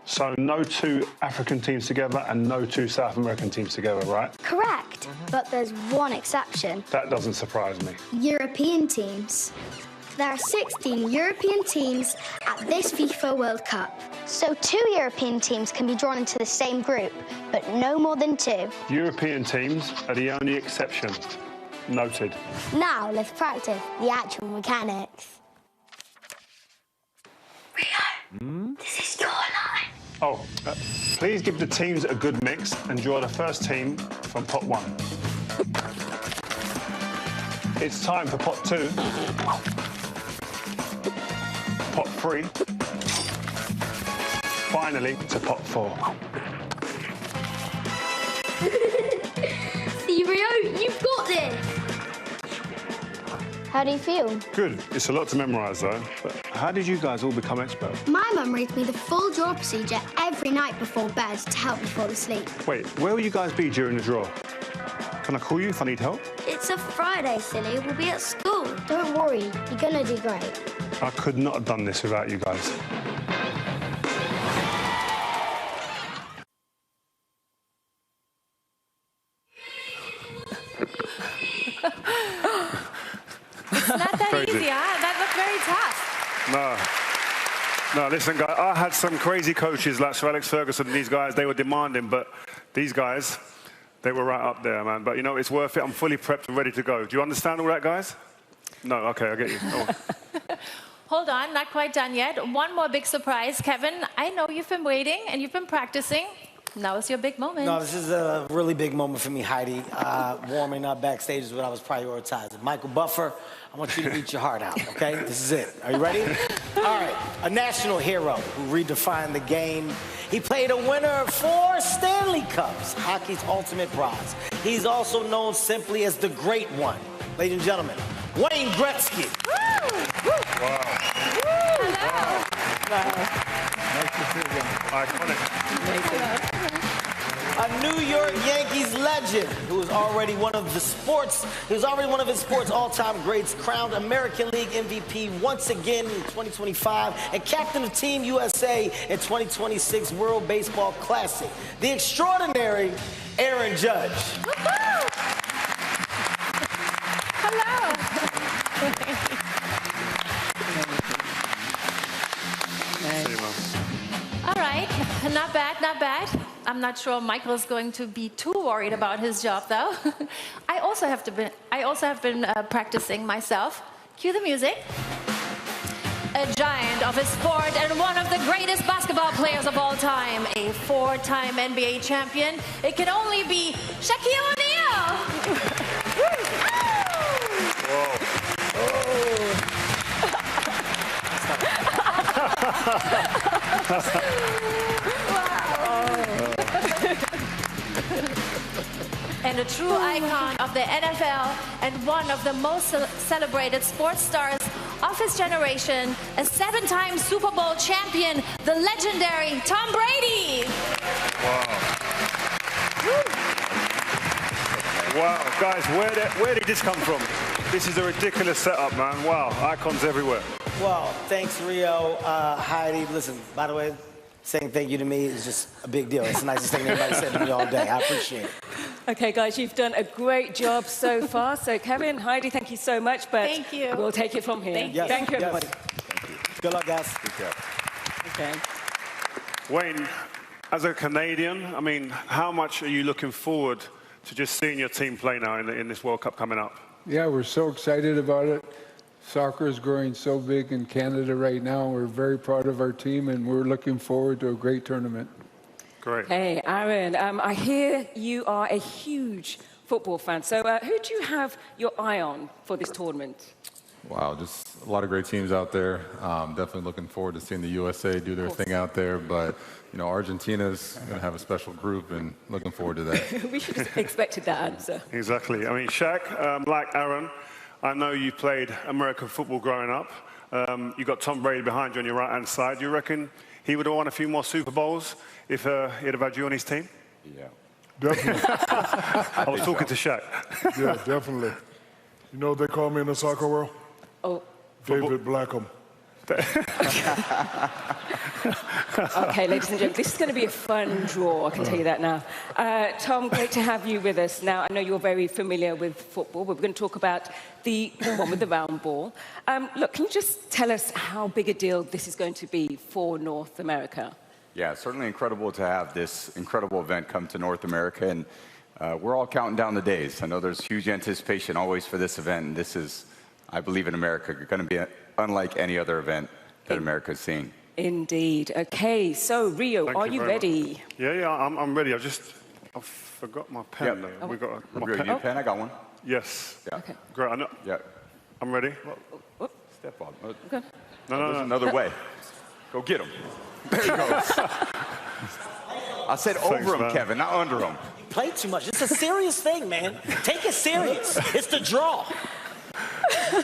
So no 2 African teams together and no 2 South American teams together, right? Correct, but there's one exception. That doesn't surprise me. European teams. There are 16 European teams at this FIFA World Cup. So 2 European teams can be drawn into the same group, but no more than 2. European teams are the only exception. Noted. Now let's practice the actual mechanics. Rio, this is your line. Oh, please give the teams a good mix and draw the first team from pot 1. It's time for pot 2. Pot 3. Finally to pot 4. See, Rio, you've got this. How do you feel? Good. It's a lot to memorise though. But how did you guys all become experts? My mum reads me the full draw procedure every night before bed to help me fall asleep. Wait, where will you guys be during the draw? Can I call you if I need help? It's a Friday, silly. We'll be at school. Don't worry, you're gonna do great. I could not have done this without you guys. It's not that Crazy. easy, huh? That looked very tough. No, listen, guys, I had some crazy coaches like Sir Alex Ferguson and these guys, they were demanding, but these guys, they were right up there, man. But, you know, it's worth it. I'm fully prepped and ready to go. Do you understand all that, guys? No? Okay, I get you. Oh. Hold on, not quite done yet. One more big surprise, Kevin. I know you've been waiting and you've been practicing. Now is your big moment. No, this is a really big moment for me, Heidi. Warming up backstage is what I was prioritizing. Michael Buffer, I want you to eat your heart out, okay? This is it. Are you ready? All right. A national hero who redefined the game. He played a winner of 4 Stanley Cups, hockey's ultimate prize. He's also known simply as the Great One. Ladies and gentlemen, Wayne Gretzky. Wow. Nice to see you. Iconic. A New York Yankees legend who is already one of his sports all-time greats, crowned American League MVP once again in 2025 and captain of Team USA in 2026 World Baseball Classic. The extraordinary Aaron Judge. All right, not bad, not bad. I'm not sure Michael's going to be too worried about his job, though. I also have been practicing myself. Cue the music. A giant of his sport and one of the greatest basketball players of all time, a 4-time NBA champion. It can only be Shaquille O'Neal. And and a true icon of the NFL and one of the most celebrated sports stars of his generation, a 7-time Super Bowl champion, the legendary Tom Brady. Wow, guys, where did this come from? This is a ridiculous setup, man. Wow, icons everywhere. Well, thanks, Rio. Heidi, listen, by the way, saying thank you to me is just a big deal. It's the nicest thing anybody said to me all day. I appreciate it. Okay, guys, you've done a great job so far. So, Kevin, Heidi, thank you so much. But thank you. We'll take it from here. Thank you. Thank you, Yes. everybody. Thank you. Good luck, guys. Okay. Wayne, as a Canadian, I mean, how much are you looking forward to just seeing your team play now in this World Cup coming up? Yeah, we're so excited about it. Soccer is growing so big in Canada right now. We're very proud of our team, and we're looking forward to a great tournament. Great. Hey, Aaron, I hear you are a huge football fan. So who do you have your eye on for this tournament? Wow, just a lot of great teams out there. Definitely looking forward to seeing the USA do their thing out there. But, you know, Argentina's going to have a special group, and looking forward to that. We should have expected that answer. Exactly. I mean, Shaq, like Aaron, I know you played American football growing up. You got Tom Brady behind you on your right-hand side. Do you reckon he would have won a few more Super Bowls if he'd have had you on his team? Yeah. Definitely. I was talking to Shaq. Yeah, definitely. You know what they call me in the soccer world? Oh. David Blackham. Okay, ladies and gentlemen, this is going to be a fun draw, I can tell you that now. Tom, great to have you with us. Now, I know you're very familiar with football, but we're going to talk about the one with the round ball. Look, can you just tell us how big a deal this is going to be for North America? Yeah, it's certainly incredible to have this incredible event come to North America, and we're all counting down the days. I know there's huge anticipation always for this event, and this is, I believe in America, going to be unlike any other event that America's seen. Indeed. Okay, so Rio, are you ready? Yeah, I'm ready. I forgot my pen, though. Oh. We got my Rio, pen. you have a pen? I got one. Yes. Yeah. Okay. Great. I know. Yeah. I'm ready. Step on. Okay. No. There's another way. Go get him. There he goes. I said over him, man. Kevin, not under him. You play too much. It's a serious thing, man. Take it serious. It's the draw.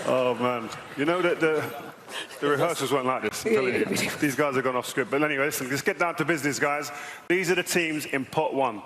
Oh, man. You know that the rehearsals weren't like this. I'm telling you. These guys have gone off script. But anyway, listen, let's get down to business, guys. These are the teams in pot one.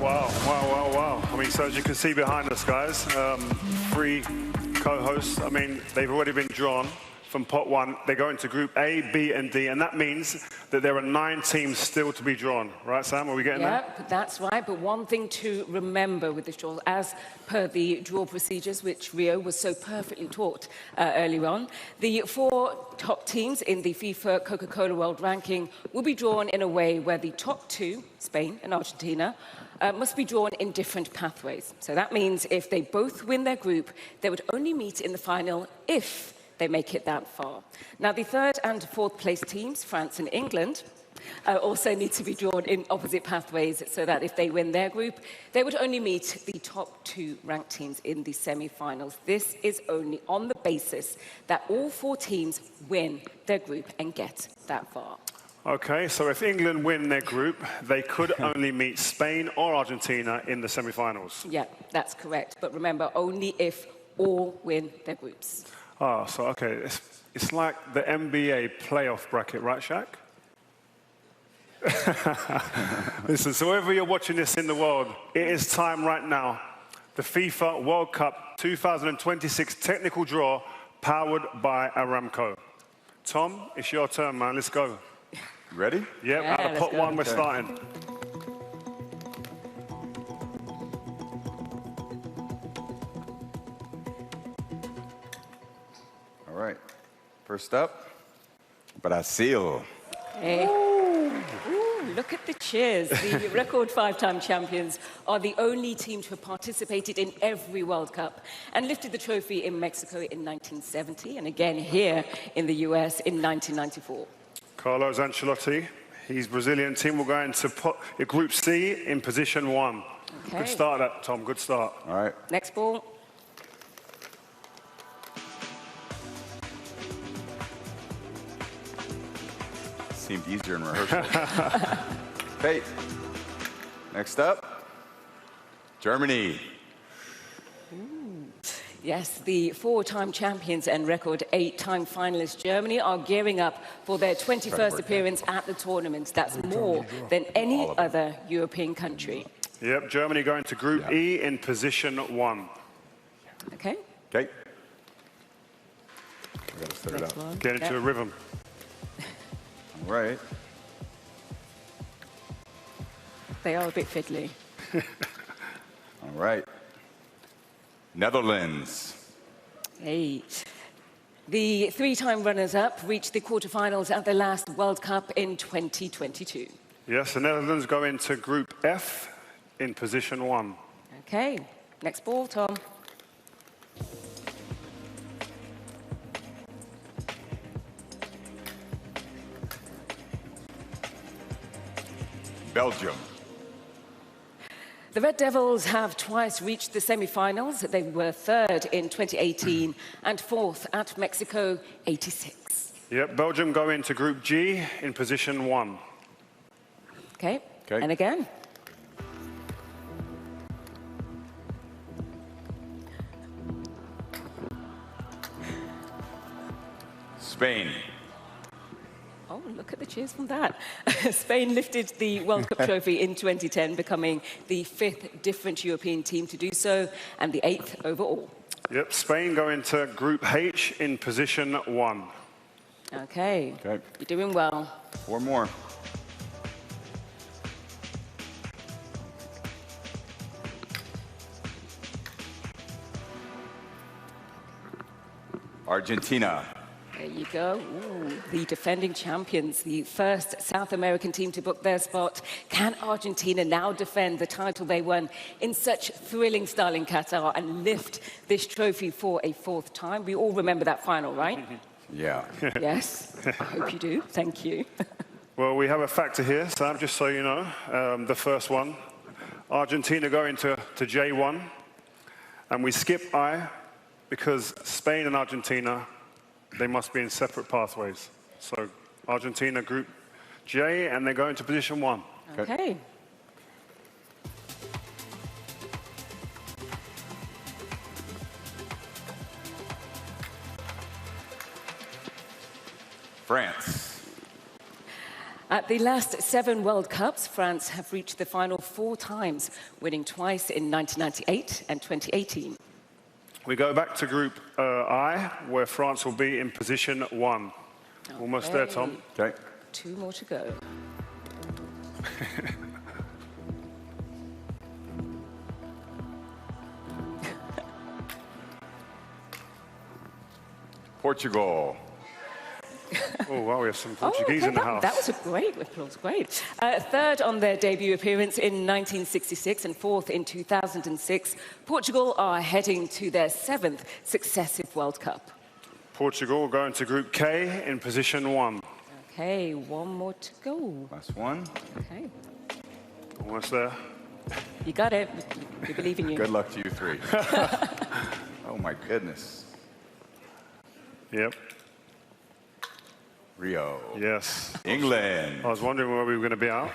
Wow. I mean, so as you can see behind us, guys, three co-hosts. I mean, they've already been drawn from pot 1. They go into Group A, B, and D, and that means that there are 9 teams still to be drawn. Right, Sam? Are we getting there? Yeah, that's right. But one thing to remember with this draw, as per the draw procedures, which Rio was so perfectly taught earlier on, the 4 top teams in the FIFA Coca-Cola World Ranking will be drawn in a way where the top 2, Spain and Argentina, must be drawn in different pathways. So that means if they both win their group, they would only meet in the final if they make it that far. Now, the 3rd and 4th place teams, France and England, also need to be drawn in opposite pathways so that if they win their group, they would only meet the top 2 ranked teams in the semi-finals. This is only on the basis that all 4 teams win their group and get that far. Okay, so if England win their group, they could only meet Spain or Argentina in the semi-finals. Yeah, that's correct. But remember, only if all win their groups. Oh, so okay, it's like the NBA playoff bracket, right, Shaq? Listen, so wherever you're watching this in the world, it is time right now. The FIFA World Cup 2026 technical draw powered by Aramco. Tom, it's your turn, man. Let's go. Ready? Yep, Yeah, out of pot 1, we're Okay. starting. All right. First up, Brazil. Hey. Ooh, look at the cheers. The record 5-time champions are the only team to have participated in every World Cup and lifted the trophy in Mexico in 1970 and again here in the US in 1994. Carlos Ancelotti, his Brazilian team will go into Group C in position 1. Okay. Good start, that, Tom. Good start. All right. Next ball. Seemed easier in rehearsal. Okay. Next up, Germany. Yes, the 4-time champions and record 8-time finalists Germany are gearing up for their 21st appearance at the tournament. That's more than any other European country. Yep, Germany going to Group E in position 1. Okay. Okay. We gotta set it up. Get into a rhythm. All right. They are a bit fiddly. All right. Netherlands. Hey. The 3-time runners-up reached the quarterfinals at the last World Cup in 2022. Yes, the Netherlands go into Group F in position 1. Okay. Next ball, Tom. Belgium. The Red Devils have twice reached the semi-finals. They were 3rd in 2018 and 4th at Mexico 86. Yep, Belgium go into Group G in position 1. Okay. Okay. And again. Spain. Oh, look at the cheers from that. Spain lifted the World Cup trophy in 2010, becoming the 5th different European team to do so, and the 8th overall. Yep, Spain go into Group H in position 1. Okay. Okay. You're doing well. 4 more. Argentina. There you go. Ooh, the defending champions, the first South American team to book their spot. Can Argentina now defend the title they won in such thrilling style in Qatar and lift this trophy for a 4th time? We all remember that final, right? Yeah. Yes. I hope you do. Thank you. Well, we have a factor here, Sam, just so you know. The first one, Argentina go into J1, and we skip I because Spain and Argentina, they must be in separate pathways. So Argentina Group J, and they go into position 1. Okay. France. At the last 7 World Cups, France have reached the final 4 times, winning twice in 1998 and 2018. We go back to Group I, where France will be in position 1. Almost there, Tom. Okay. 2 more to go. Portugal. Oh, wow, we have some Portuguese in the house. That was a great applause, great. Third on their debut appearance in 1966 and fourth in 2006, Portugal are heading to their 7th successive World Cup. Portugal going to Group K in position 1. Okay, 1 more to go. Last one. Okay, Almost there. you got it. We believe in you. Good luck to you 3. Oh my goodness. Yep. Rio. Yes. England. I was wondering where we were going to be out.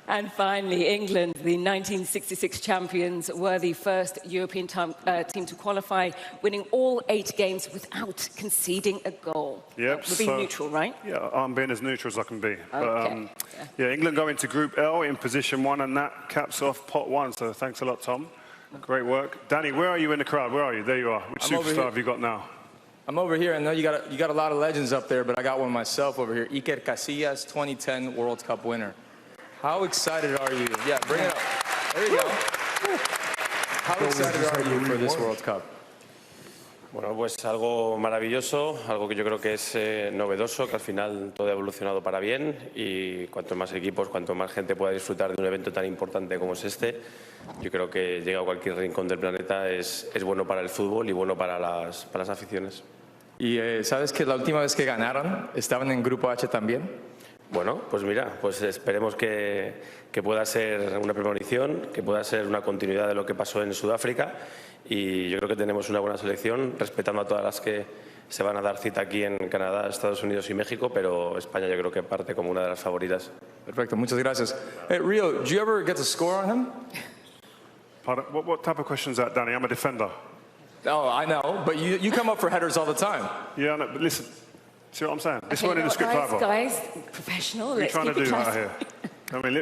And finally, England, the 1966 champions, were the first European team to qualify, winning all 8 games without conceding a goal. Yep. We're being neutral, right? Yeah, I'm being as neutral as I can be. Okay. Yeah, England go into Group L in position 1, and that caps off pot 1. So thanks a lot, Tom. Great work. Danny, where are you in the crowd? Where are you? There you are. Which superstar have you got now? I'm over here. I know you got a lot of legends up there, but I got one myself over here. Iker Casillas, 2010 World Cup winner. How excited are you? Yeah, bring it up. There you go. How excited are you for this World Cup? Bueno, pues algo maravilloso, algo que yo creo que es novedoso, que al final todo ha evolucionado para bien y cuanto más equipos, cuanto más gente pueda disfrutar de un evento tan importante como es este, yo creo que llega a cualquier rincón del planeta es bueno para el fútbol y bueno para las aficiones. Y ¿sabes que la última vez que ganaron estaban en Grupo H también? Bueno, pues mira, pues esperemos que pueda ser una premonición, que pueda ser una continuidad de lo que pasó en Sudáfrica y yo creo que tenemos una buena selección, respetando a todas las que se van a dar cita aquí en Canadá, Estados Unidos y México, pero España yo creo que parte como una de las favoritas. Perfecto, muchas gracias. Hey, Rio, did you ever get to score on him? Pardon? What type of question is that, Danny? I'm a defender. Oh, I know, but you come up for headers all the time. Yeah, no, but listen. See what I'm saying? This Okay, weren't in the script either. guys, professional. What are you Let's trying to keep it do right classy. here? I mean,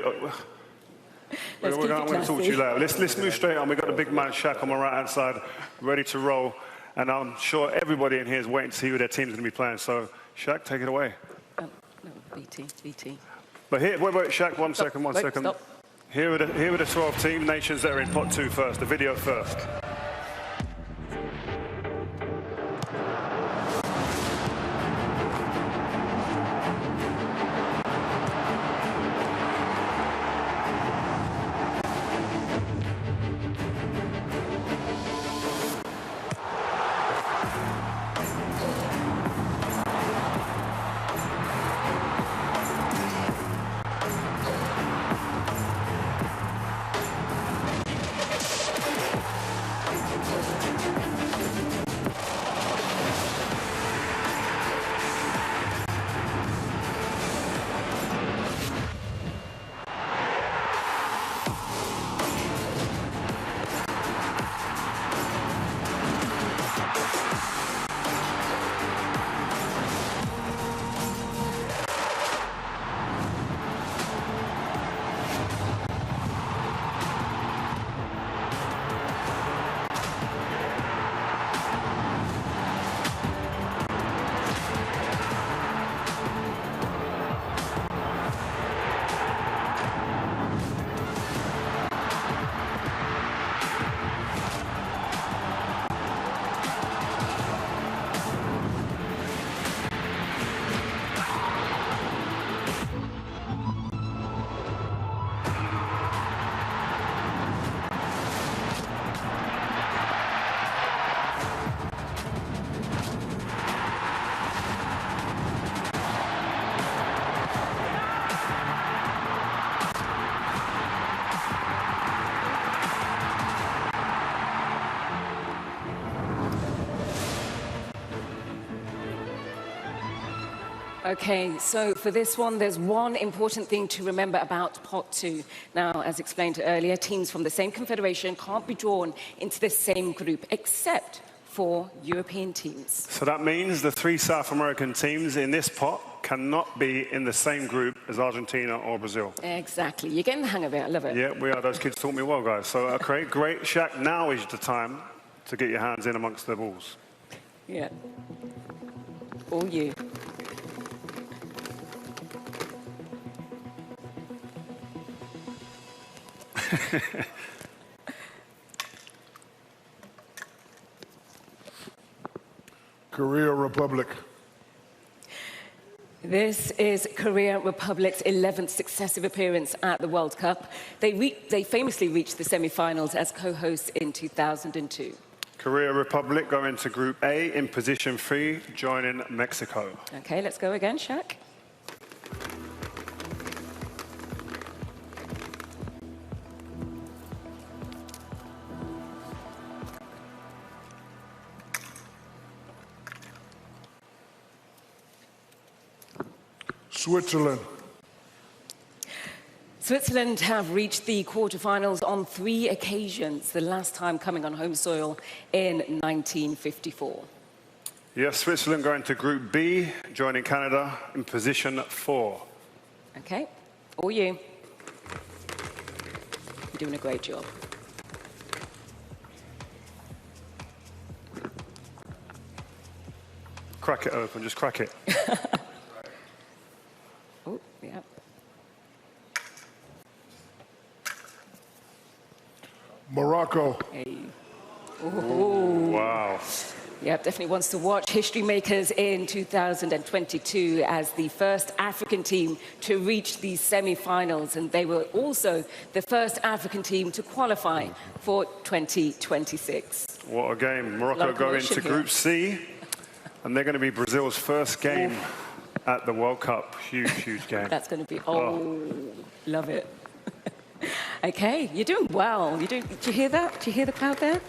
Let's keep it I'm going to talk to you later. Let's move straight on. We've got the big man, Shaq, on my right-hand side, ready to roll. And I'm sure everybody in here is waiting to see who their team's going to be playing. So, Shaq, take it away. No, BT. But here, wait, Shaq, one second. Stop. Here are the 12 team nations that are in pot 2 first. The video first. Okay, so for this one, there's one important thing to remember about pot 2. Now, as explained earlier, teams from the same confederation can't be drawn into the same group, except for European teams. So that means the 3 South American teams in this pot cannot be in the same group as Argentina or Brazil. Exactly. You're getting the hang of it. I love it. Yeah, we are. Those kids taught me well, guys. So, okay, great. Shaq, now is the time to get your hands in amongst the balls. Yeah. All you. Korea Republic. This is Korea Republic's 11th successive appearance at the World Cup. They famously reached the semi-finals as co-hosts in 2002. Korea Republic go into Group A in position 3, joining Mexico. Okay, let's go again, Shaq. Switzerland. Switzerland have reached the quarterfinals on 3 occasions, the last time coming on home soil in 1954. Yes, Switzerland going to Group B, joining Canada in position 4. Okay, all you. You're doing a great job. Crack it open, just crack it. Oh, yeah. Morocco. Hey. Ooh, wow. Yeah, definitely wants to watch. History makers in 2022 as the first African team to reach the semi-finals, and they were also the first African team to qualify for 2026. What a game. Morocco go into Group C, and they're going to be Brazil's first game at the World Cup. Huge, huge game. That's going to be, love it. Okay, you're doing well. Did you hear that? Did you hear the crowd there?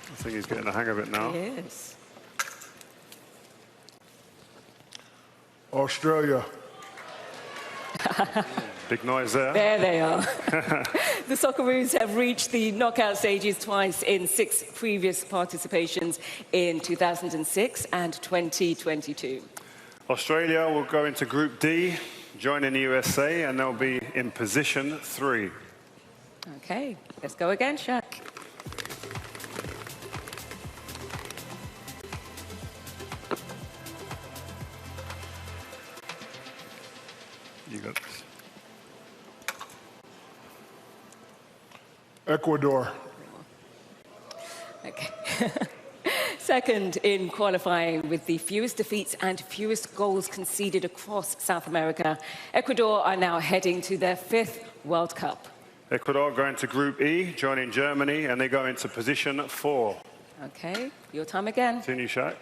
I think he's getting the hang of it now. Yes. Australia. Big noise there. There they are. The Socceroos have reached the knockout stages twice in 6 previous participations in 2006 and 2022. Australia will go into Group D, joining the USA, and they'll be in position 3. Okay, let's go again, Shaq. You got this. Ecuador. Okay. Second in qualifying with the fewest defeats and fewest goals conceded across South America, Ecuador are now heading to their 5th World Cup. Ecuador going to Group E, joining Germany, and they go into position 4. Okay, your time again. Continue, Shaq.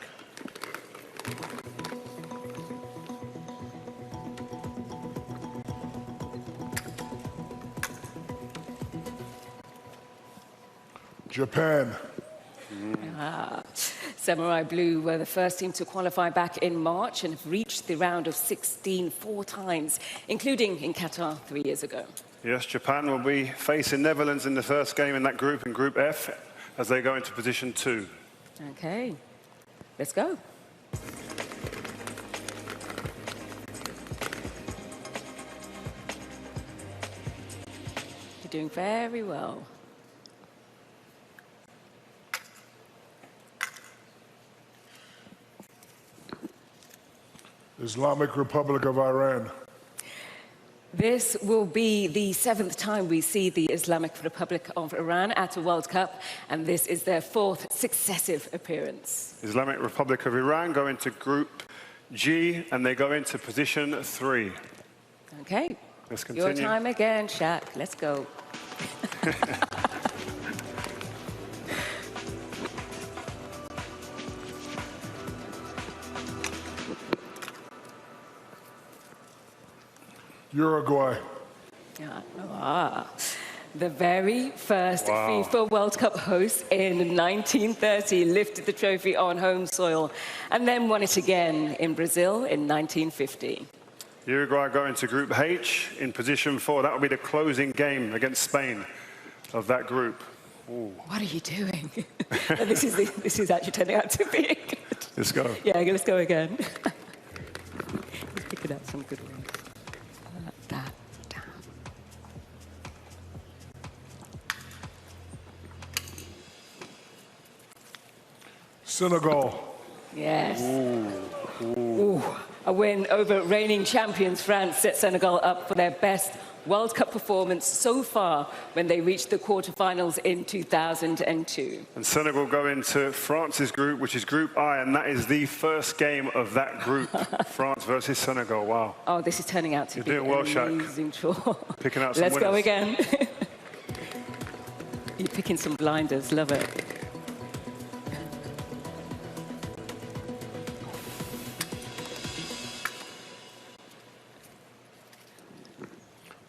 Japan. Samurai Blue were the first team to qualify back in March and have reached the round of 16 4 times, including in Qatar 3 years ago. Yes, Japan will be facing Netherlands in the first game in that group, in Group F, as they go into position 2. Okay, let's go. You're doing very well. Islamic Republic of Iran. This will be the 7th time we see the Islamic Republic of Iran at a World Cup, and this is their 4th successive appearance. Islamic Republic of Iran go into Group G, and they go into position 3. Okay. Let's continue. Your time again, Shaq. Let's go. Uruguay. The very first FIFA World Cup host in 1930 lifted the trophy on home soil and then won it again in Brazil in 1950. Uruguay go into Group H in position 4. That will be the closing game against Spain of that group. Ooh. What are you doing? this is actually turning out to be good. Let's go. Yeah, let's go again. Picking out some good ones. That down. Senegal. Yes. Ooh. A win over reigning champions France set Senegal up for their best World Cup performance so far when they reached the quarterfinals in 2002. And Senegal go into France's group, which is Group I, and that is the first game of that group. France versus Senegal. Wow. Oh, this is turning out to be doing well, an Shaq. amazing draw. Picking out some Let's go winners. again. You're picking some blinders. Love it.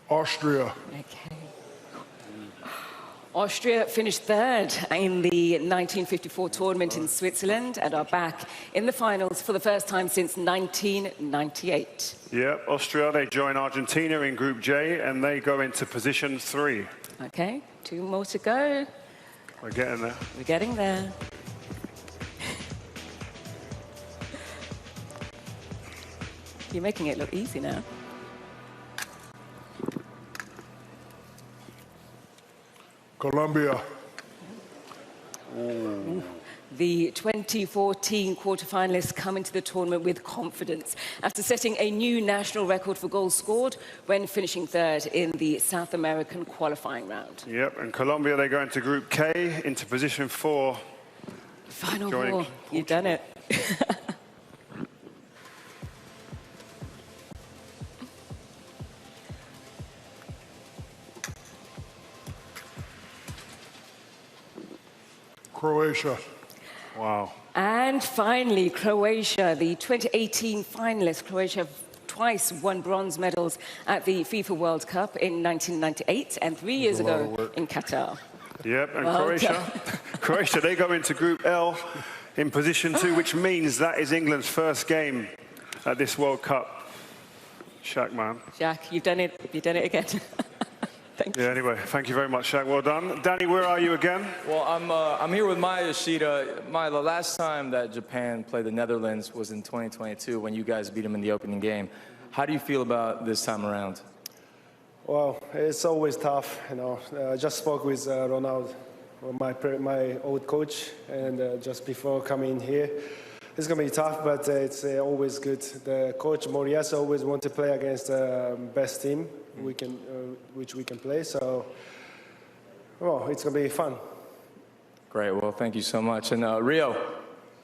Austria. Okay. Austria finished third in the 1954 tournament in Switzerland and are back in the finals for the first time since 1998. Yeah, Austria, they join Argentina in Group J, and they go into position 3. Okay, 2 more to go. We're getting there. We're getting there. You're making it look easy now. Colombia. The 2014 quarterfinalists come into the tournament with confidence after setting a new national record for goals scored when finishing third in the South American qualifying round. Yep, and Colombia, they go into Group K, into position 4. Final Joining ball. You've done it. Croatia. Wow. And finally, Croatia, the 2018 finalists. Croatia have twice won bronze medals at the FIFA World Cup in 1998 and 3 years ago in Qatar. Yep, and Well Croatia, Croatia, they go into Group L in position 2, which means that is England's first game at this World Cup. Shaq, man. Jack, you've done it. You've done it again. Yeah, anyway, thank you very much, Shaq. Well done. Danny, where are you again? Well, I'm here with Maya Yoshida. Maya, the last time that Japan played the Netherlands was in 2022 when you guys beat them in the opening game. How do you feel about this time around? Well, it's always tough, you know. I just spoke with Ronald, my old coach, and just before coming here. It's going to be tough, but it's always good. The coach, Morias, always want to play against the best team which we can play. So, well, it's going to be fun. Great. Well, thank you so much. And Rio,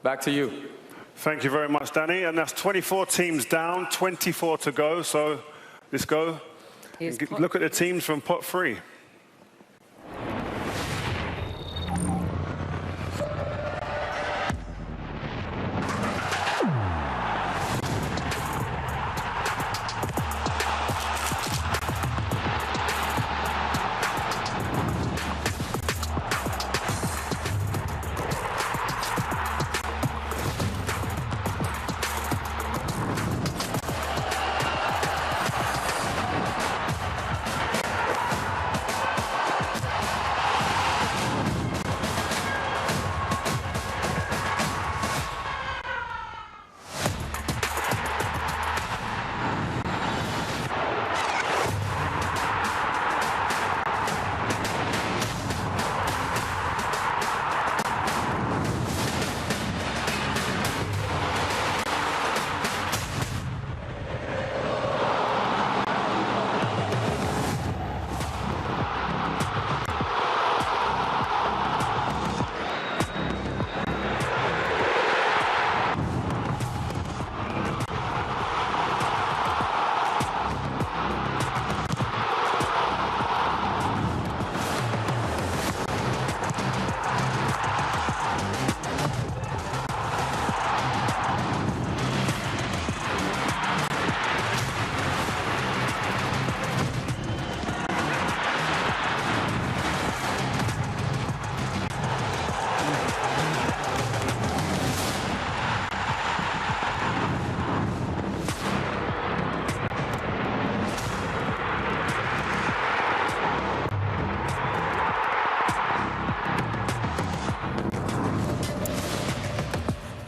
back to you. Thank you very much, Danny. And that's 24 teams down, 24 to go. So let's go. Look at the teams from pot 3.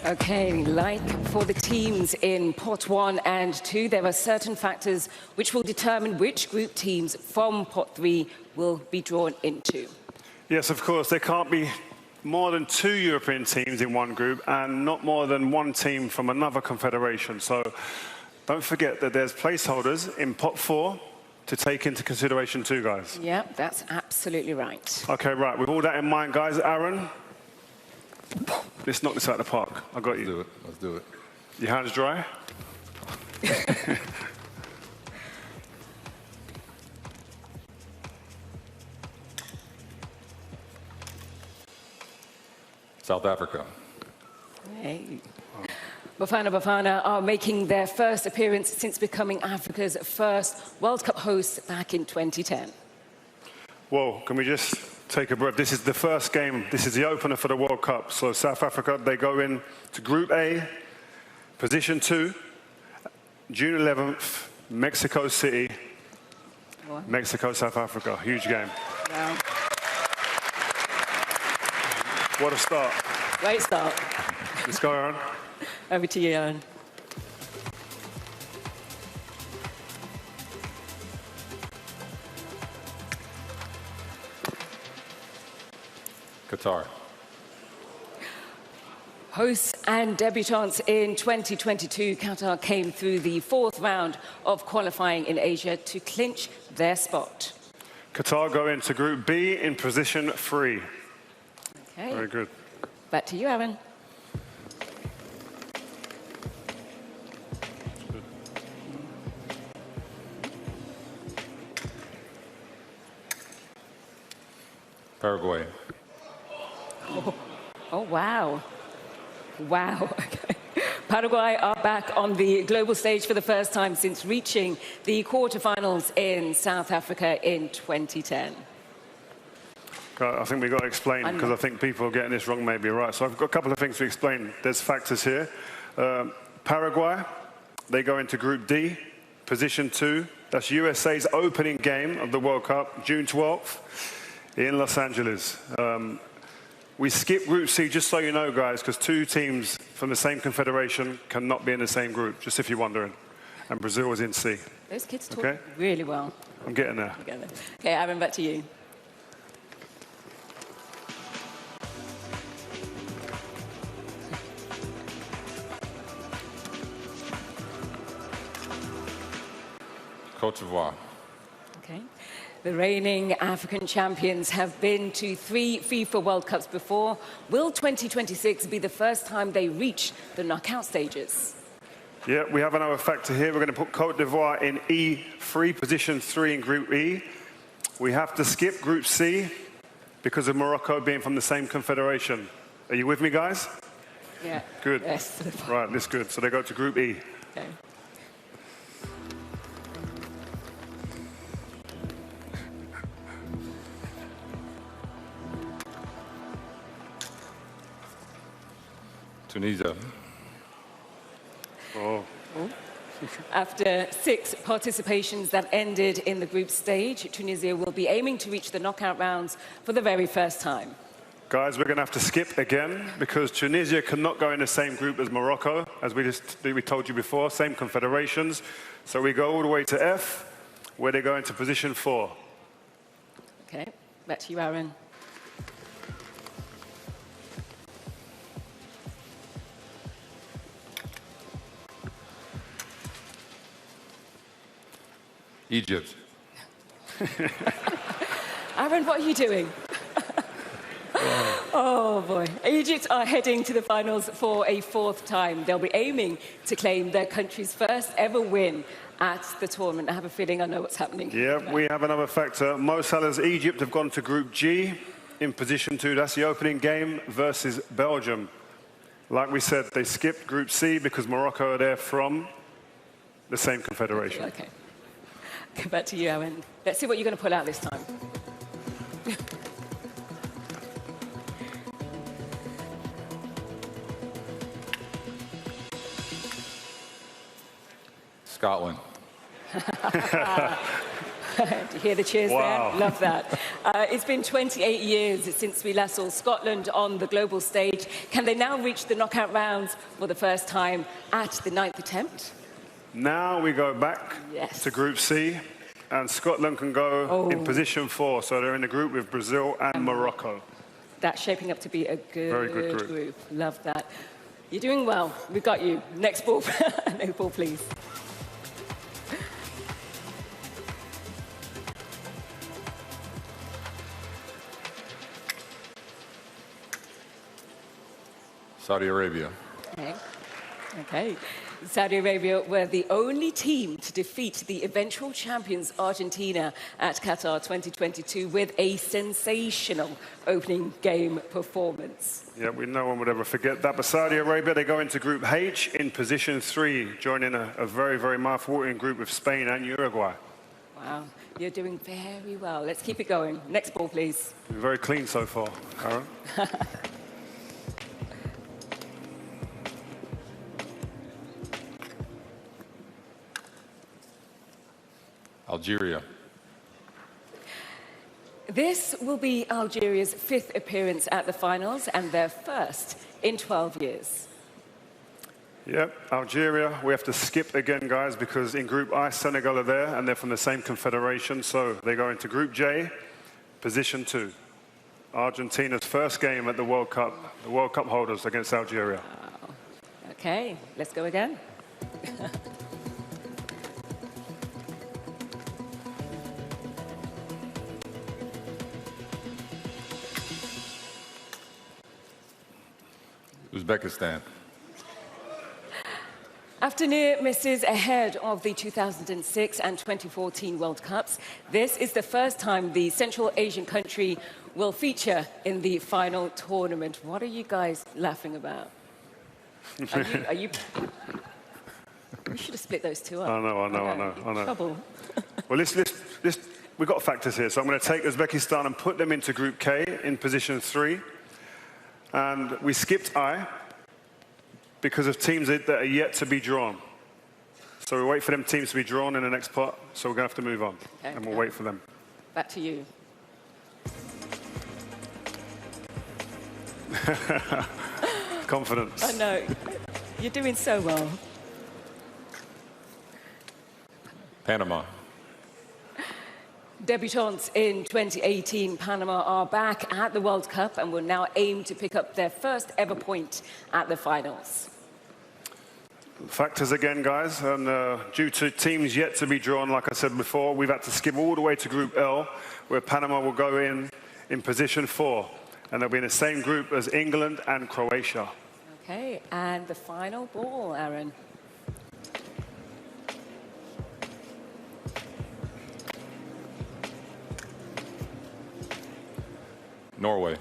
Okay, like for the teams in pot 1 and 2, there are certain factors which will determine which group teams from pot 3 will be drawn into. Yes, of course. There can't be more than 2 European teams in one group and not more than 1 team from another confederation. So don't forget that there's placeholders in pot 4 to take into consideration too, guys. Yep, that's absolutely right. Okay, right. With all that in mind, guys, Aaron, let's knock this out of the park. I got you. Let's do it. Let's do it. Your hands dry? South Africa. Hey. Bafana are making their first appearance since becoming Africa's first World Cup host back in 2010. Whoa, can we just take a breath? This is the first game. This is the opener for the World Cup. So South Africa, they go in to Group A, position 2, June 11th, Mexico City, Mexico, South Africa. Huge game. Wow. What a start. Great start. Let's go, Aaron. Over to you, Aaron. Qatar. Hosts and debutants in 2022, Qatar came through the 4th round of qualifying in Asia to clinch their spot. Qatar go into Group B in position 3. Okay. Very good. Back to you, Aaron. Paraguay. Oh, wow. Wow. Okay. Paraguay are back on the global stage for the first time since reaching the quarterfinals in South Africa in 2010. I think we've got to explain, because I think people are getting this wrong maybe, right? So I've got a couple of things to explain. There's factors here. Paraguay, they go into Group D, position 2. That's USA's opening game of the World Cup, June 12th, in Los Angeles. We skip Group C, just so you know, guys, because 2 teams from the same confederation cannot be in the same group, just if you're wondering. And Brazil was in C. Those kids talk really well. I'm getting there. Okay, Aaron, back to you. Cote d'Ivoire. Okay. The reigning African champions have been to 3 FIFA World Cups before. Will 2026 be the first time they reach the knockout stages? Yeah, we have another factor here. We're going to put Cote d'Ivoire in E3, position 3 in Group E. We have to skip Group C because of Morocco being from the same confederation. Are you with me, guys? Yeah. Good. Yes. Right, that's good. So they go to Group E. Okay. Tunisia. Oh. After 6 participations that ended in the group stage, Tunisia will be aiming to reach the knockout rounds for the very first time. Guys, we're going to have to skip again because Tunisia cannot go in the same group as Morocco, as we told you before, same confederations. So we go all the way to F, where they go into position 4. Okay, back to you, Aaron. Egypt. Aaron, what are you doing? Oh boy. Egypt are heading to the finals for a 4th time. They'll be aiming to claim their country's first ever win at the tournament. I have a feeling I know what's happening. Yeah, we have another factor. Mo Salah's Egypt have gone to Group G in position 2. That's the opening game versus Belgium. Like we said, they skipped Group C because Morocco are there from the same confederation. Okay. Go back to you, Aaron. Let's see what you're going to pull out this time. Scotland. Do you hear the cheers Wow. there? Love that. It's been 28 years since we last saw Scotland on the global stage. Can they now reach the knockout rounds for the first time at the 9th attempt? Now we go back to Group C, and Scotland can go in position 4. So they're in the group with Brazil and Morocco. That's shaping up to be a Very good group. Love that. You're doing well. We've got you. Next ball. Next ball, please. Saudi Arabia. Okay. Saudi Arabia were the only team to defeat the eventual champions Argentina at Qatar 2022 with a sensational opening game performance. Yeah, no one would ever forget that. But Saudi Arabia, they go into Group H in position 3, joining a very, very mouth-watering group of Spain and Uruguay. Wow, you're doing very well. Let's keep it going. Next ball, please. Very clean so far, Aaron. Algeria. This will be Algeria's 5th appearance at the finals and their first in 12 years. Yep, Algeria, we have to skip again, guys, because in Group I, Senegal are there, and they're from the same confederation, so they go into Group J, position 2. Argentina's first game at the World Cup holders against Algeria. Wow. Okay, let's go again. Uzbekistan. After near misses ahead of the 2006 and 2014 World Cups, this is the first time the Central Asian country will feature in the final tournament. What are you guys laughing about? Are you we should have split those two up. I know. Trouble. Well, we've got factors here. So I'm going to take Uzbekistan and put them into Group K in position 3. And we skipped I because of teams that are yet to be drawn. So we wait for them teams to be drawn in the next pot. So we're going to have to move on. Okay, and we'll wait for them. Back to you. Confidence. I know. You're doing so well. Panama. Debutants in 2018, Panama are back at the World Cup and will now aim to pick up their first ever point at the finals. Factors again, guys, and due to teams yet to be drawn, like I said before, we've had to skip all the way to Group L, where Panama will go in position 4, and they'll be in the same group as England and Croatia. Okay, and the final ball, Aaron. Norway.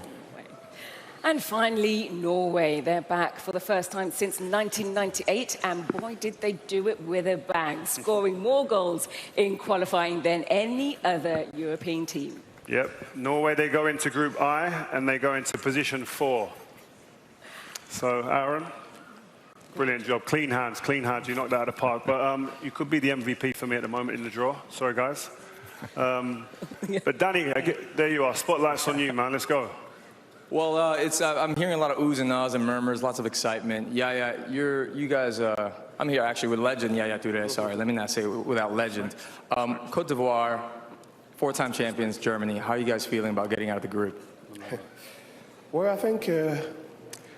And finally, Norway. They're back for the first time since 1998, and boy, did they do it with a bang, scoring more goals in qualifying than any other European team. Yep, Norway, they go into Group I, and they go into position 4. So, Aaron, brilliant job. Clean hands, you knocked that out of the park. But you could be the MVP for me at the moment in the draw. Sorry, guys. But Danny, there you are. Spotlight's on you, man. Let's go. Well, I'm hearing a lot of oohs and ahs and murmurs, lots of excitement. You guys, I'm here actually with legend Yaya Touré. Sorry, let me not say without legend. Côte d'Ivoire, 4-time champions, Germany. How are you guys feeling about getting out of the group? Well, I think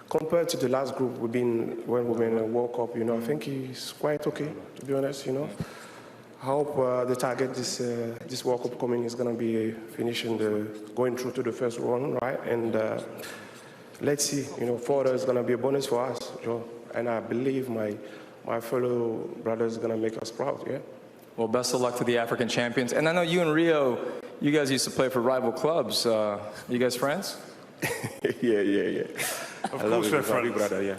compared to the last group we've been when we were in the World Cup, I think it's quite okay, to be honest, I hope the target this World Cup coming is going to be finishing going through to the first round, right? And let's see, further is going to be a bonus for us, and I believe my fellow brothers are going to make us proud, yeah? Well, best of luck to the African champions. And I know you and Rio, you guys used to play for rival clubs. You guys friends? Yeah. Of course we're friends. Brother, yeah.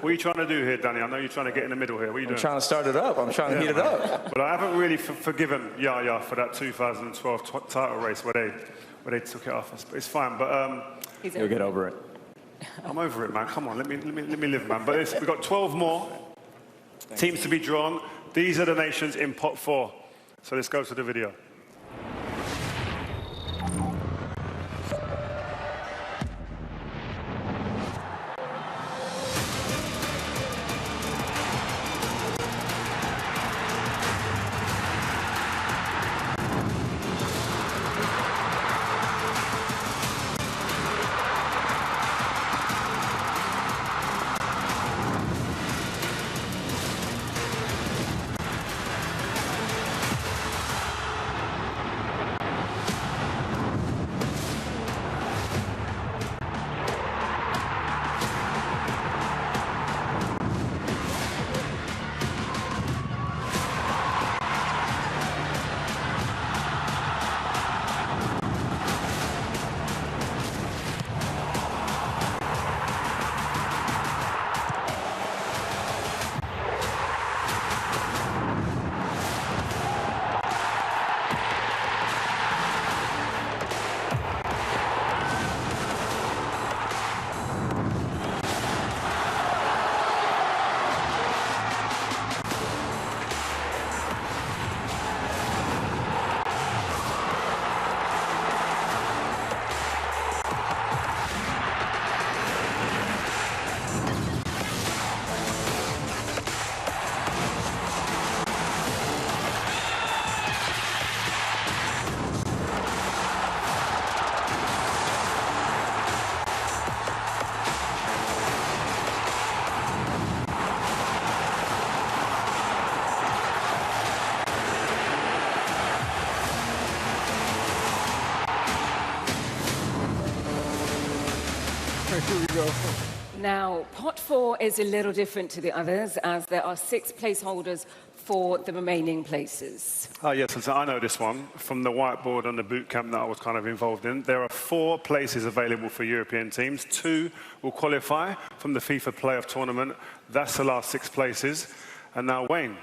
What are you trying to do here, Danny? I know you're trying to get in the middle here. What are you doing? I'm trying to start it up. I'm trying to heat it up. But I haven't really forgiven Yaya for that 2012 title race where they took it off us. But it's fine. But you'll get over it. I'm over it, man. Come on, let me live, man. But we've got 12 more teams to be drawn. These are the nations in pot 4. So let's go to the video. Here we go. Now, pot 4 is a little different to the others, as there are 6 placeholders for the remaining places. Oh, yes, and so I know this one from the whiteboard and the boot camp that I was kind of involved in. There are 4 places available for European teams. 2 will qualify from the FIFA playoff tournament. That's the last 6 places. And now, Wayne,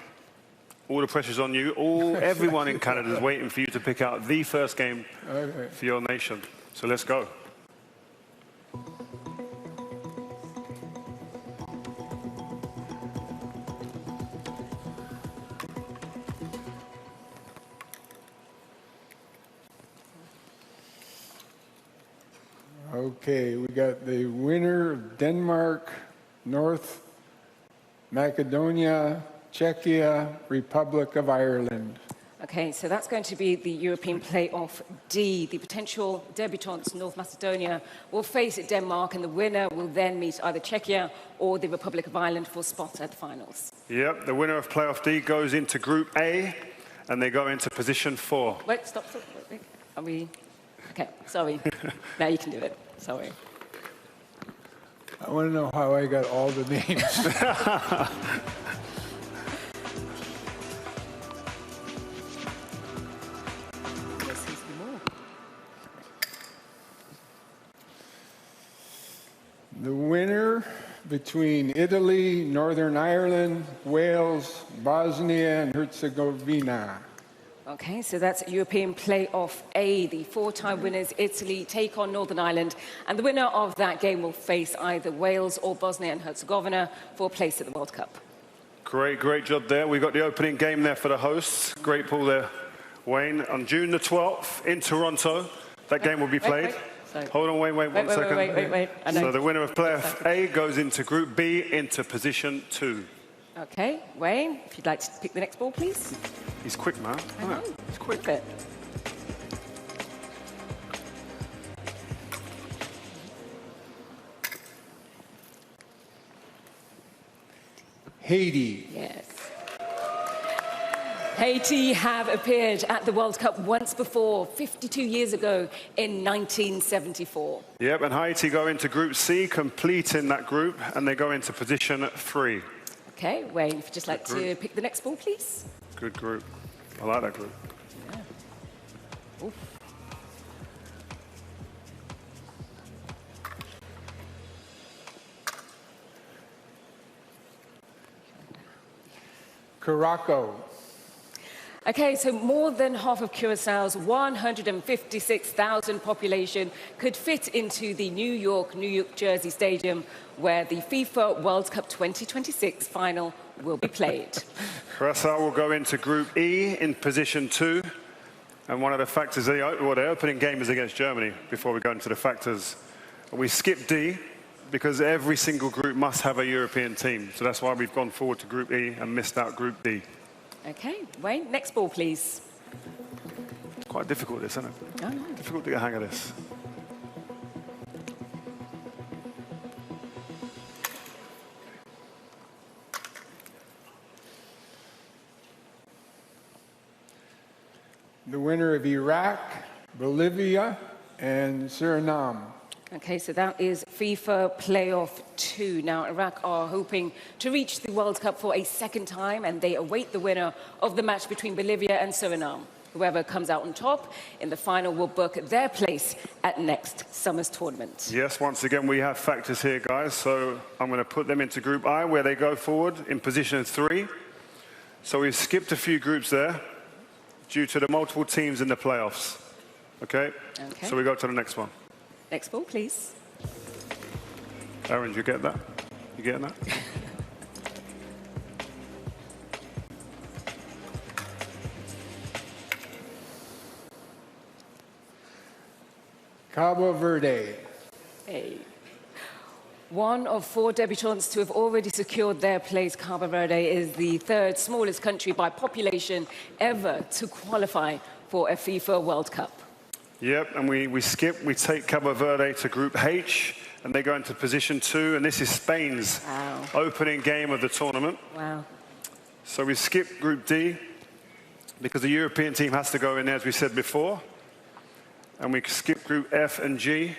all the pressure's on you. Everyone in Canada is waiting for you to pick out the first game for your nation. So let's go. Okay, we got the winner of Denmark, North Macedonia, Czechia, Republic of Ireland. Okay, so that's going to be the European Playoff D. The potential debutants, North Macedonia, will face Denmark, and the winner will then meet either Czechia or the Republic of Ireland for spots at the finals. Yep, the winner of Playoff D goes into Group A, and they go into position 4. Wait, stop. Wait. Are we... Okay, sorry. Now you can do it. Sorry. I want to know how I got all the names. The winner between Italy, Northern Ireland, Wales, Bosnia, and Herzegovina. Okay, so that's European Playoff A. The 4-time winners, Italy, take on Northern Ireland, and the winner of that game will face either Wales or Bosnia and Herzegovina for a place at the World Cup. Great job there. We got the opening game there for the hosts. Great ball there, Wayne. On June the 12th in Toronto, that game will be played. Hold on, wait, one second. Wait. So the winner of Playoff A goes into Group B, into position 2. Okay, Wayne, if you'd like to pick the next ball, please. He's quick, man. I know. He's quick. Look at it. Haiti. Yes. Haiti have appeared at the World Cup once before, 52 years ago in 1974. Yep, and Haiti go into Group C, completing that group, and they go into position 3. Okay, Wayne, if you'd just like to pick the next ball, please. Good group. I like that group. Yeah. Oof. Curacao. Okay, so more than half of Curaçao's 156,000 population could fit into the New York Jersey Stadium, where the FIFA World Cup 2026 final will be played. Curaçao will go into Group E in position 2. And one of the factors, the opening game is against Germany, before we go into the factors. We skip D, because every single group must have a European team. So that's why we've gone forward to Group E and missed out Group D. Okay, Wayne, next ball, please. It's quite difficult, this, isn't it? Oh, no. Difficult to get a hang of this. The winner of Iraq, Bolivia, and Suriname. Okay, so that is FIFA Playoff 2. Now, Iraq are hoping to reach the World Cup for a second time, and they await the winner of the match between Bolivia and Suriname. Whoever comes out on top in the final will book their place at next summer's tournament. Yes, once again, we have factors here, guys. So I'm going to put them into Group I, where they go forward in position 3. So we've skipped a few groups there due to the multiple teams in the playoffs. Okay? So we go to the next one. Next ball, please. Aaron, you get that? You getting that? Cabo Verde. Hey. One of 4 debutants to have already secured their place, Cabo Verde is the 3rd smallest country by population ever to qualify for a FIFA World Cup. Yep, and we take Cabo Verde to Group H, and they go into position 2, and this is Spain's opening game of the tournament. Wow. So we skip Group D, because the European team has to go in there, as we said before. And we skip Group F and G,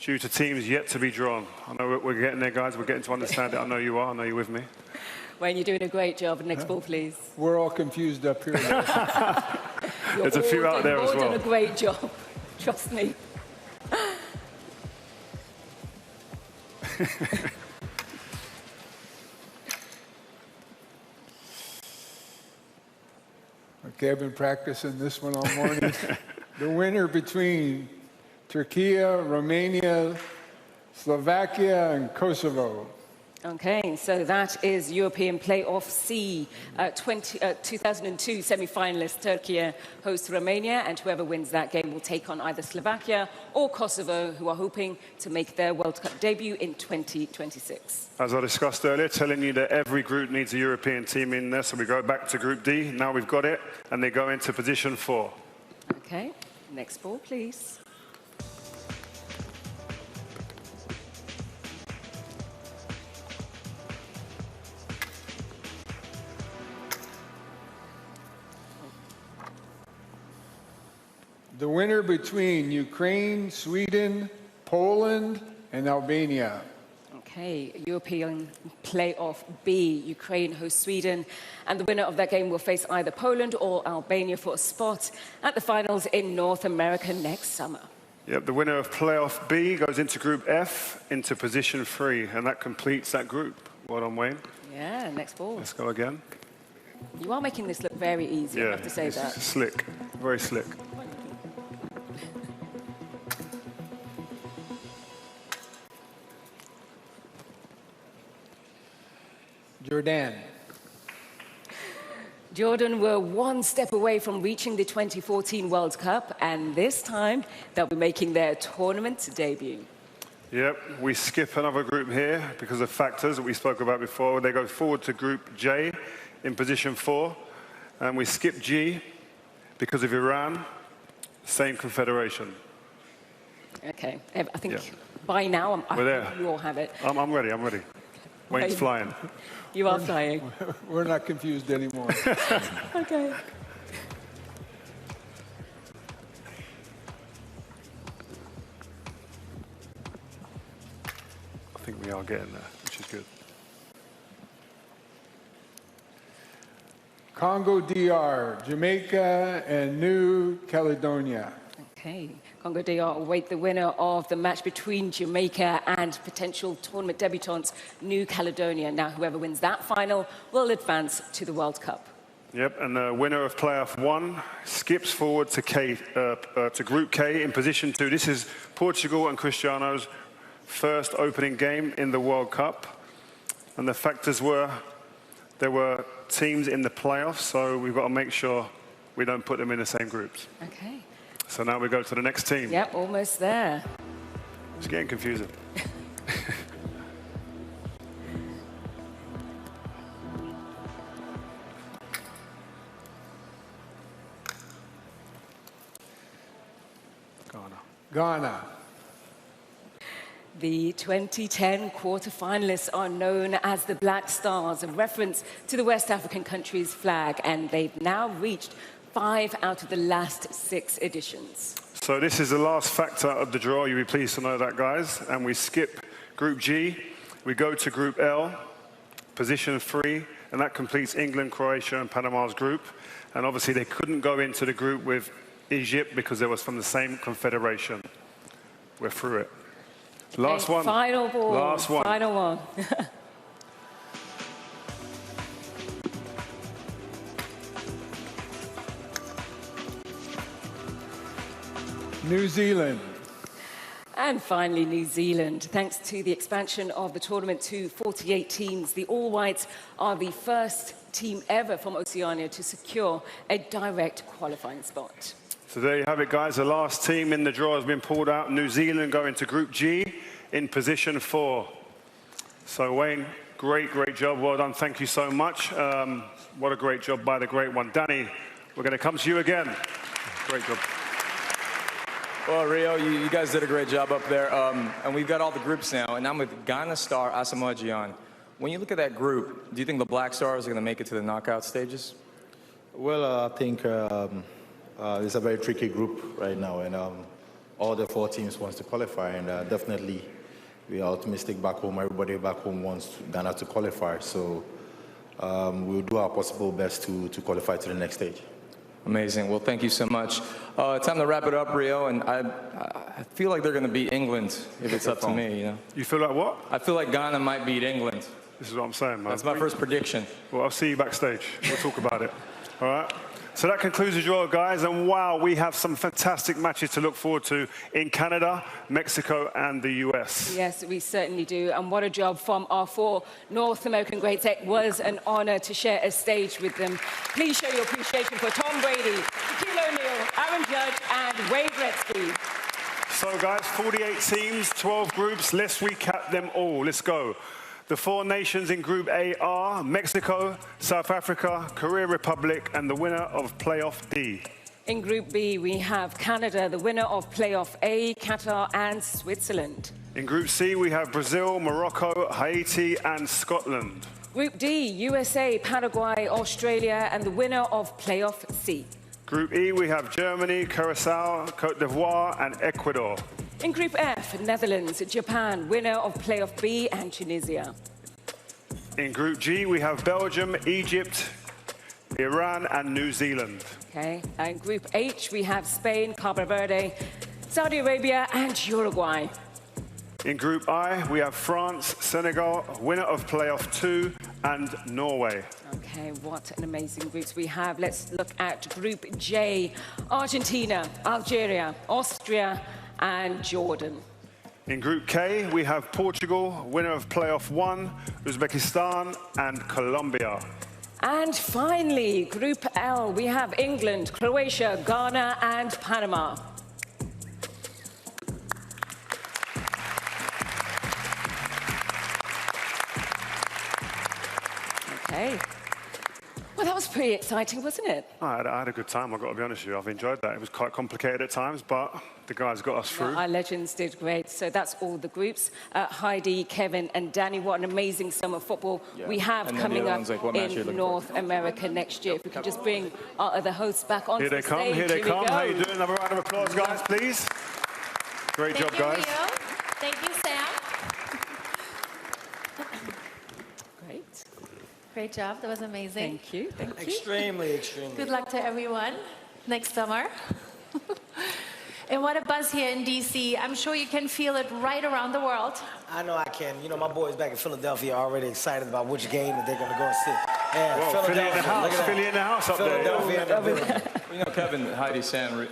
due to teams yet to be drawn. I know we're getting there, guys. We're getting to understand it. I know you are. I know you're with me. Wayne, you're doing a great job. Next ball, please. We're all confused up here. There's a few out there as You're all well. doing a great job. Trust me. Okay, I've been practicing this one all morning. The winner between Turkey, Romania, Slovakia, and Kosovo. Okay, so that is European Playoff C 2002 semi-finalist Turkey hosts Romania, and whoever wins that game will take on either Slovakia or Kosovo, who are hoping to make their World Cup debut in 2026. As I discussed earlier, telling you that every group needs a European team in there, so we go back to Group D. Now we've got it, and they go into position 4. Okay, next ball, please. The winner between Ukraine, Sweden, Poland, and Albania. Okay, European Playoff B, Ukraine hosts Sweden, and the winner of that game will face either Poland or Albania for a spot at the finals in North America next summer. Yep, the winner of Playoff B goes into Group F, into position 3, and that completes that group. Well done, Wayne. Yeah, next ball. Let's go again. You are making this look very easy, I have to say it's that. slick, very slick. Jordan. Jordan were one step away from reaching the 2014 World Cup, and this time they'll be making their tournament debut. Yep, we skip another group here because of factors that we spoke about before. They go forward to Group J in position 4, and we skip G because of Iran, same confederation. Okay, I think by now I We're there. think you all have it. I'm ready, I'm ready. Wayne's flying. You are flying. We're not confused anymore. Okay. I think we are getting there, which is good. Congo DR, Jamaica, and New Caledonia. Okay, Congo DR await the winner of the match between Jamaica and potential tournament debutants New Caledonia. Now, whoever wins that final will advance to the World Cup. Yep, and the winner of Playoff 1 skips forward to Group K in position 2. This is Portugal and Cristiano's first opening game in the World Cup. And the factors were, there were teams in the playoffs, so we've got to make sure we don't put them in the same groups. Okay. So now we go to the next team. Yep, almost there. It's getting confusing. Ghana. The 2010 quarterfinalists are known as the Black Stars, a reference to the West African country's flag, and they've now reached 5 out of the last 6 editions. So this is the last factor of the draw. You'll be pleased to know that, guys. And we skip Group G. We go to Group L, position 3, and that completes England, Croatia, and Panama's group. And obviously they couldn't go into the group with Egypt because they was from the same confederation. We're through it. Last Okay, one. Final ball. Last one. Final one. New Zealand. And finally, New Zealand. Thanks to the expansion of the tournament to 48 teams, the All Whites are the first team ever from Oceania to secure a direct qualifying spot. So there you have it, guys. The last team in the draw has been pulled out. New Zealand going to Group G in position 4. So Wayne, great job. Well done. Thank you so much. What a great job by the great one. Danny, we're going to come to you again. Great job. Well, Rio, you guys did a great job up there. And we've got all the groups now. And I'm with Ghana star Asamoah Gyan. When you look at that group, do you think the Black Stars are going to make it to the knockout stages? Well, I think it's a very tricky group right now. And all the 4 teams wants to qualify, and definitely we are optimistic back home. Everybody back home wants Ghana to qualify, so we'll do our possible best to qualify to the next stage. Amazing. Well, thank you so much. Time to wrap it up, Rio. And I feel like they're going to beat England if it's up to me. You know. You feel like what? I feel like Ghana might beat England. This is what I'm saying, man. That's my first prediction. Well, I'll see you backstage. We'll talk about it. All right? So that concludes the draw, guys. And wow, we have some fantastic matches to look forward to in Canada, Mexico, and the US. Yes, we certainly do. And what a job from our 4 North American greats. It was an honor to share a stage with them. Please show your appreciation for Tom Brady, Shaquille O'Neal, Aaron Judge, and Wayne Gretzky. So, guys, 48 teams, 12 groups. Let's recap them all. Let's go. The 4 nations in Group A are Mexico, South Africa, Korea Republic, and the winner of Playoff D. In Group B, we have Canada, the winner of Playoff A, Qatar, and Switzerland. In Group C, we have Brazil, Morocco, Haiti, and Scotland. Group D, USA, Paraguay, Australia, and the winner of Playoff C. Group E, we have Germany, Curacao, Cote d'Ivoire, and Ecuador. In Group F, Netherlands, Japan, winner of Playoff B, and Tunisia. In Group G, we have Belgium, Egypt, Iran, and New Zealand. Okay. In Group H, we have Spain, Cabo Verde, Saudi Arabia, and Uruguay. In Group I, we have France, Senegal, winner of Playoff 2, and Norway. Okay, what an amazing groups we have. Let's look at Group J, Argentina, Algeria, Austria, and Jordan. In Group K, we have Portugal, winner of Playoff 1, Uzbekistan, and Colombia. And finally, Group L, we have England, Croatia, Ghana, and Panama. Okay. Well, that was pretty exciting, wasn't it? I had a good time, I've got to be honest with you. I've enjoyed that. It was quite complicated at times, but the guys got us through. Our legends did great. So that's all the groups. Heidi, Kevin, and Danny, what an amazing summer of football we have coming up in North America next year. If we could just bring our other hosts back onto the stage. Here they come. We go. How you doing? Another round of applause, guys, please. Great job, guys. Rio. Thank you, Sam. Great. Great job. That was amazing. Thank you. Thank you. Extremely, extremely. Good luck to everyone next summer. And what a buzz here in D.C. I'm sure you can feel it right around the world. I know I can. You know, my boys back in Philadelphia are already excited about which game that they're going to go and see. Yeah, Well, Philly in the house. Look at that. Philly in the house up there. Philadelphia in the building. You know, Kevin, Heidi, Sam,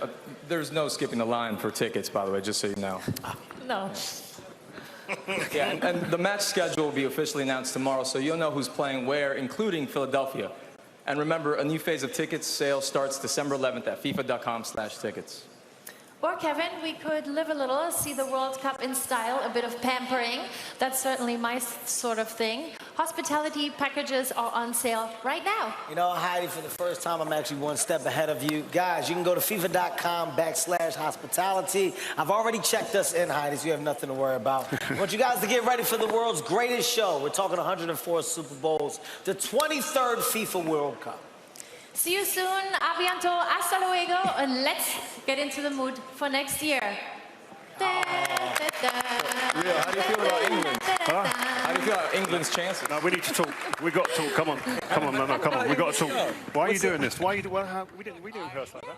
there's no skipping the line for tickets, by the way, just so you know. No. Yeah, and the match schedule will be officially announced tomorrow, so you'll know who's playing where, including Philadelphia. And remember, a new phase of tickets sale starts December 11th at FIFA.com/tickets. Or, Kevin, we could live a little, see the World Cup in style, a bit of pampering. That's certainly my sort of thing. Hospitality packages are on sale right now. You know, Heidi, for the first time, I'm actually one step ahead of you. Guys, you can go to FIFA.com/hospitality. I've already checked us in, Heidi, so you have nothing to worry about. I want you guys to get ready for the world's greatest show. We're talking 104 Super Bowls, the 23rd FIFA World Cup. See you soon. A bientôt. Hasta luego. And let's get into the mood for next year. Rio, how do you feel about England? Huh? How do you feel about England's chances? No, we need to talk. We got to talk. Come on. Come on, no, come on. We got to talk. Why are you doing this? Why are you we didn't rehearse like that.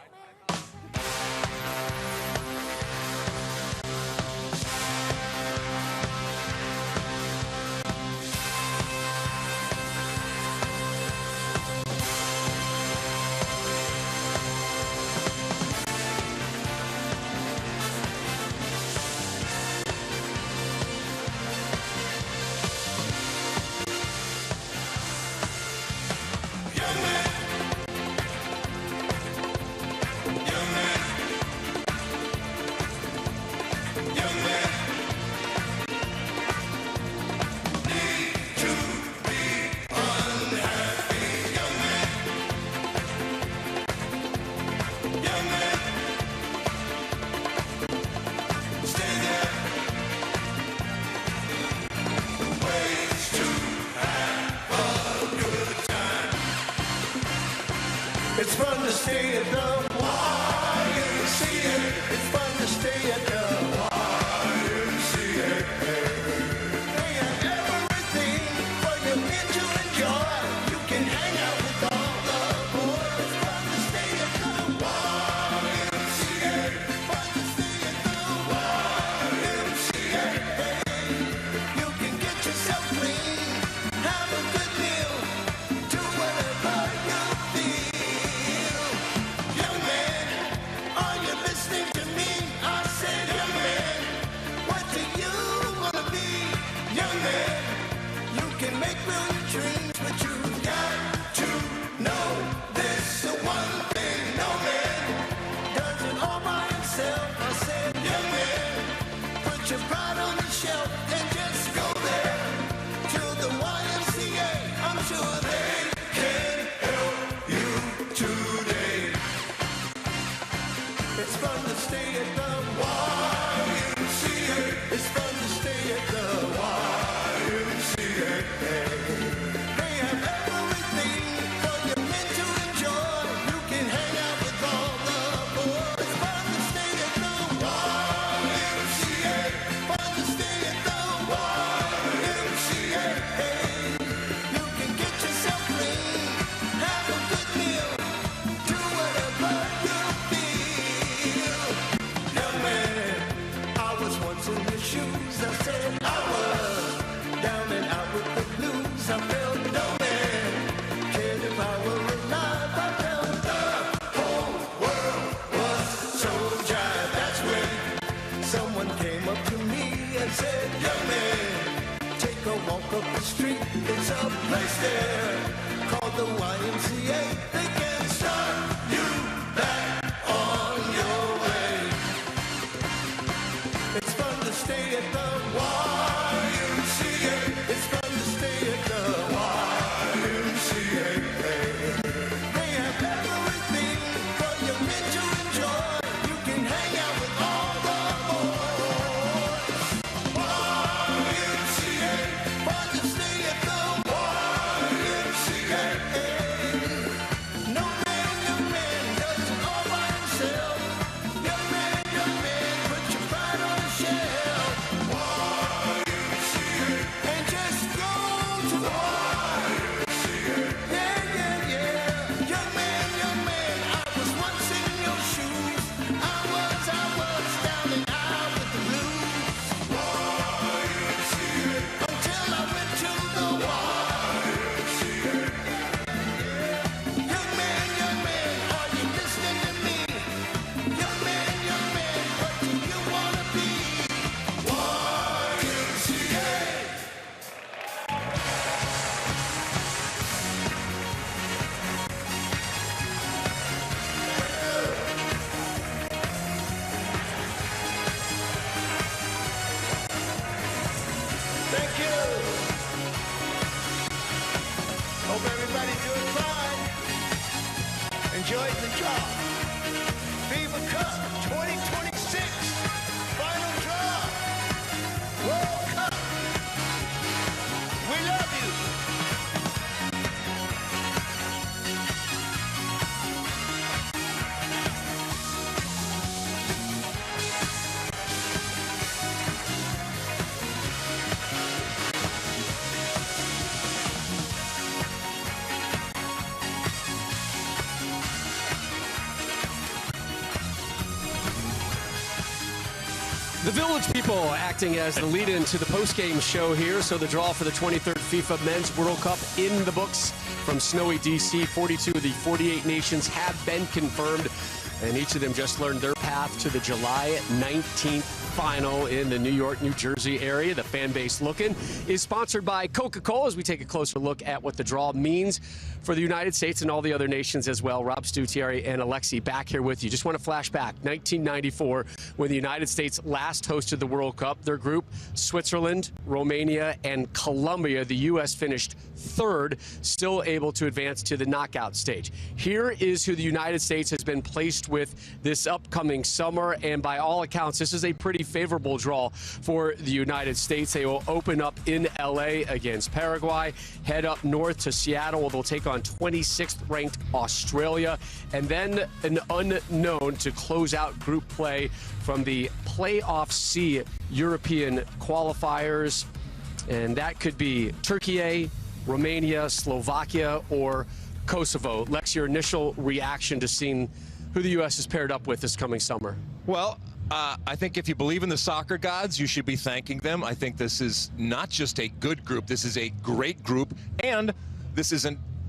It's fun to stay at the Y. It's fun to stay at the your pride on the shelf and just go there to the YMCA. I'm sure they can help you today. It's fun to stay at the YMCA. It's fun to stay at the YMCA. They have everything for your men to enjoy. You can hang out with all the boys. It's fun to stay at the YMCA. Fun to stay at the YMCA. You can get yourself clean, have a good meal, do whatever you feel. Young man, I was once in your shoes. I said I was down and out with the blues. I felt no man cared if I were alive. I felt the whole world was so dry. That's when someone came up to me and said, young man, take a walk up the street. It's a place there called the YMCA. They can start you back on your way. It's fun to stay at the YMCA. It's fun to stay at the YMCA. They have everything for your men to enjoy. You can hang out with all the boys. YMCA. Fun to stay at the YMCA. No man, young man does it all by himself. Young man, put your pride on the shelf. YMCA. And just go to the YMCA. Yeah, yeah, yeah. Young man, I was once in your shoes. I was down and out with the blues. YMCA. Until I went to the YMCA. Young man, are you listening to me? Young man, what do you wanna be? YMCA. Thank you. Hope everybody's doing fine. Enjoyed the draw. FIFA Cup 2026. Final draw. World Cup. We love you. The Village People acting as the lead-in to the post-game show here. So the draw for the 23rd FIFA Men's World Cup in the books from snowy D.C. 42 of the 48 nations have been confirmed, and each of them just learned their path to the July 19th final in the New York, New Jersey area. The Fan Base Lookin' is sponsored by Coca-Cola as we take a closer look at what the draw means for the United States and all the other nations as well. Rob Stutieri and Alexi back here with you. Just want to flash back 1994 when the United States last hosted the World Cup. Their group, Switzerland, Romania, and Colombia. The U.S. finished third, still able to advance to the knockout stage. Here is who the United States has been placed with this upcoming summer, and by all accounts, this is a pretty favorable draw for the United States. They will open up in L.A. against Paraguay, head up north to Seattle, where they'll take on 26th ranked Australia, and then an unknown to close out group play from the Playoff C European qualifiers, and that could be Turkey, Romania, Slovakia, or Kosovo. Lex, your initial reaction to seeing who the U.S. is paired up with this coming summer? Well, I think if you believe in the soccer gods, you should be thanking them. I think this is not just a good group, this is a great group, and this is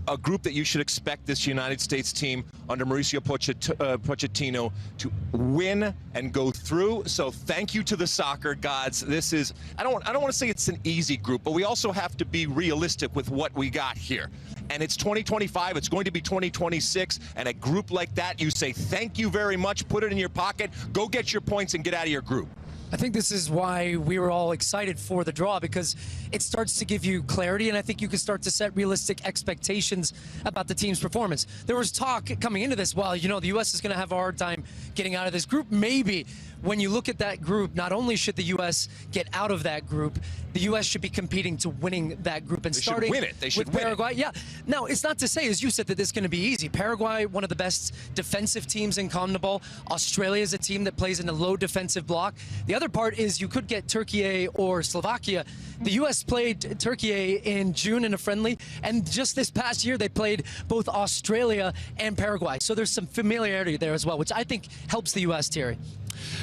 a group that you should expect this United States team under Mauricio Pochettino to win and go through. So thank you to the soccer gods. This is, I don't want to say it's an easy group, but we also have to be realistic with what we got here. And it's 2025, it's going to be 2026, and a group like that, you say thank you very much, put it in your pocket, go get your points and get out of your group. I think this is why we were all excited for the draw, because it starts to give you clarity, and I think you can start to set realistic expectations about the team's performance. There was talk coming into this, well, you know, the U.S. is going to have a hard time getting out of this group. Maybe. When you look at that group, not only should the U.S. get out of that group, the U.S. should be competing to winning that group and starting win it. They should with win Paraguay. it. Yeah. Now, it's not to say, as you said, that this is going to be easy. Paraguay, one of the best defensive teams in CONMEBOL. Australia is a team that plays in a low defensive block. The other part is you could get Turkey or Slovakia. The U.S. played Turkey in June in a friendly, and just this past year they played both Australia and Paraguay. So there's some familiarity there as well, which I think helps the U.S., Thierry.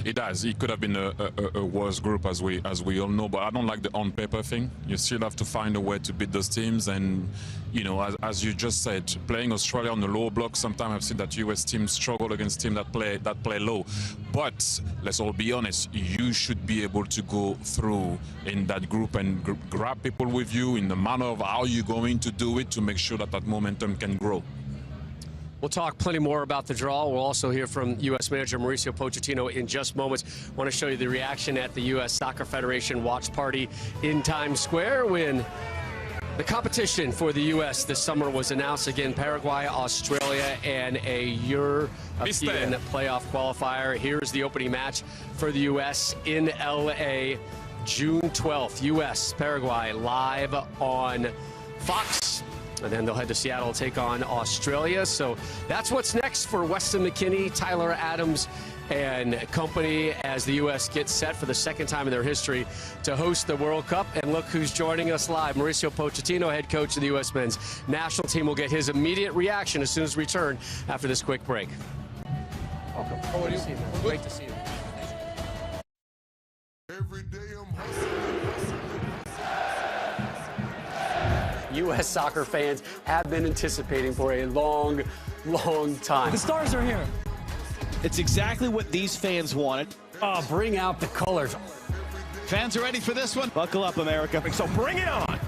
It does. It could have been a worse group, as we all know. But I don't like the on-paper thing. You still have to find a way to beat those teams. And you know, as you just said, playing Australia on the low block, sometimes I've seen that U.S. teams struggle against teams that play low. But let's all be honest. You should be able to go through in that group and grab people with you in the manner of how you're going to do it to make sure that that momentum can grow. We'll talk plenty more about the draw. We'll also hear from U.S. manager Mauricio Pochettino in just moments. I want to show you the reaction at the U.S. Soccer Federation watch party in Times Square when the competition for the U.S. this summer was announced. Again, Paraguay, Australia, and a European playoff qualifier. Here's the opening match for the U.S. in L.A. June 12th. U.S. Paraguay live on Fox. And then they'll head to Seattle to take on Australia. So that's what's next for Weston McKennie, Tyler Adams, and company as the U.S. gets set for the second time in their history to host the World Cup. And look who's joining us live. Mauricio Pochettino, head coach of the U.S. men's national team, will get his immediate reaction as soon as we return after this quick break. Welcome. How are you? Great to see you. U.S. soccer fans have been anticipating for a long, long time. The stars are here. It's exactly what these fans wanted. Oh, bring out the colors. Fans are ready for this one. Buckle up, America. So bring it on.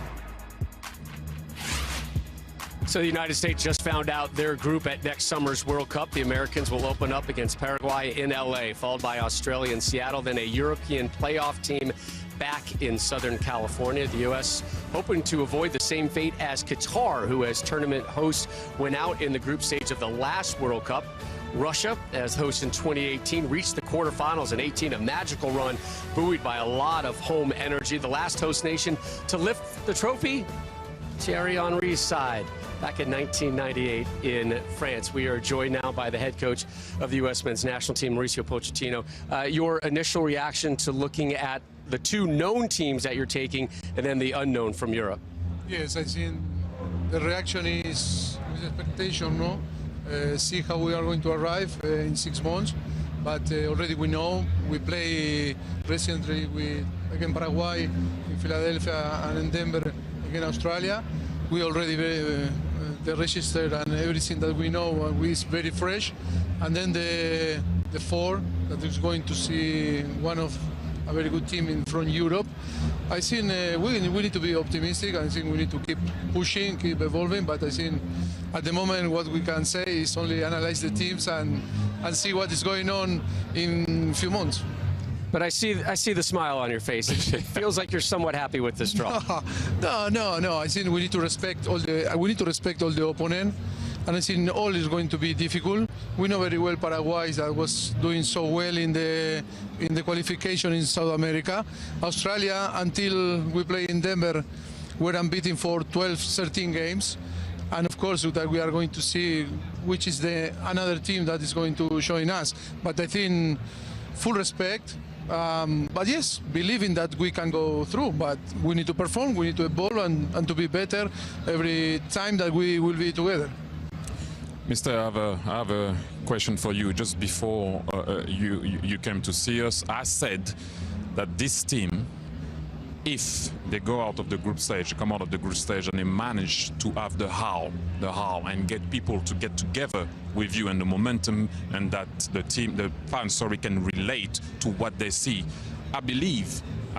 So the United States just found out their group at next summer's World Cup. The Americans will open up against Paraguay in L.A., followed by Australia and Seattle, then a European playoff team back in Southern California. The U.S. hoping to avoid the same fate as Qatar, who as tournament host went out in the group stage of the last World Cup. Russia, as host in 2018, reached the quarterfinals in 18, a magical run, buoyed by a lot of home energy. The last host nation to lift the trophy, Thierry Henry's side, back in 1998 in France. We are joined now by the head coach of the U.S. men's national team, Mauricio Pochettino. Your initial reaction to looking at the two known teams that you're taking and then the unknown from Europe? Yes, I think the reaction is with expectation, no? See how we are going to arrive in 6 months. But already we know we play recently with again Paraguay in Philadelphia and in Denver against Australia. We already the register and everything that we know is very fresh. And then the four that is going to see one of a very good team from Europe. I think we need to be optimistic. I think we need to keep pushing, keep evolving. But I think at the moment what we can say is only analyze the teams and see what is going on in a few months. But I see the smile on your face. It feels like you're somewhat happy with this draw. No. I think we need to respect all the opponent. And I think all is going to be difficult. We know very well Paraguay that was doing so well in the qualification in South America. Australia, until we play in Denver, were unbeaten for 12, 13 games. And of course, that we are going to see which is another team that is going to join us. But I think full respect. But yes, believing that we can go through. But we need to perform, we need to evolve and to be better every time that we will be together. Mister, I have a question for you. Just before you came to see us, I said that this team, if they go out of the group stage, come out of the group stage, and they manage to have the how, and get people to get together with you and the momentum, and that the fans, can relate to what they see. I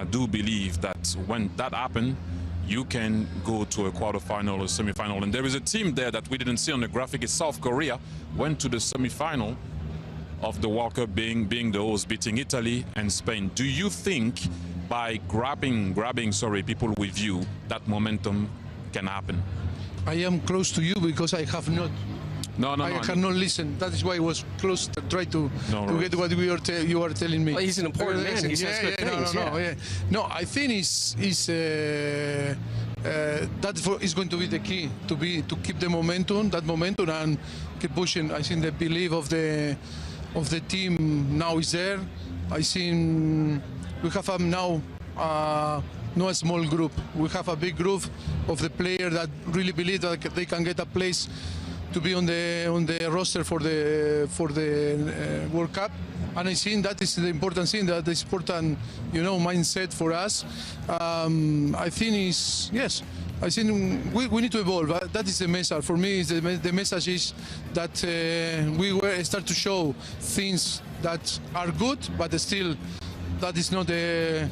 do believe that when that happens, you can go to a quarterfinal or semi-final. And there is a team there that we didn't see on the graphic. It's South Korea, went to the semi-final of the World Cup being the host, beating Italy and Spain. Do you think by grabbing people with you, that momentum can happen? I am close to you because I have not. I cannot listen. That is why I was close to try to get what you are telling me. Well, he's an important man. He says good things. No, I think that is going to be the key to keep the momentum, and keep pushing. I think the belief of the team now is there. I think we have now not a small group. We have a big group of the players that really believe that they can get a place to be on the roster for the World Cup, and I think that is the important thing, that is important, mindset for us. I think yes. I think we need to evolve. That is the message. For me, the message is that we will start to show things that are good, but still that is not a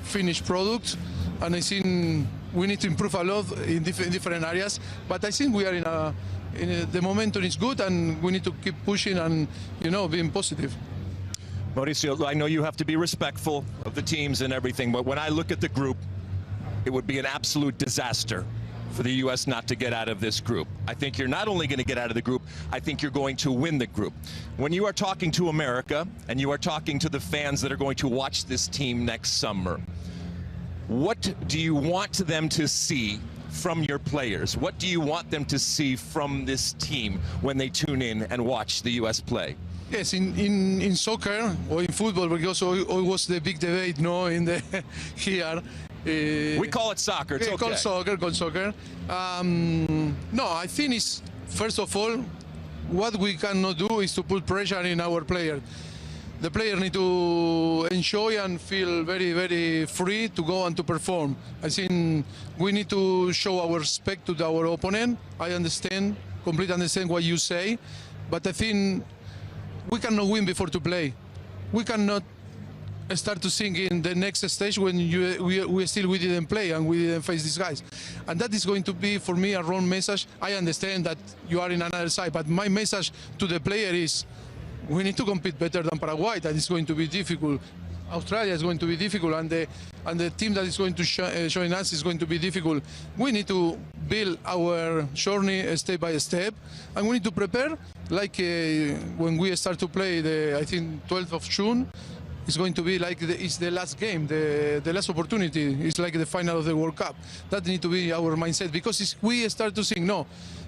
finished product. And I think we need to improve a lot in different areas. But I think we are the momentum is good, and we need to keep pushing and being positive. Mauricio, I know you have to be respectful of the teams and everything, but when I look at the group, it would be an absolute disaster for the U.S. not to get out of this group. I think you're not only going to get out of the group, I think you're going to win the group. When you are talking to America and you are talking to the fans that are going to watch this team next summer, what do you want them to see from your players? What do you want them to see from this team when they tune in and watch the U.S. play? Yes, in soccer or in football, because it was the big debate, here. We call it soccer. It's okay. Call soccer. No, I think it's, first of all, what we cannot do is to put pressure in our player. The player need to enjoy and feel very, very free to go and to perform. I think we need to show our respect to our opponent. I completely understand what you say, but I think we cannot win before to play. We cannot start to sing in the next stage when we didn't play and we didn't face these guys. And that is going to be, for me, a wrong message. I understand that you are in another side, but my message to the player is we need to compete better than Paraguay. That is going to be difficult. Australia is going to be difficult, and the team that is going to join us is going to be difficult. We need to build our journey step by step, and we need to prepare like when we start to play I think 12th of June. It's going to be like it's the last game, the last opportunity. It's like the final of the World Cup. That needs to be our mindset, because if we start to think, no,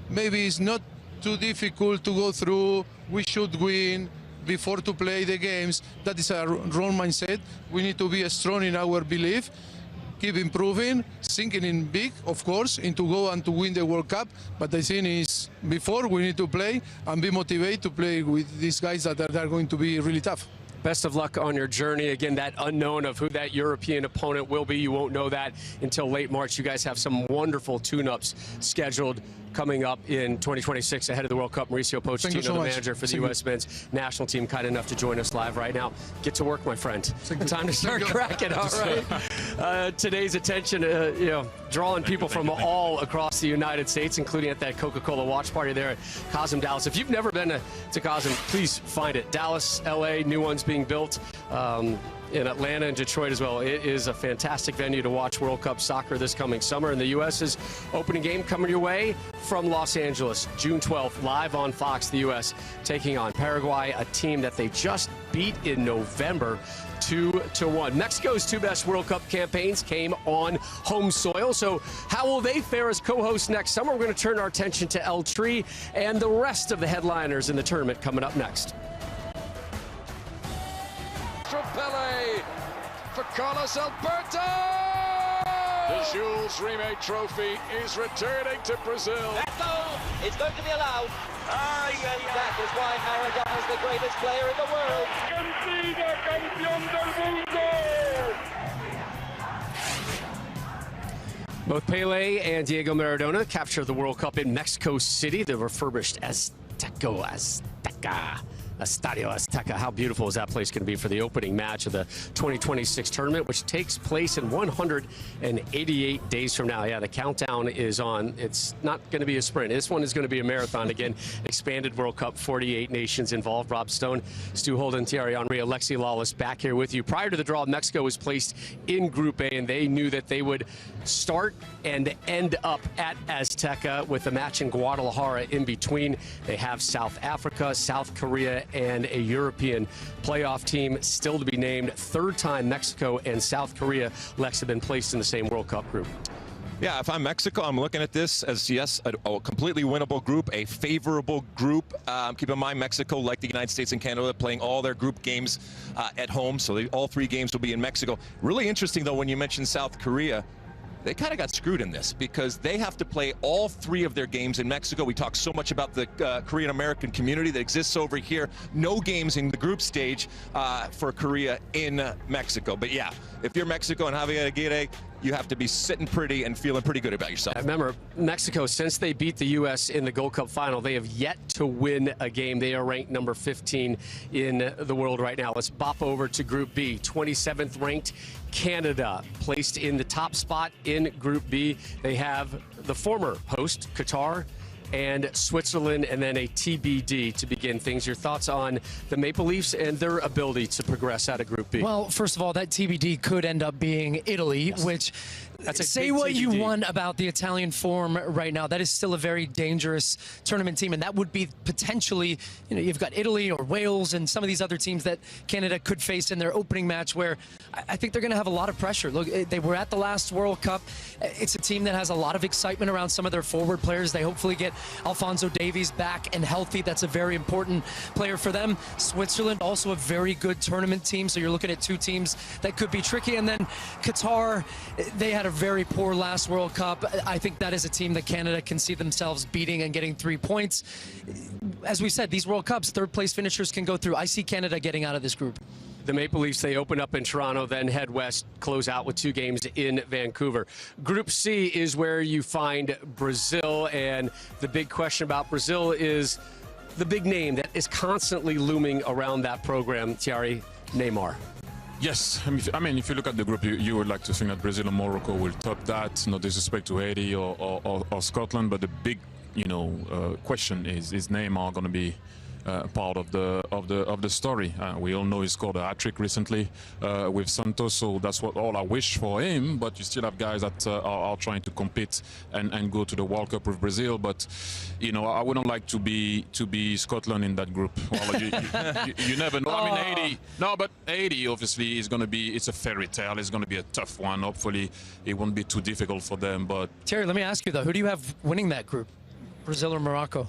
maybe it's not too difficult to go through, we should win before to play the games, that is a wrong mindset. We need to be strong in our belief, keep improving, thinking in big, of course, and to go and to win the World Cup. But I think is before we need to play and be motivated to play with these guys that are going to be really tough. Best of luck on your journey. Again, that unknown of who that European opponent will be, you won't know that until late March. You guys have some wonderful tune-ups scheduled coming up in 2026 ahead of the World Cup. Mauricio Pochettino, the manager for the U.S. men's national team, kind enough to join us live right now. Get to work, my friend. Time to start cracking, all right? Today's attention, drawing people from all across the United States, including at that Coca-Cola watch party there at Cosm, Dallas. If you've never been to Cosm, please find it. Dallas, L.A., new ones being built. In Atlanta and Detroit as well. It is a fantastic venue to watch World Cup soccer this coming summer. And the U.S.'s opening game coming your way from Los Angeles, June 12th, live on Fox. The U.S. taking on Paraguay, a team that they just beat in November 2-1. Mexico's two best World Cup campaigns came on home soil. So how will they fare as co-hosts next summer? We're going to turn our attention to El Tri and the rest of the headliners in the tournament coming up next. From Pele for Carlos Alberto! The Jules Rimet Trophy is returning to Brazil. That goal is going to be allowed. That is why Maradona is the greatest player in the world. Argentina, campeón del mundo! Both Pele and Diego Maradona captured the World Cup in Mexico City, the refurbished Azteca Estadio Azteca. How beautiful is that place going to be for the opening match of the 2026 tournament, which takes place in 188 days from now. Yeah, the countdown is on. It's not going to be a sprint. This one is going to be a marathon. Again, expanded World Cup, 48 nations involved. Rob Stone, Stu Holden, Thierry Henry, Alexi Lawless back here with you. Prior to the draw, Mexico was placed in Group A, and they knew that they would start and end up at Azteca with a match in Guadalajara in between. They have South Africa, South Korea, and a European playoff team still to be named. Third time Mexico and South Korea, Lex, have been placed in the same World Cup group. Yeah, if I'm Mexico, I'm looking at this as, yes, a completely winnable group, a favorable group. Keep in mind, Mexico, like the United States and Canada, playing all their group games at home, so all 3 games will be in Mexico. Really interesting, though, when you mentioned South Korea. They kind of got screwed in this because they have to play all 3 of their games in Mexico. We talk so much about the Korean American community that exists over here. No games in the group stage for Korea in Mexico. But yeah, if you're Mexico and Javier Aguirre, you have to be sitting pretty and feeling pretty good about yourself. Remember, Mexico, since they beat the U.S. in the Gold Cup final, they have yet to win a game. They are ranked number 15 in the world right now. Let's bop over to Group B. 27th ranked Canada, placed in the top spot in Group B. They have the former host, Qatar, and Switzerland, and then a TBD to begin things. Your thoughts on the Maple Leafs and their ability to progress out of Group B? Well, first of all, that TBD could end up being Italy, which, say what you want about the Italian form right now, that is still a very dangerous tournament team, and that would be potentially, you've got Italy or Wales and some of these other teams that Canada could face in their opening match, where I think they're going to have a lot of pressure. Look, they were at the last World Cup. It's a team that has a lot of excitement around some of their forward players. They hopefully get Alphonso Davies back and healthy. That's a very important player for them. Switzerland, also a very good tournament team, so you're looking at 2 teams that could be tricky. And then Qatar, they had a very poor last World Cup. I think that is a team that Canada can see themselves beating and getting 3 points. As we said, these World Cups, 3rd place finishers can go through. I see Canada getting out of this group. The Maple Leafs, they open up in Toronto, then head west, close out with 2 games in Vancouver. Group C is where you find Brazil, and the big question about Brazil is the big name that is constantly looming around that program, Thierry, Neymar. Yes, I mean, if you look at the group, you would like to think that Brazil and Morocco will top that. No disrespect to Haiti or Scotland, but the big, question is Neymar going to be part of the story? We all know he scored a hat-trick recently with Santos, so that's all I wish for him. But you still have guys that are trying to compete and go to the World Cup with Brazil. But I wouldn't like to be Scotland in that group. Well, you never know. I mean, Haiti. No, but Haiti obviously is going to be. It's a fairy tale. It's going to be a tough one. Hopefully, it won't be too difficult for them. But Terry, let me ask you though, who do you have winning that group, Brazil or Morocco?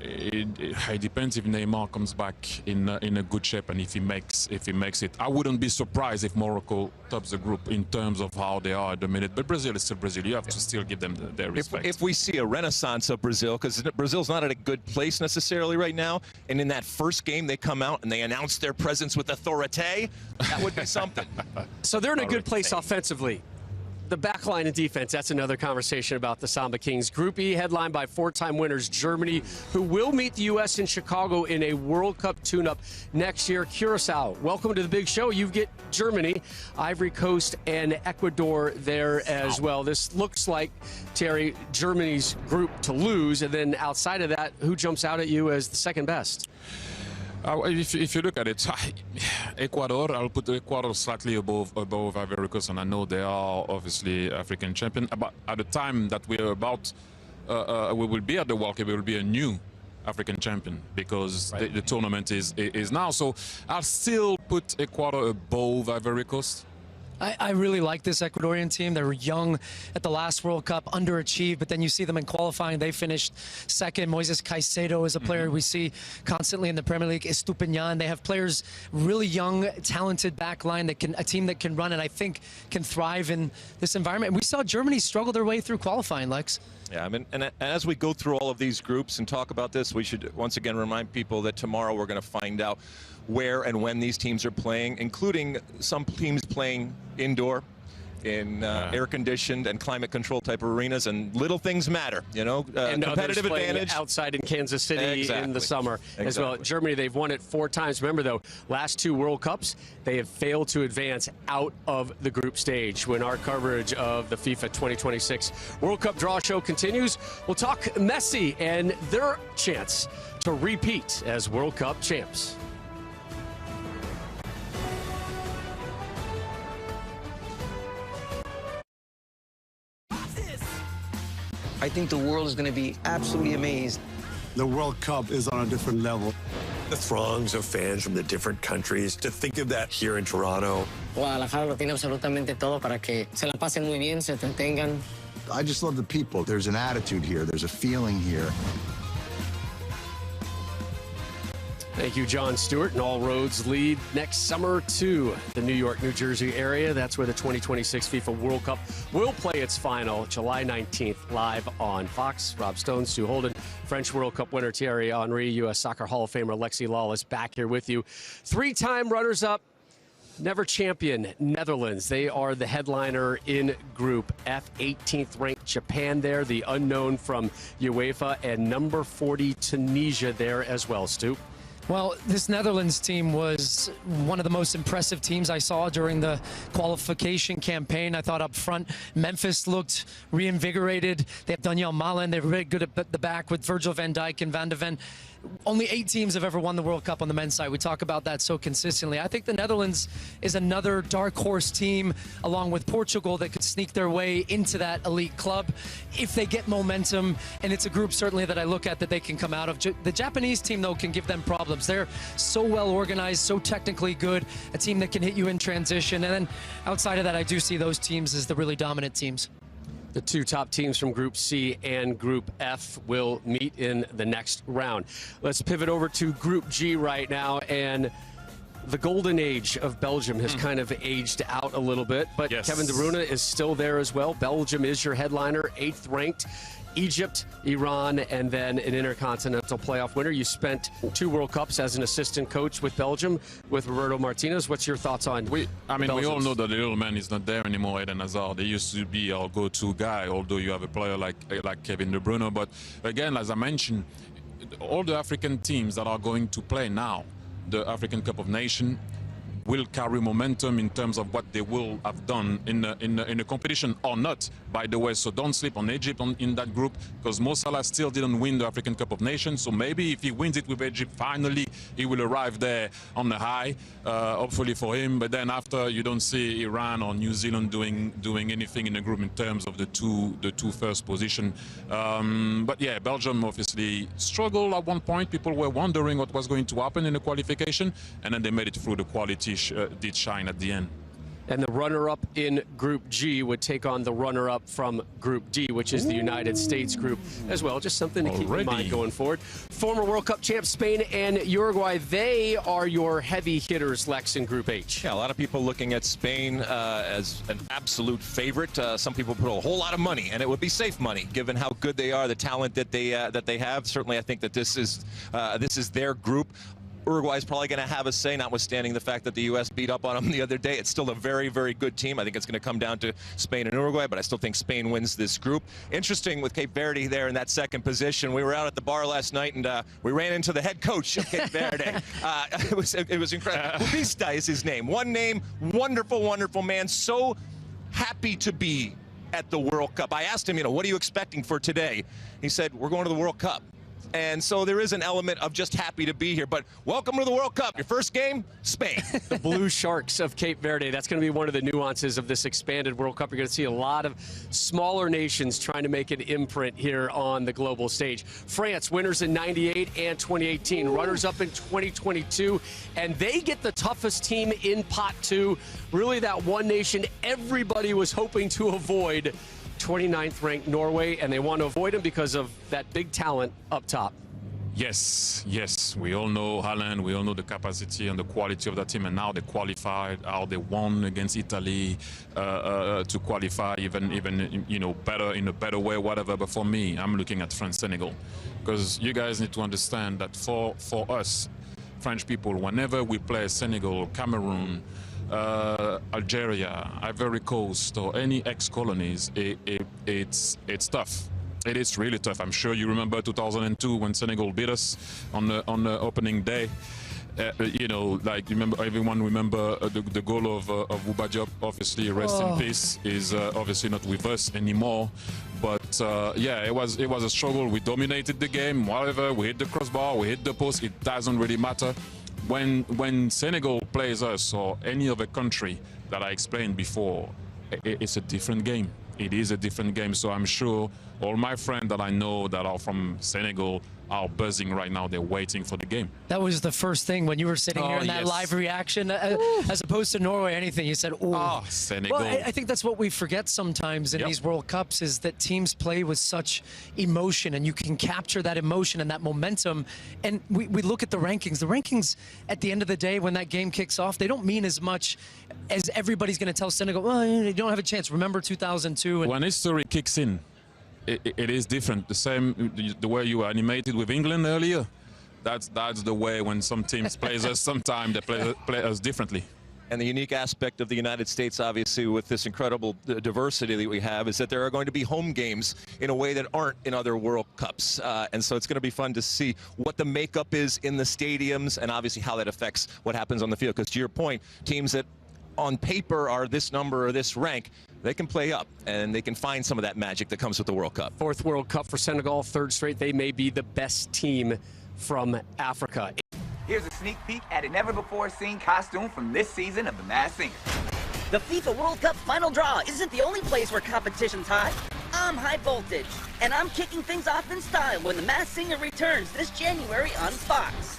It depends if Neymar comes back in a good shape and if he makes it. I wouldn't be surprised if Morocco tops the group in terms of how they are at the minute. But Brazil is still Brazil. You have to still give them their respect. If we see a renaissance of Brazil, because Brazil's not at a good place necessarily right now, and in that first game they come out and they announce their presence with authority, that would be something. So they're in a good place offensively. The back line and defense, that's another conversation about the Samba Kings. Group E, headlined by 4-time winners Germany, who will meet the U.S. in Chicago in a World Cup tune-up next year. Curacao, welcome to the big show. You get Germany, Ivory Coast, and Ecuador there as well. This looks like, Terry, Germany's group to lose. And then outside of that, who jumps out at you as the second best? If you look at it, Ecuador, I'll put Ecuador slightly above Ivory Coast, and I know they are obviously African champion. But at the time that we are we will be at the World Cup, we will be a new African champion because the tournament is now. So I'll still put Ecuador above Ivory Coast. I really like this Ecuadorian team. They were young at the last World Cup, underachieved, but then you see them in qualifying. They finished second. Moises Caicedo is a player we see constantly in the Premier League. Estupiñán. They have players, really young, talented back line, a team that can run and I think can thrive in this environment. And we saw Germany struggle their way through qualifying, Lex. Yeah, I mean, and as we go through all of these groups and talk about this, we should once again remind people that tomorrow we're going to find out where and when these teams are playing, including some teams playing indoor in air-conditioned and climate-controlled type of arenas, and little things matter, you know, and competitive advantage. Outside in Kansas City in the summer as well. Exactly. Germany, they've won it 4 times. Remember, though, last 2 World Cups, they have failed to advance out of the group stage. When our coverage of the FIFA 2026 World Cup draw show continues, we'll talk Messi and their chance to repeat as World Cup champs. I think the world is going to be absolutely amazed. The World Cup is on a different level. The throngs of fans from the different countries, to think of that here in Toronto. Guadalajara lo tiene absolutamente todo para que se la pasen muy bien, se entretengan. I just love the people. There's an attitude here. There's a feeling here. Thank you, John Stewart. And all roads lead next summer to the New York, New Jersey area. That's where the 2026 FIFA World Cup will play its final July 19th, live on Fox. Rob Stone, Stu Holden, French World Cup winner Thierry Henry, U.S. Soccer Hall of Famer Alexi Lawless back here with you. 3-time runners-up, never champion Netherlands. They are the headliner in Group F. 18th ranked Japan there, the unknown from UEFA, and number 40 Tunisia there as well, Stu. Well, this Netherlands team was one of the most impressive teams I saw during the qualification campaign. I thought up front, Memphis looked reinvigorated. They have Daniel Malen. They're very good at the back with Virgil van Dijk and Van de Ven. Only 8 teams have ever won the World Cup on the men's side. We talk about that so consistently. I think the Netherlands is another dark horse team, along with Portugal, that could sneak their way into that elite club if they get momentum. And it's a group certainly that I look at that they can come out of. The Japanese team, though, can give them problems. They're so well organized, so technically good, a team that can hit you in transition. And then outside of that, I do see those teams as the really dominant teams. The 2 top teams from Group C and Group F will meet in the next round. Let's pivot over to Group G right now. And the golden age of Belgium has kind of aged out a little bit. But Yes. Kevin De Bruyne is still there as well. Belgium is your headliner, 8th ranked. Egypt, Iran, and then an intercontinental playoff winner. You spent 2 World Cups as an assistant coach with Belgium, with Roberto Martinez. What's your thoughts on we all Belgians? know that the little man is not there anymore, Eden Hazard. He used to be our go-to guy, although you have a player like Kevin De Bruyne. But again, as I mentioned, all the African teams that are going to play now, the African Cup of Nations, will carry momentum in terms of what they will have done in the competition or not, by the way. So don't sleep on Egypt in that group, because Mo Salah still didn't win the African Cup of Nations. So maybe if he wins it with Egypt, finally he will arrive there on the high, hopefully for him. But then after, you don't see Iran or New Zealand doing anything in the group in terms of the two first position. But yeah, Belgium obviously struggled at one point. People were wondering what was going to happen in the qualification, and then they made it through. The quality did shine at the end. And the runner-up in Group G would take on the runner-up from Group D, which is the United States group as well. Just something to keep in mind going forward. Former World Cup champs Spain and Uruguay, they are your heavy hitters, Lex, in Group H. Yeah, a lot of people looking at Spain as an absolute favorite. Some people put a whole lot of money, and it would be safe money given how good they are, the talent that they have. Certainly, I think that this is their group. Uruguay's probably going to have a say, notwithstanding the fact that the U.S. beat up on them the other day. It's still a very, very good team. I think it's going to come down to Spain and Uruguay, but I still think Spain wins this group. Interesting with Cape Verde there in that second position. We were out at the bar last night, and we ran into the head coach of Cape Verde. It was incredible. Bubista is his name. One name, wonderful, wonderful man. So happy to be at the World Cup. I asked him, what are you expecting for today? He said, we're going to the World Cup. And so there is an element of just happy to be here. But welcome to the World Cup. Your first game, Spain. The Blue Sharks of Cape Verde. That's going to be one of the nuances of this expanded World Cup. You're going to see a lot of smaller nations trying to make an imprint here on the global stage. France, winners in 98 and 2018, runners-up in 2022, and they get the toughest team in Pot 2. Really that one nation everybody was hoping to avoid. 29th ranked Norway, and they want to avoid them because of that big talent up top. Yes, we all know Haaland, we all know the capacity and the quality of that team, and now they qualified, how they won against Italy to qualify even better, in a better way, whatever. But for me, I'm looking at France-Senegal, because you guys need to understand that for us French people, whenever we play Senegal, Cameroon, Algeria, Ivory Coast, or any ex-colonies, it's tough. It is really tough. I'm sure you remember 2002 when Senegal beat us on the opening day. You know, like everyone remember the goal of Bouba Diop, obviously rest in peace, is obviously not with us anymore. But yeah, it was a struggle. We dominated the game. Whatever, we hit the crossbar, we hit the post. It doesn't really matter. When Senegal plays us or any other country that I explained before, it's a different game. It is a different game. So I'm sure all my friends that I know that are from Senegal are buzzing right now. They're waiting for the game. That was the first thing when you were sitting here in that live reaction, as opposed to Norway, anything. You said, "Ooh, Senegal." Well, I think that's what we forget sometimes in these World Cups is that teams play with such emotion, and you can capture that emotion and that momentum. And we look at the rankings. The rankings, at the end of the day, when that game kicks off, they don't mean as much as everybody's going to tell Senegal, well, you don't have a chance. Remember 2002. When history kicks in, it is different. The same, the way you were animated with England earlier, that's the way when some teams play us, sometimes they play us differently. And the unique aspect of the United States, obviously, with this incredible diversity that we have, is that there are going to be home games in a way that aren't in other World Cups. And so it's going to be fun to see what the makeup is in the stadiums and obviously how that affects what happens on the field. Because to your point, teams that on paper are this number or this rank, they can play up and they can find some of that magic that comes with the World Cup. Fourth World Cup for Senegal, third straight. They may be the best team from Africa. Here's a sneak peek at a never-before-seen costume from this season of The Masked Singer. The FIFA World Cup final draw isn't the only place where competition's high. I'm High Voltage, and I'm kicking things off in style when The Masked Singer returns this January on Fox.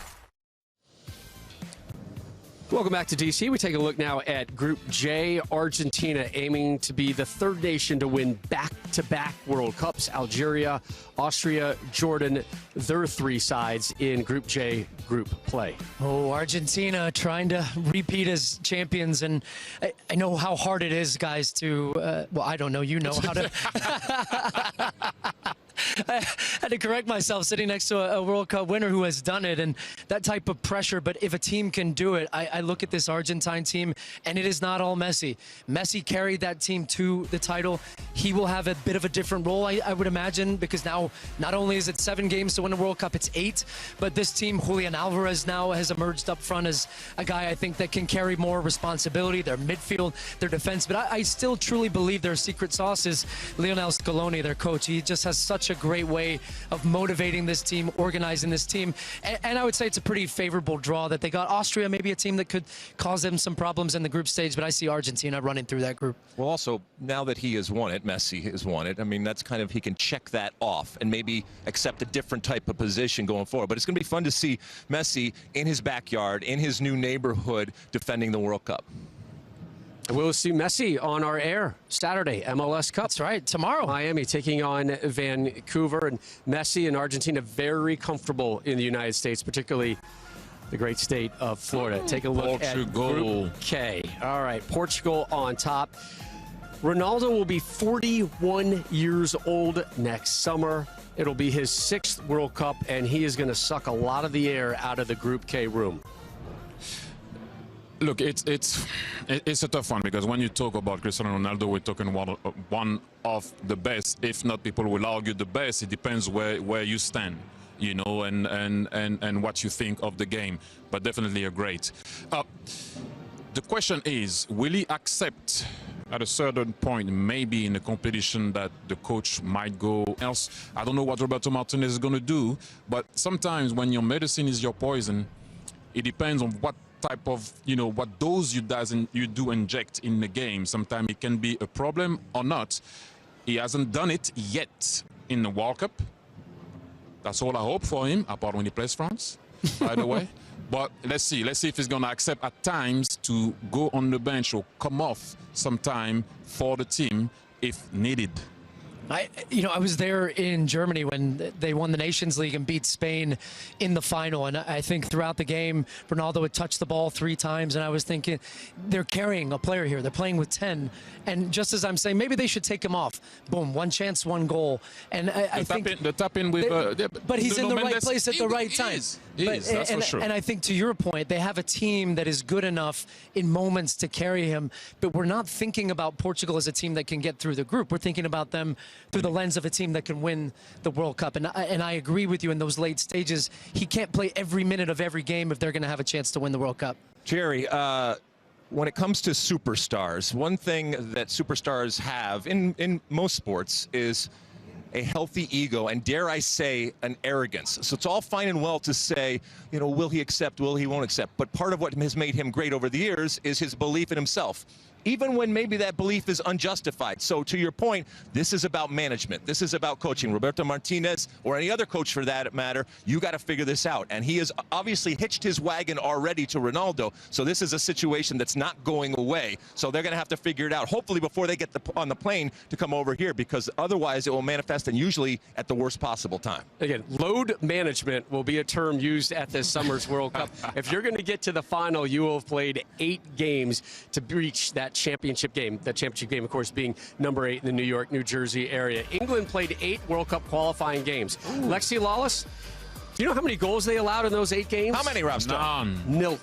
Welcome back to DC. We take a look now at Group J. Argentina aiming to be the third nation to win back-to-back World Cups. Algeria, Austria, Jordan, their three sides in Group J group play. Oh, Argentina trying to repeat as champions. And I know how hard it is, guys, to, well, I don't know, you know how to... I had to correct myself sitting next to a World Cup winner who has done it, and that type of pressure. But if a team can do it, I look at this Argentine team, and it is not all Messi. Messi carried that team to the title. He will have a bit of a different role, I would imagine, because now not only is it 7 games to win a World Cup, it's 8. But this team, Julian Alvarez now has emerged up front as a guy I think that can carry more responsibility, their midfield, their defense. But I still truly believe their secret sauce is Lionel Scaloni, their coach. He just has such a great way of motivating this team, organizing this team. And I would say it's a pretty favorable draw that they got. Austria, maybe a team that could cause them some problems in the group stage, but I see Argentina running through that group. Well, also, now that he has won it, Messi has won it, I mean, that's kind of, he can check that off and maybe accept a different type of position going forward. But it's going to be fun to see Messi in his backyard, in his new neighborhood, defending the World Cup. We'll see Messi on our air Saturday, MLS Cup. That's right, tomorrow. Miami taking on Vancouver, and Messi and Argentina very comfortable in the United States, particularly the great state of Florida. Take a look at Group K. All right, Portugal on top. Ronaldo will be 41 years old next summer. It'll be his 6th World Cup, and he is going to suck a lot of the air out of the Group K room. Look, it's a tough one because when you talk about Cristiano Ronaldo, we're talking one of the best. If not, people will argue the best. It depends where you stand, you know, and what you think of the game. But definitely a great. The question is, will he accept at a certain point, maybe in a competition, that the coach might go else? I don't know what Roberto Martinez is going to do, but sometimes when your medicine is your poison, it depends on what type of, you know, what dose you do inject in the game. Sometimes it can be a problem or not. He hasn't done it yet in the World Cup. That's all I hope for him, apart when he plays France, by the way. But let's see if he's going to accept at times to go on the bench or come off sometime for the team if needed. I was there in Germany when they won the Nations League and beat Spain in the final. And I think throughout the game, Ronaldo had touched the ball 3 times. And I was thinking, they're carrying a player here. They're playing with 10. And just as I'm saying, maybe they should take him off. Boom, 1 chance, 1 goal. And I think the tap in with. but he's in the right place at the right time. That's for sure. And I think to your point, they have a team that is good enough in moments to carry him, but we're not thinking about Portugal as a team that can get through the group. We're thinking about them through the lens of a team that can win the World Cup. And I agree with you in those late stages. He can't play every minute of every game if they're going to have a chance to win the World Cup. Jerry, when it comes to superstars, one thing that superstars have in most sports is a healthy ego and, dare I say, an arrogance. So it's all fine and well to say, you know, will he accept, will he won't accept. But part of what has made him great over the years is his belief in himself, even when maybe that belief is unjustified. So to your point, this is about management. This is about coaching. Roberto Martinez, or any other coach for that matter, you got to figure this out. And he has obviously hitched his wagon already to Ronaldo. So this is a situation that's not going away. So they're going to have to figure it out, hopefully before they get on the plane to come over here, because otherwise it will manifest, and usually at the worst possible time. Again, load management will be a term used at this summer's World Cup. If you're going to get to the final, you will have played 8 games to reach that championship game. That championship game, of course, being number 8 in the New York, New Jersey area. England played 8 World Cup qualifying games. Ooh. Lexi Lawless, do you know how many goals they allowed in those 8 games? How many, Rob Stone? Nil.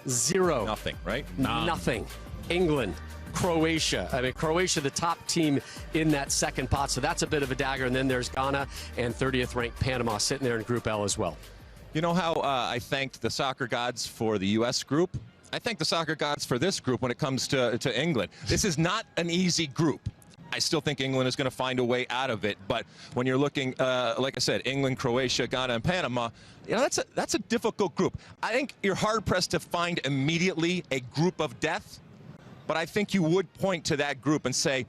0. Nothing, right? Nothing. England. Croatia. I mean, Croatia, the top team in that second pot, so that's a bit of a dagger. And then there's Ghana and 30th ranked Panama sitting there in Group L as well. You know how I thanked the soccer gods for the U.S. group? I thank the soccer gods for this group when it comes to England. This is not an easy group. I still think England is going to find a way out of it. But when you're looking, like I said, England, Croatia, Ghana, and Panama, you know, that's a difficult group. I think you're hard-pressed to find immediately a group of death. But I think you would point to that group and say,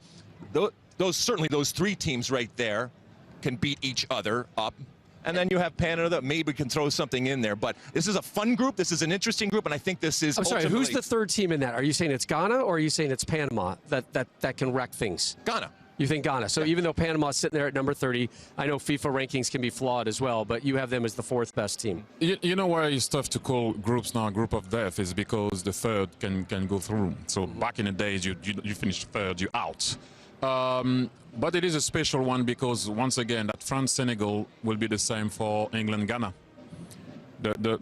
certainly those 3 teams right there can beat each other up. And then you have Canada that maybe can throw something in there. But this is a fun group. This is an interesting group. And I think this is I'm sorry, who's the 3rd team in that? Are you saying it's Ghana, or are you saying it's Panama that can wreck things? Ghana. You think Ghana. So even though Panama's sitting there at number 30, I know FIFA rankings can be flawed as well, but you have them as the 4th best team. You know why it's tough to call groups now a group of death is because the 3rd can go through. So back in the days, you finish 3rd, you're out. But it is a special one because, once again, that France-Senegal will be the same for England-Ghana.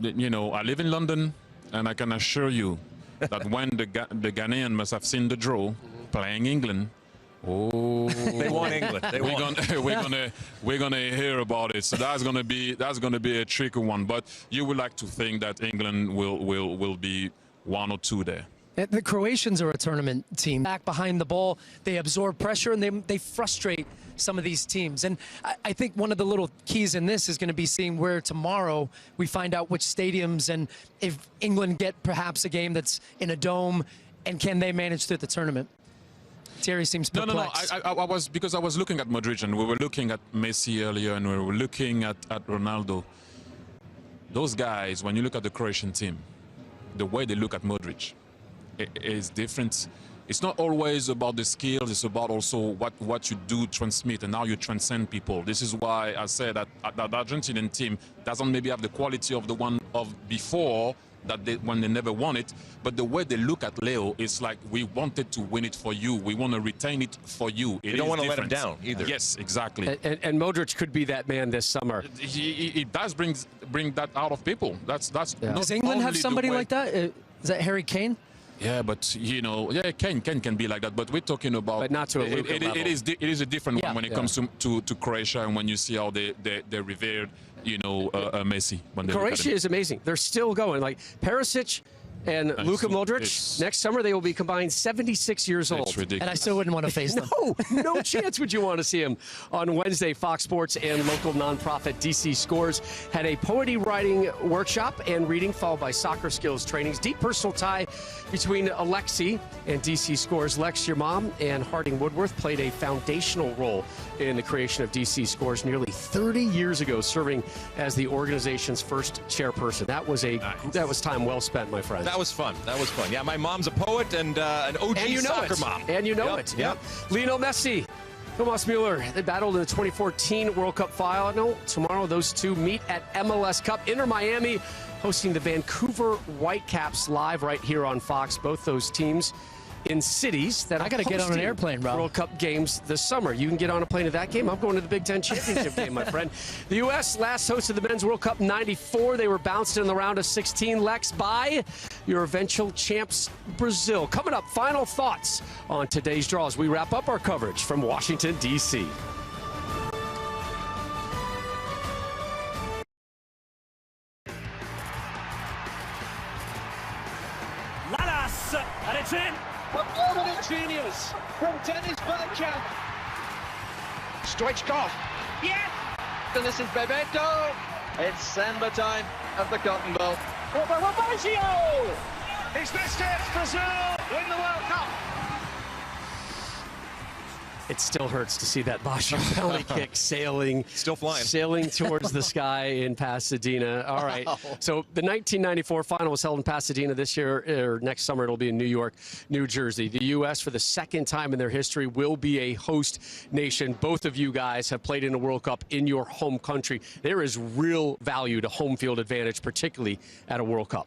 You know, I live in London, and I can assure you that when the Ghanaian must have seen the draw playing England, oh, they want England. We're gonna hear about it. So that's gonna be a tricky one. But you would like to think that England will be 1 or 2 there. The Croatians are a tournament team. Back behind the ball, they absorb pressure and they frustrate some of these teams. And I think one of the little keys in this is going to be seeing where tomorrow we find out which stadiums, and if England get perhaps a game that's in a dome, and can they manage through the tournament. Terry seems perplexed. No. I was looking at Modric, and we were looking at Messi earlier, and we were looking at Ronaldo. Those guys, when you look at the Croatian team, the way they look at Modric, is different. It's not always about the skills, it's about also what you do transmit and how you transcend people. This is why I said that the Argentinian team doesn't maybe have the quality of the one of before, when they never won it, but the way they look at Leo is like, we wanted to win it for you, we want to retain it for you. You don't want to let him down either. Yes, exactly. And Modric could be that man this summer. He does bring that out of people. That's Does England have somebody like that? Is that Harry Kane? Yeah, but you know, yeah, Kane can be like that. But we're talking about, but not to a Luka level. It is a different one when it comes to Croatia, and when you see how they revered, you know, Messi. When Croatia is amazing. They're still going. Like Perisic and Luka Modric, next summer they will be combined 76 years old. It's ridiculous. And I still wouldn't want to face them. No chance would you want to see him. On Wednesday, Fox Sports and local nonprofit DC Scores had a poetry writing workshop and reading, followed by soccer skills trainings. Deep personal tie between Alexi and DC Scores. Lex, your mom, and Harding Woodworth played a foundational role in the creation of DC Scores nearly 30 years ago, serving as the organization's first chairperson. That was time well spent, my friend. That was fun. Yeah, my mom's a poet and an OG soccer mom. And you know it. Yep. Lionel Messi, Thomas Mueller, they battled in the 2014 World Cup final. Tomorrow, those two meet at MLS Cup. Inter Miami hosting the Vancouver Whitecaps live right here on Fox. Both those teams in cities that I got to get on an airplane, Rob. World Cup games this summer. You can get on a plane to that game. I'm going to the Big Ten Championship game, my friend. The U.S. last hosted the Men's World Cup '94. They were bounced in the round of 16, Lex, by your eventual champs, Brazil. Coming up, final thoughts on today's draw as we wrap up our coverage from Washington, D.C. Lalas, and it's in. A moment of genius from Dennis Bergkamp. Stoichkov. Yes! And this is Bebeto. It's Samba time at the Cotton Bowl. He's missed it. Brazil win the World Cup. It still hurts to see that Basho penalty kick sailing towards the sky in Pasadena. All right. Wow. So the 1994 final was held in Pasadena. This year, or next summer, it'll be in New York, New Jersey. The U.S., for the second time in their history, will be a host nation. Both of you guys have played in a World Cup in your home country. There is real value to home field advantage, particularly at a World Cup.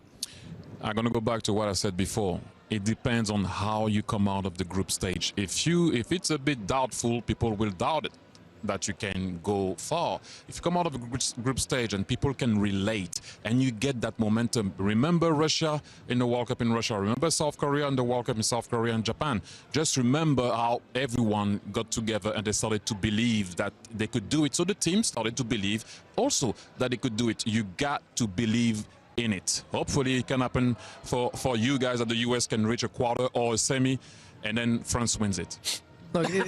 I'm going to go back to what I said before. It depends on how you come out of the group stage. If it's a bit doubtful, people will doubt it, that you can go far. If you come out of a group stage and people can relate and you get that momentum. Remember Russia in the World Cup in Russia. Remember South Korea in the World Cup in South Korea and Japan. Just remember how everyone got together and they started to believe that they could do it. So the team started to believe also that they could do it. You got to believe in it. Hopefully it can happen for you guys, that the US can reach a quarter or a semi and then France wins it. Look, stuck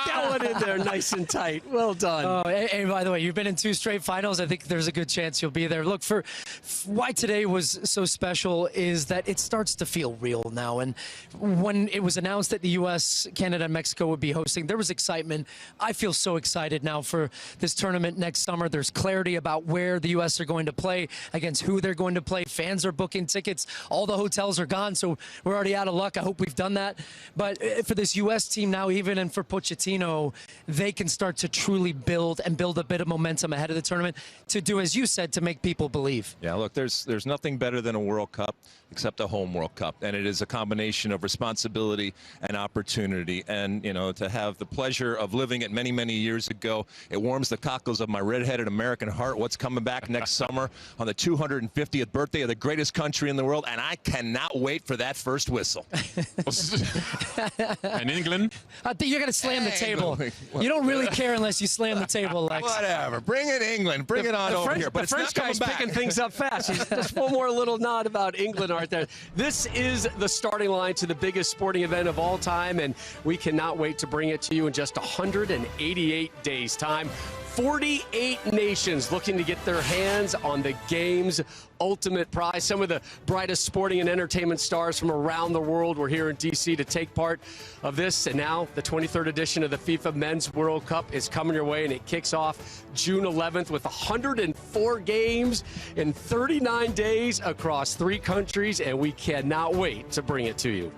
that one in there nice and tight. Well done. Oh, and by the way, you've been in 2 straight finals. I think there's a good chance you'll be there. Look, for why today was so special is that it starts to feel real now. And when it was announced that the U.S., Canada, and Mexico would be hosting, there was excitement. I feel so excited now for this tournament next summer. There's clarity about where the U.S. are going to play, against who they're going to play. Fans are booking tickets. All the hotels are gone, so we're already out of luck. I hope we've done that. But for this U.S. team now, even and for Pochettino, they can start to truly build a bit of momentum ahead of the tournament to do, as you said, to make people believe. Yeah, look, there's nothing better than a World Cup except a home World Cup. And it is a combination of responsibility and opportunity. And, you know, to have the pleasure of living it many, many years ago, it warms the cockles of my red-headed American heart. What's coming back next summer on the 250th birthday of the greatest country in the world. And I cannot wait for that first whistle. And England? I think you're going to slam the table. You don't really care unless you slam the table, Lex. Whatever. Bring it, England. Bring it on over here. But the French guy's picking things up fast. Just one more little nod about England right there. This is the starting line to the biggest sporting event of all time, and we cannot wait to bring it to you in just 188 days' time. 48 nations looking to get their hands on the game's ultimate prize. Some of the brightest sporting and entertainment stars from around the world were here in D.C. to take part of this. And now the 23rd edition of the FIFA Men's World Cup is coming your way, and it kicks off June 11th with 104 games in 39 days across 3 countries, and we cannot wait to bring it to you.